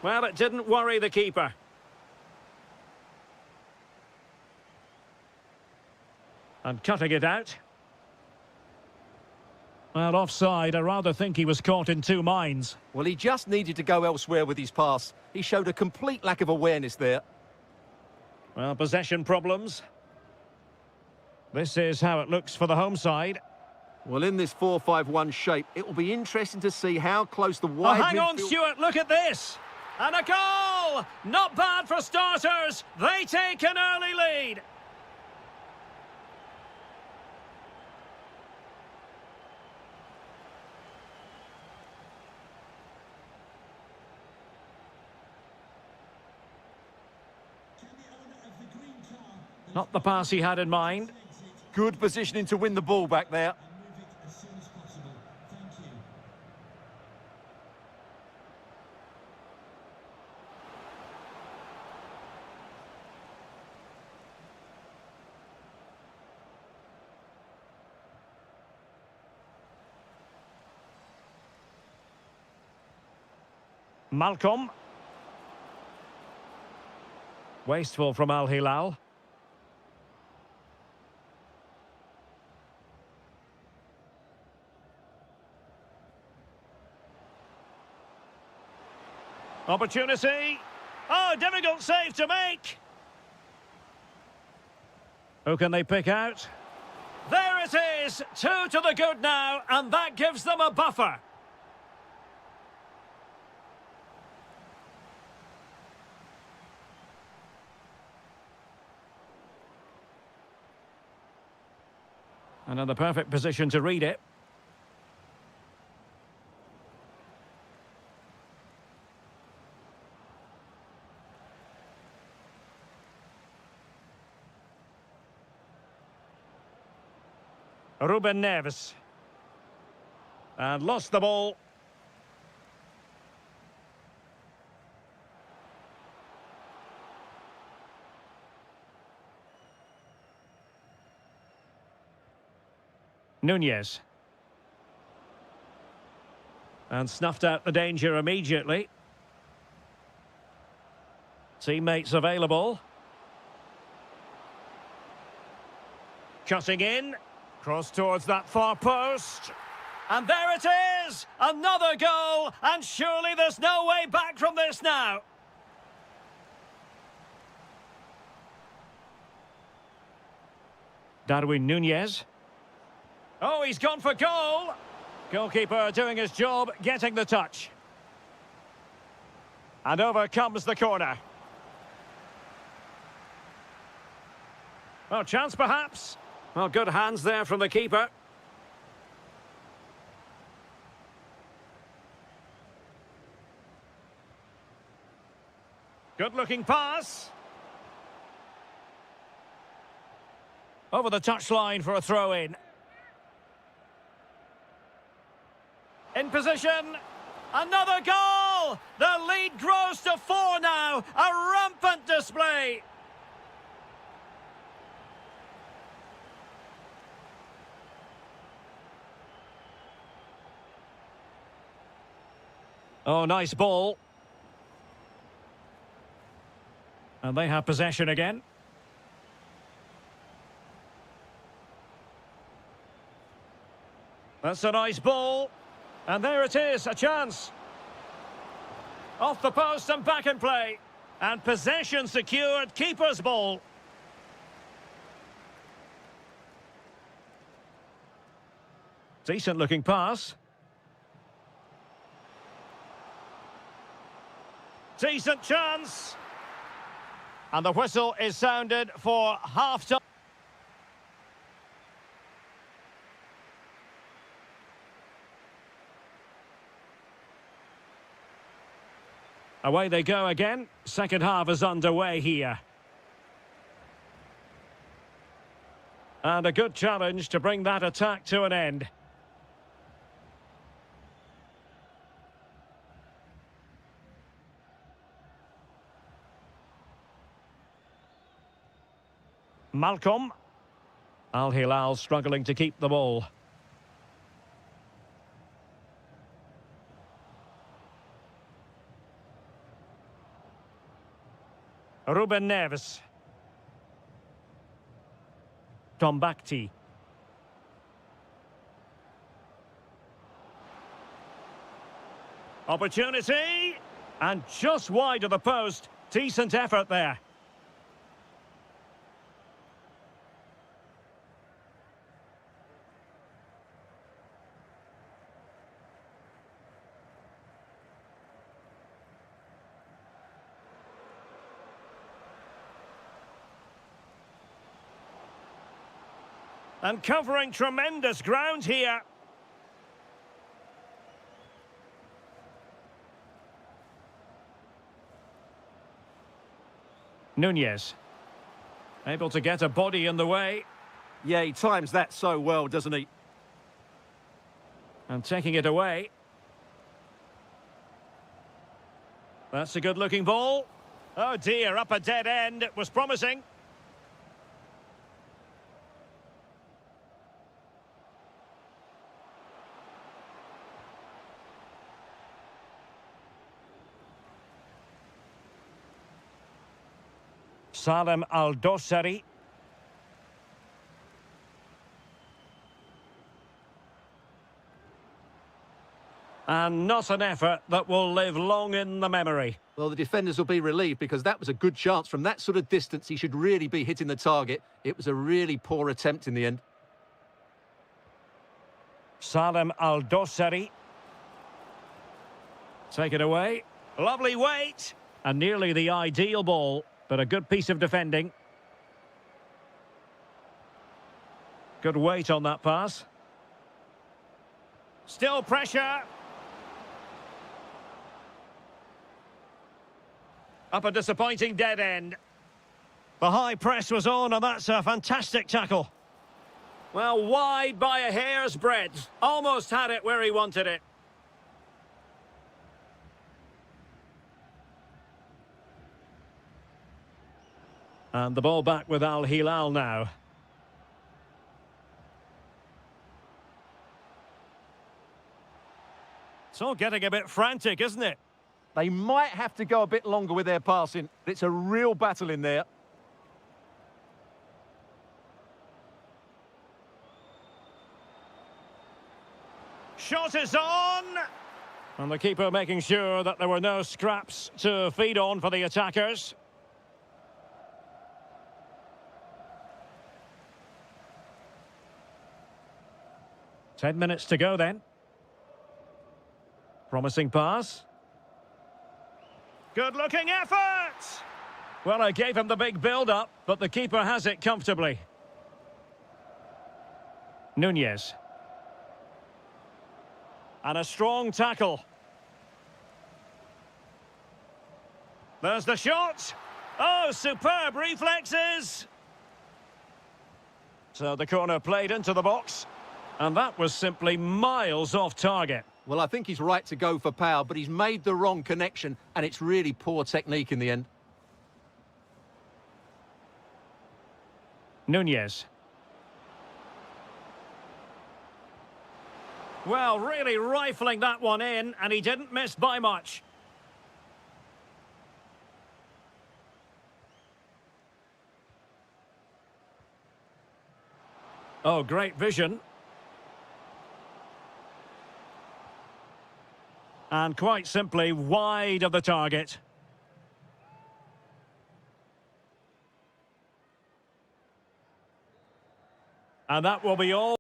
Well, it didn't worry the keeper. And cutting it out. Well, offside. I rather think he was caught in two minds. Well, he just needed to go elsewhere with his pass. He showed a complete lack of awareness there. Well, possession problems. This is how it looks for the home side. Well, in this 4-5-1 shape, it will be interesting to see how close the wide hang on, midfield... Stuart, look at this! And a goal! Not bad for starters. They take an early lead. Not the pass he had in mind. Good positioning to win the ball back there. Malcolm. Wasteful from Al Hilal. Opportunity. Oh, difficult save to make. Who can they pick out? There it is. 2 to the good now, and that gives them a buffer. Another perfect position to read it. Ruben Neves. And lost the ball. Nunez. And snuffed out the danger immediately. Teammates available. Cutting in. Cross towards that far post. And there it is! Another goal! And surely there's no way back from this now. Darwin Nunez. Oh, he's gone for goal! Goalkeeper doing his job, getting the touch. And over comes the corner. Oh, chance perhaps. Well, good hands there from the keeper. Good-looking pass. Over the touchline for a throw-in. In position. Another goal! The lead grows to 4 now. A rampant display. Oh, nice ball. And they have possession again. That's a nice ball. And there it is, a chance. Off the post and back in play. And possession secured, keeper's ball. Decent looking pass. Decent chance. And the whistle is sounded for half-time. Away they go again. Second half is underway here. And a good challenge to bring that attack to an end. Malcolm. Al Hilal struggling to keep the ball. Ruben Neves. Tombakti. Opportunity. And just wide of the post. Decent effort there. And covering tremendous ground here. Nunez. Able to get a body in the way. Yeah, he times that so well, doesn't he? And taking it away. That's a good-looking ball. Oh dear, up a dead end. It was promising. Salem Al-Dosari. And not an effort that will live long in the memory. Well, the defenders will be relieved because that was a good chance. From that sort of distance, he should really be hitting the target. It was a really poor attempt in the end. Salem Al-Dosari. Take it away. Lovely weight. And nearly the ideal ball. But a good piece of defending. Good weight on that pass. Still pressure. Up a disappointing dead end. The high press was on, and that's a fantastic tackle. Well, wide by a hair's breadth. Almost had it where he wanted it. And the ball back with Al Hilal now. It's all getting a bit frantic, isn't it? They might have to go a bit longer with their passing. It's a real battle in there. Shot is on! And the keeper making sure that there were no scraps to feed on for the attackers. Ten minutes to go then. Promising pass. Good-looking effort! Well, I gave him the big build-up, but the keeper has it comfortably. Nunez. And a strong tackle. There's the shot. Oh, superb reflexes! So the corner played into the box. And that was simply miles off target. Well, I think he's right to go for power, but he's made the wrong connection, and it's really poor technique in the end. Nunez. Well, really rifling that one in, and he didn't miss by much. Oh, great vision. And quite simply wide of the target. And that will be all.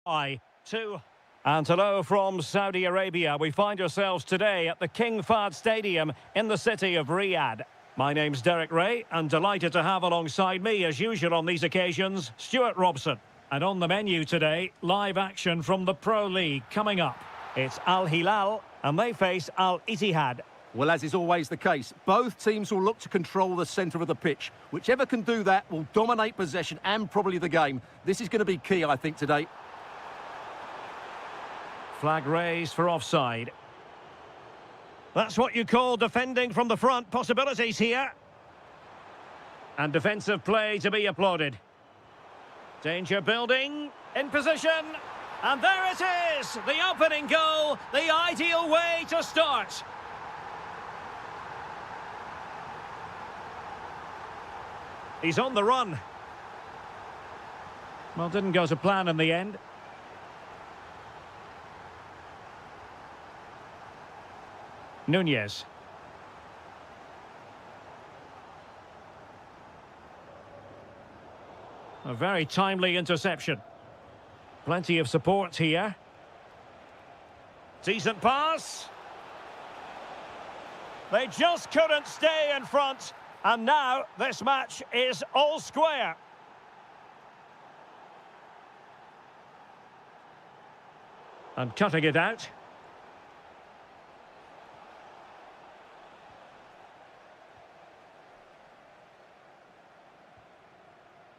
2. And hello from Saudi Arabia. We find ourselves today at the King Fahd Stadium in the city of Riyadh. My name's Derek Ray, and delighted to have alongside me, as usual on these occasions, Stuart Robson. And on the menu today, live action from the Pro League coming up. It's Al Hilal, and they face Al Ittihad. Well, as is always the case, both teams will look to control the centre of the pitch. Whichever can do that will dominate possession and probably the game. This is going to be key, I think, today. Flag raised for offside. That's what you call defending from the front. Possibilities here. And defensive play to be applauded. Danger building. In position. And there it is! The opening goal. The ideal way to start. He's on the run. Well, didn't go to plan in the end. Nunez. A very timely interception. Plenty of support here. Decent pass. They just couldn't stay in front. And now this match is all square. And cutting it out.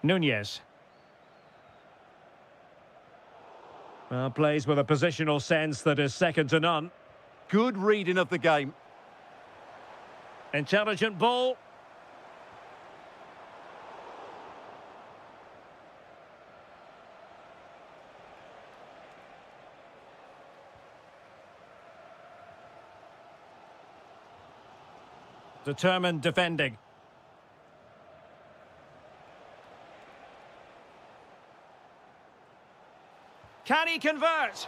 Nunez. Well, plays with a positional sense that is second to none. Good reading of the game. Intelligent ball. Determined defending. Can he convert?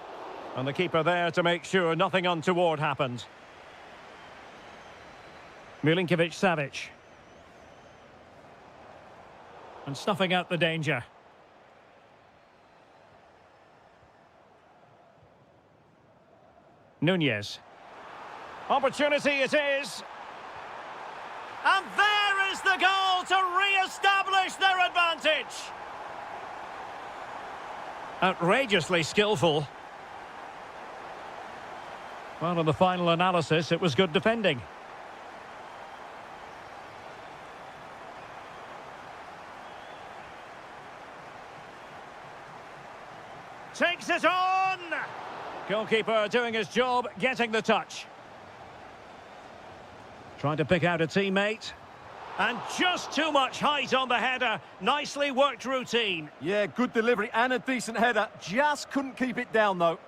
And the keeper there to make sure nothing untoward happened. Milinkovic-Savic. And snuffing out the danger. Nunez. Opportunity it is. And there is the goal to re-establish their advantage. Outrageously skillful. Well, in the final analysis, it was good defending. Takes it on! Goalkeeper doing his job, getting the touch. Trying to pick out a teammate. And just too much height on the header. Nicely worked routine. Yeah, good delivery and a decent header. Just couldn't keep it down, though.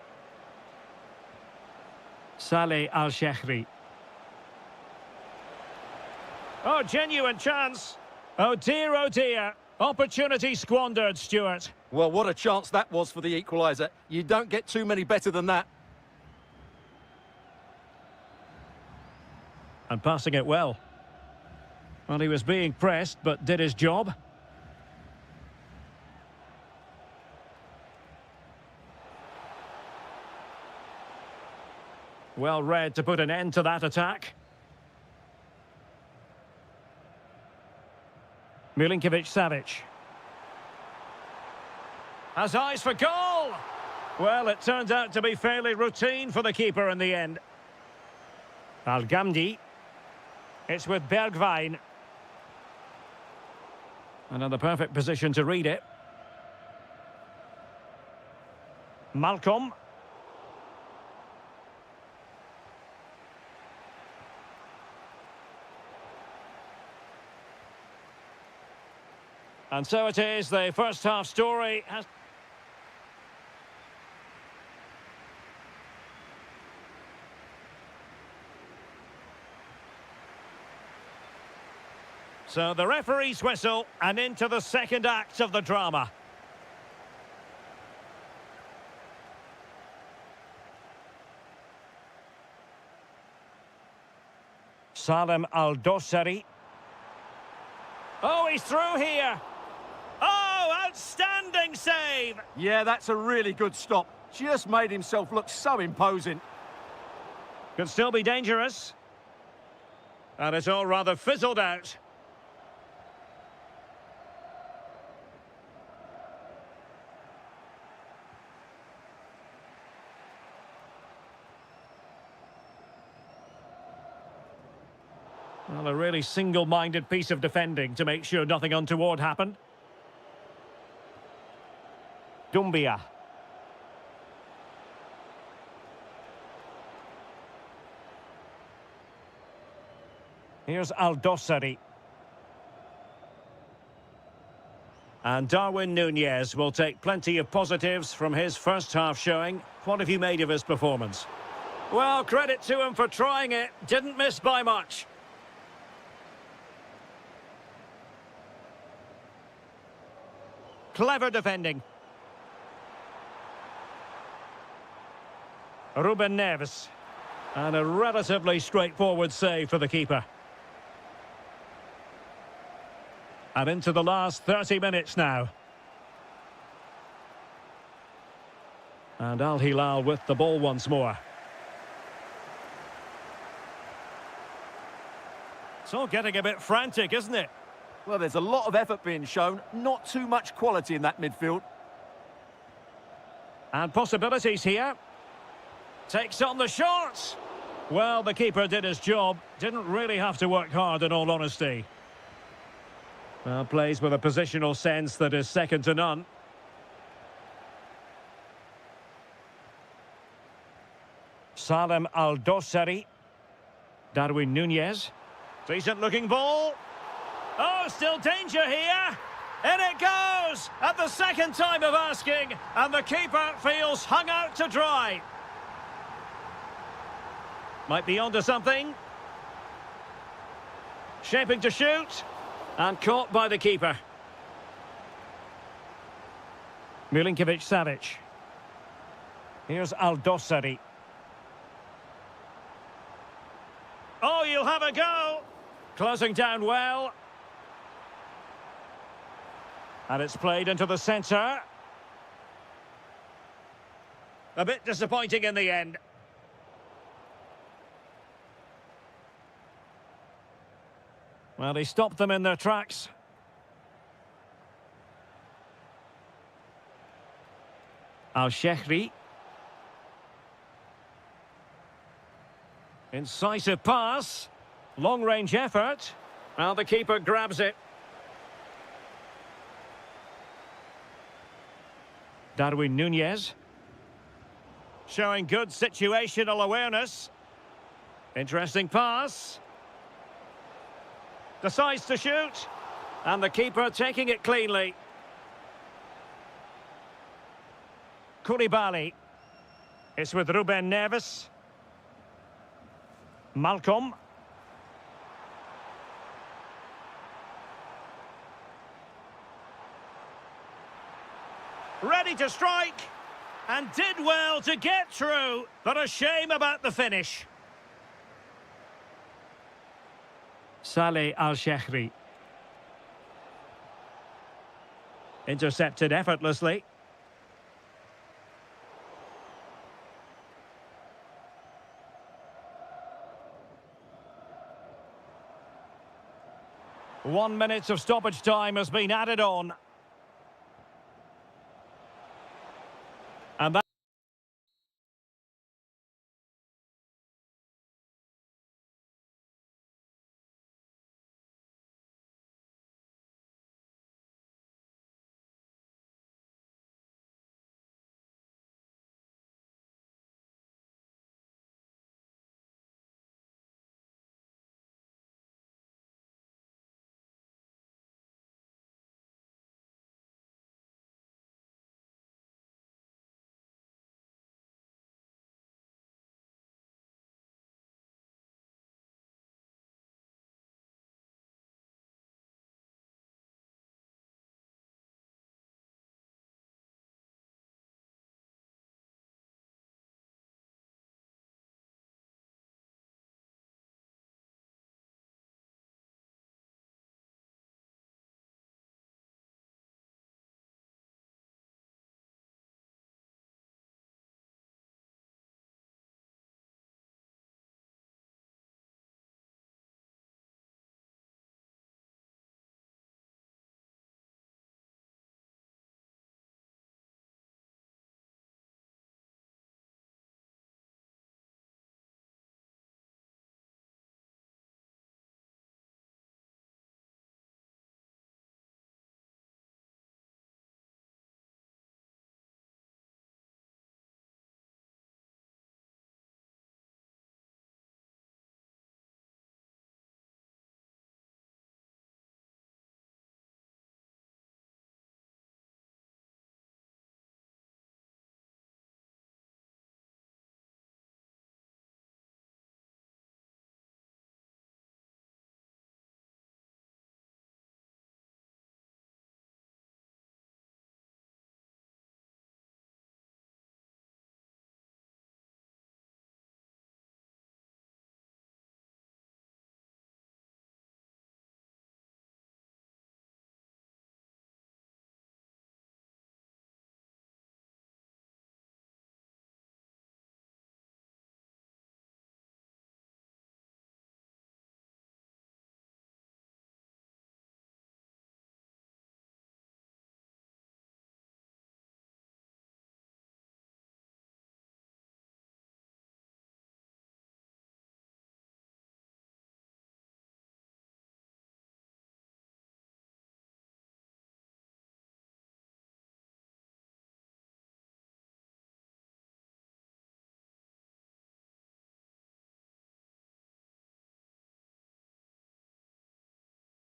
Saleh Al-Shehri. Oh, genuine chance. Oh dear. Opportunity squandered, Stuart. Well, what a chance that was for the equaliser. You don't get too many better than that. And passing it well. Well, he was being pressed, but did his job. Well read to put an end to that attack. Milinkovic-Savic. Has eyes for goal! Well, it turned out to be fairly routine for the keeper in the end. Al-Gamdi. It's with Bergwijn. Another perfect position to read it. Malcolm. And so it is, the first half story has... So the referee's whistle, and into the second act of the drama. Salem Al-Dossari. Oh, he's through here. Oh, Outstanding save! Yeah, that's a really good stop. Just made himself look so imposing. Could still be dangerous. And it's all rather fizzled out. Well, a really single-minded piece of defending to make sure nothing untoward happened. Dumbia. Here's Aldosari. And Darwin Núñez will take plenty of positives from his first half showing. What have you made of his performance? Well, credit to him for trying it. Didn't miss by much. Clever defending. Ruben Neves. And a relatively straightforward save for the keeper. And into the last 30 minutes now. And Al Hilal with the ball once more. It's all getting a bit frantic, isn't it? Well, there's a lot of effort being shown, not too much quality in that midfield. And possibilities here. Takes on the shots. Well, the keeper did his job. Didn't really have to work hard, in all honesty. Well, plays with a positional sense that is second to none. Salem Aldosari. Darwin Núñez. Decent looking ball. Oh, still danger here. In it goes at the second time of asking, and the keeper feels hung out to dry. Might be onto something. Shaping to shoot. And caught by the keeper. Milinkovic-Savic. Here's Aldosari. Oh, you'll have a go. Closing down well. And it's played into the centre. A bit disappointing in the end. Well, he stopped them in their tracks. Al-Shehri. Incisive pass. Long-range effort. Well, the keeper grabs it. Darwin Núñez. Showing good situational awareness. Interesting pass. Decides to shoot. And the keeper taking it cleanly. Koulibaly. It's with Ruben Neves. Malcolm. Ready to strike. And did well to get through. But a shame about the finish. Saleh Al-Shehri. Intercepted effortlessly. One minute of stoppage time has been added on. And that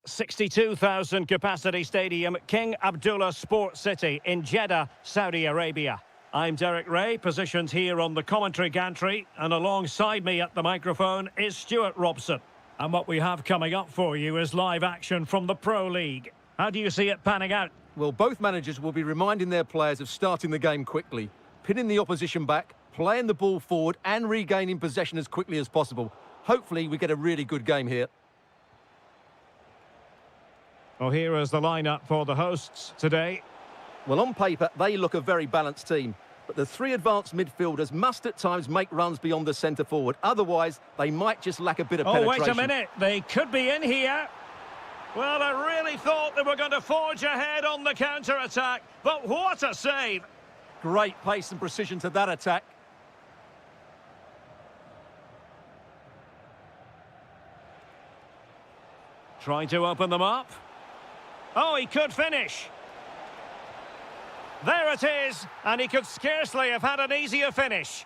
62,000 capacity stadium, King Abdullah Sports City in Jeddah, Saudi Arabia. I'm Derek Ray, positioned here on the commentary gantry, and alongside me at the microphone is Stuart Robson. And what we have coming up for you is live action from the Pro League. How do you see it panning out? Well, both managers will be reminding their players of starting the game quickly, pinning the opposition back, playing the ball forward and regaining possession as quickly as possible. Hopefully we get a really good game here. Well, here is the lineup for the hosts today. Well, on paper, they look a very balanced team. But the three advanced midfielders must at times make runs beyond the centre forward. Otherwise, they might just lack a bit of penetration. Oh, wait a minute. They could be in here. Well, I really thought they were going to forge ahead on the counter-attack. But what a save. Great pace and precision to that attack. Trying to open them up. Oh, he could finish. There it is, and he could scarcely have had an easier finish.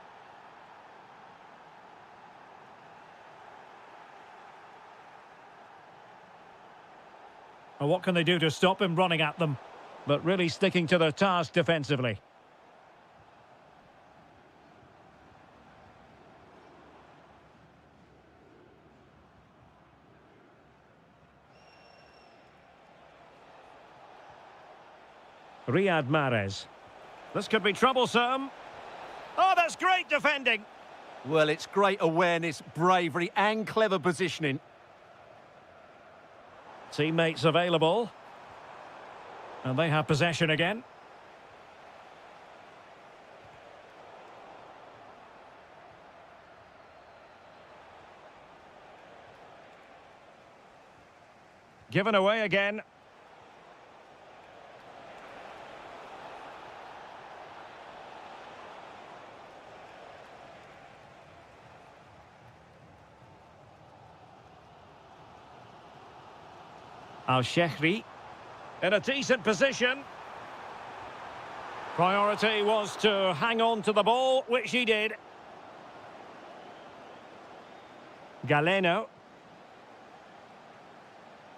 Well, what can they do to stop him running at them? But really sticking to their task defensively. Riyad Mahrez. This could be troublesome. Oh, that's great defending. Well, it's great awareness, bravery and clever positioning. Teammates available. And they have possession again. Given away again. Al-Shehri in a decent position. Priority was to hang on to the ball, which he did. Galeno.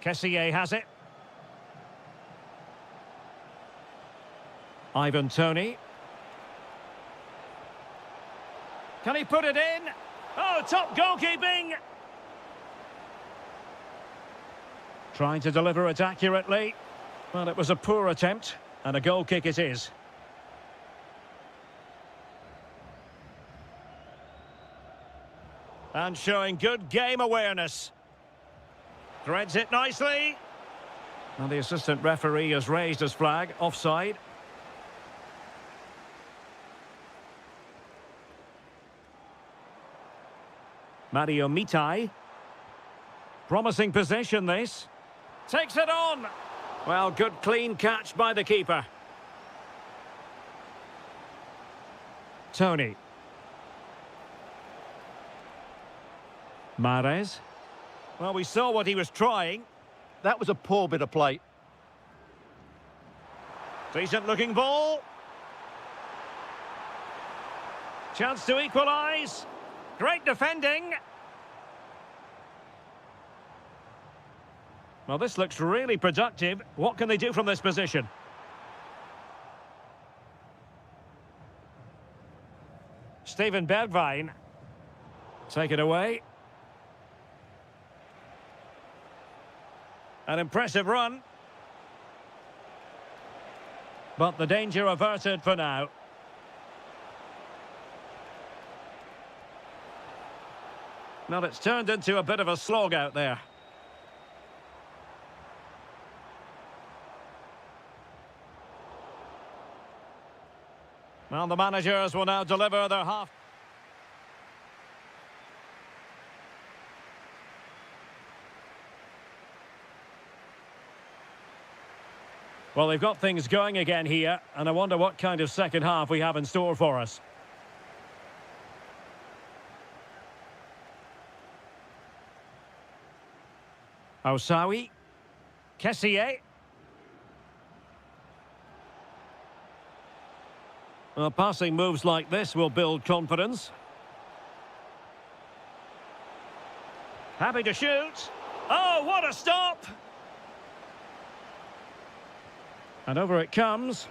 Kessié has it. Ivan Toney. Can he put it in? Oh, top goalkeeping! Trying to deliver it accurately. Well, it was a poor attempt, and a goal kick it is. And showing good game awareness. Threads it nicely. And the assistant referee has raised his flag, offside. Mario Mitai. Promising possession, this. Takes it on. Well, good clean catch by the keeper. Toney. Mahrez. Well, we saw what he was trying. That was a poor bit of play. Decent looking ball. Chance to equalise. Great defending. Well, this looks really productive. What can they do from this position? Steven Bergwijn. Take it away. An impressive run. But the danger averted for now. Well, it's turned into a bit of a slog out there. Well, the managers will now deliver their half. Well, they've got things going again here, and I wonder what kind of second half we have in store for us. Ousawi. Kessié. Well, passing moves like this will build confidence. Happy to shoot. Oh, what a stop! And over it comes.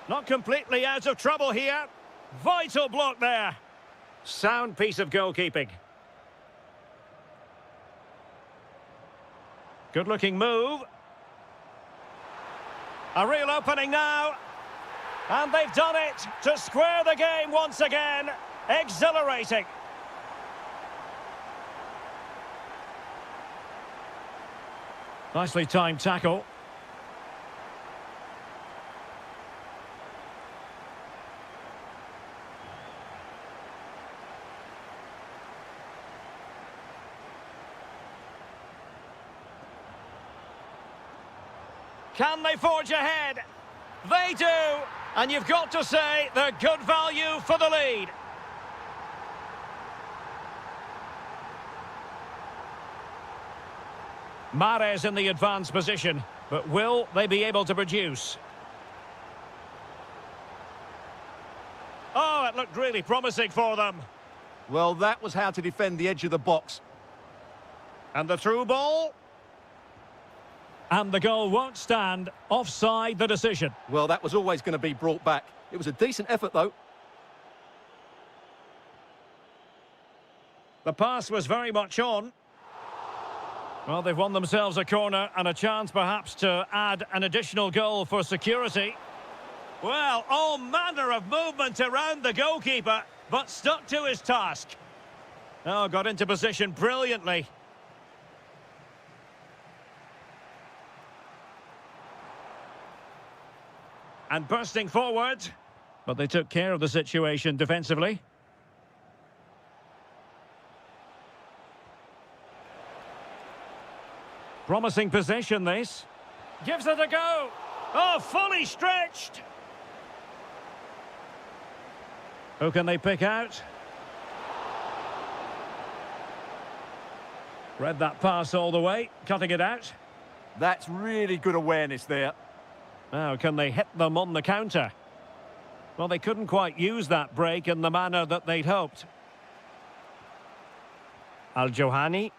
Not completely out of trouble here. Vital block there. Sound piece of goalkeeping. Good-looking move. A real opening now. And they've done it to square the game once again. Exhilarating. Nicely timed tackle. Can they forge ahead? They do! And you've got to say they're good value for the lead. Mahrez in the advanced position, but will they be able to produce? Oh, it looked really promising for them. Well, that was how to defend the edge of the box. And the through ball. And the goal won't stand. Offside the decision. Well, that was always going to be brought back. It was a decent effort, though. The pass was very much on. Well, they've won themselves a corner and a chance perhaps to add an additional goal for security. Well, all manner of movement around the goalkeeper, but stuck to his task. Oh, got into position brilliantly. And bursting forward, but they took care of the situation defensively. Promising possession, this. Gives it a go. Oh, fully stretched. Who can they pick out? Read that pass all the way, cutting it out. That's really good awareness there. Now, can they hit them on the counter? Well, they couldn't quite use that break in the manner that they'd hoped. Al-Johani.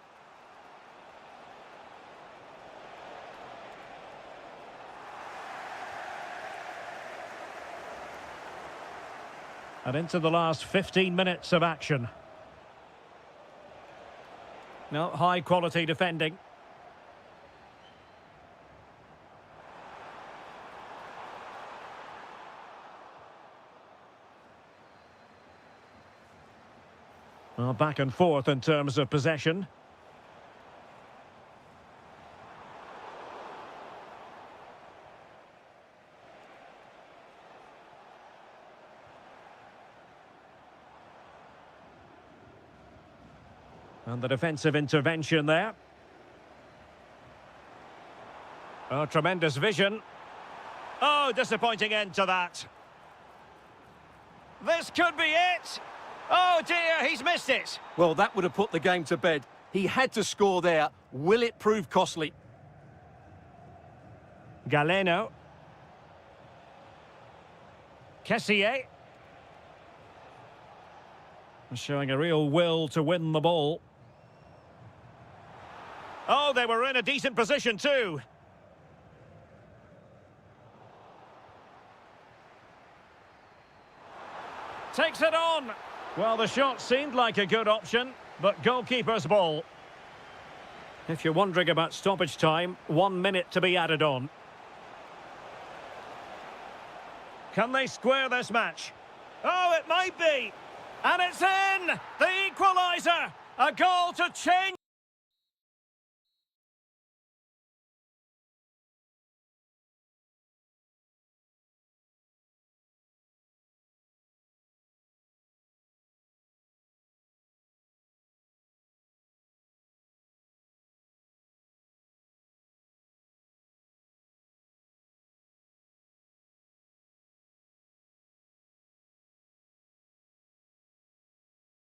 And into the last 15 minutes of action. No, high-quality defending. Well, back and forth in terms of possession. And the defensive intervention there. Oh, tremendous vision. Oh, disappointing end to that. This could be it. Oh dear, he's missed it. Well, that would have put the game to bed. He had to score there. Will it prove costly? Galeno. Kessié. Showing a real will to win the ball. Oh, they were in a decent position too. Takes it on. Well, the shot seemed like a good option, but goalkeeper's ball. If you're wondering about stoppage time, 1 minute to be added on. Can they square this match? Oh, it might be. And it's in! The equaliser! A goal to change.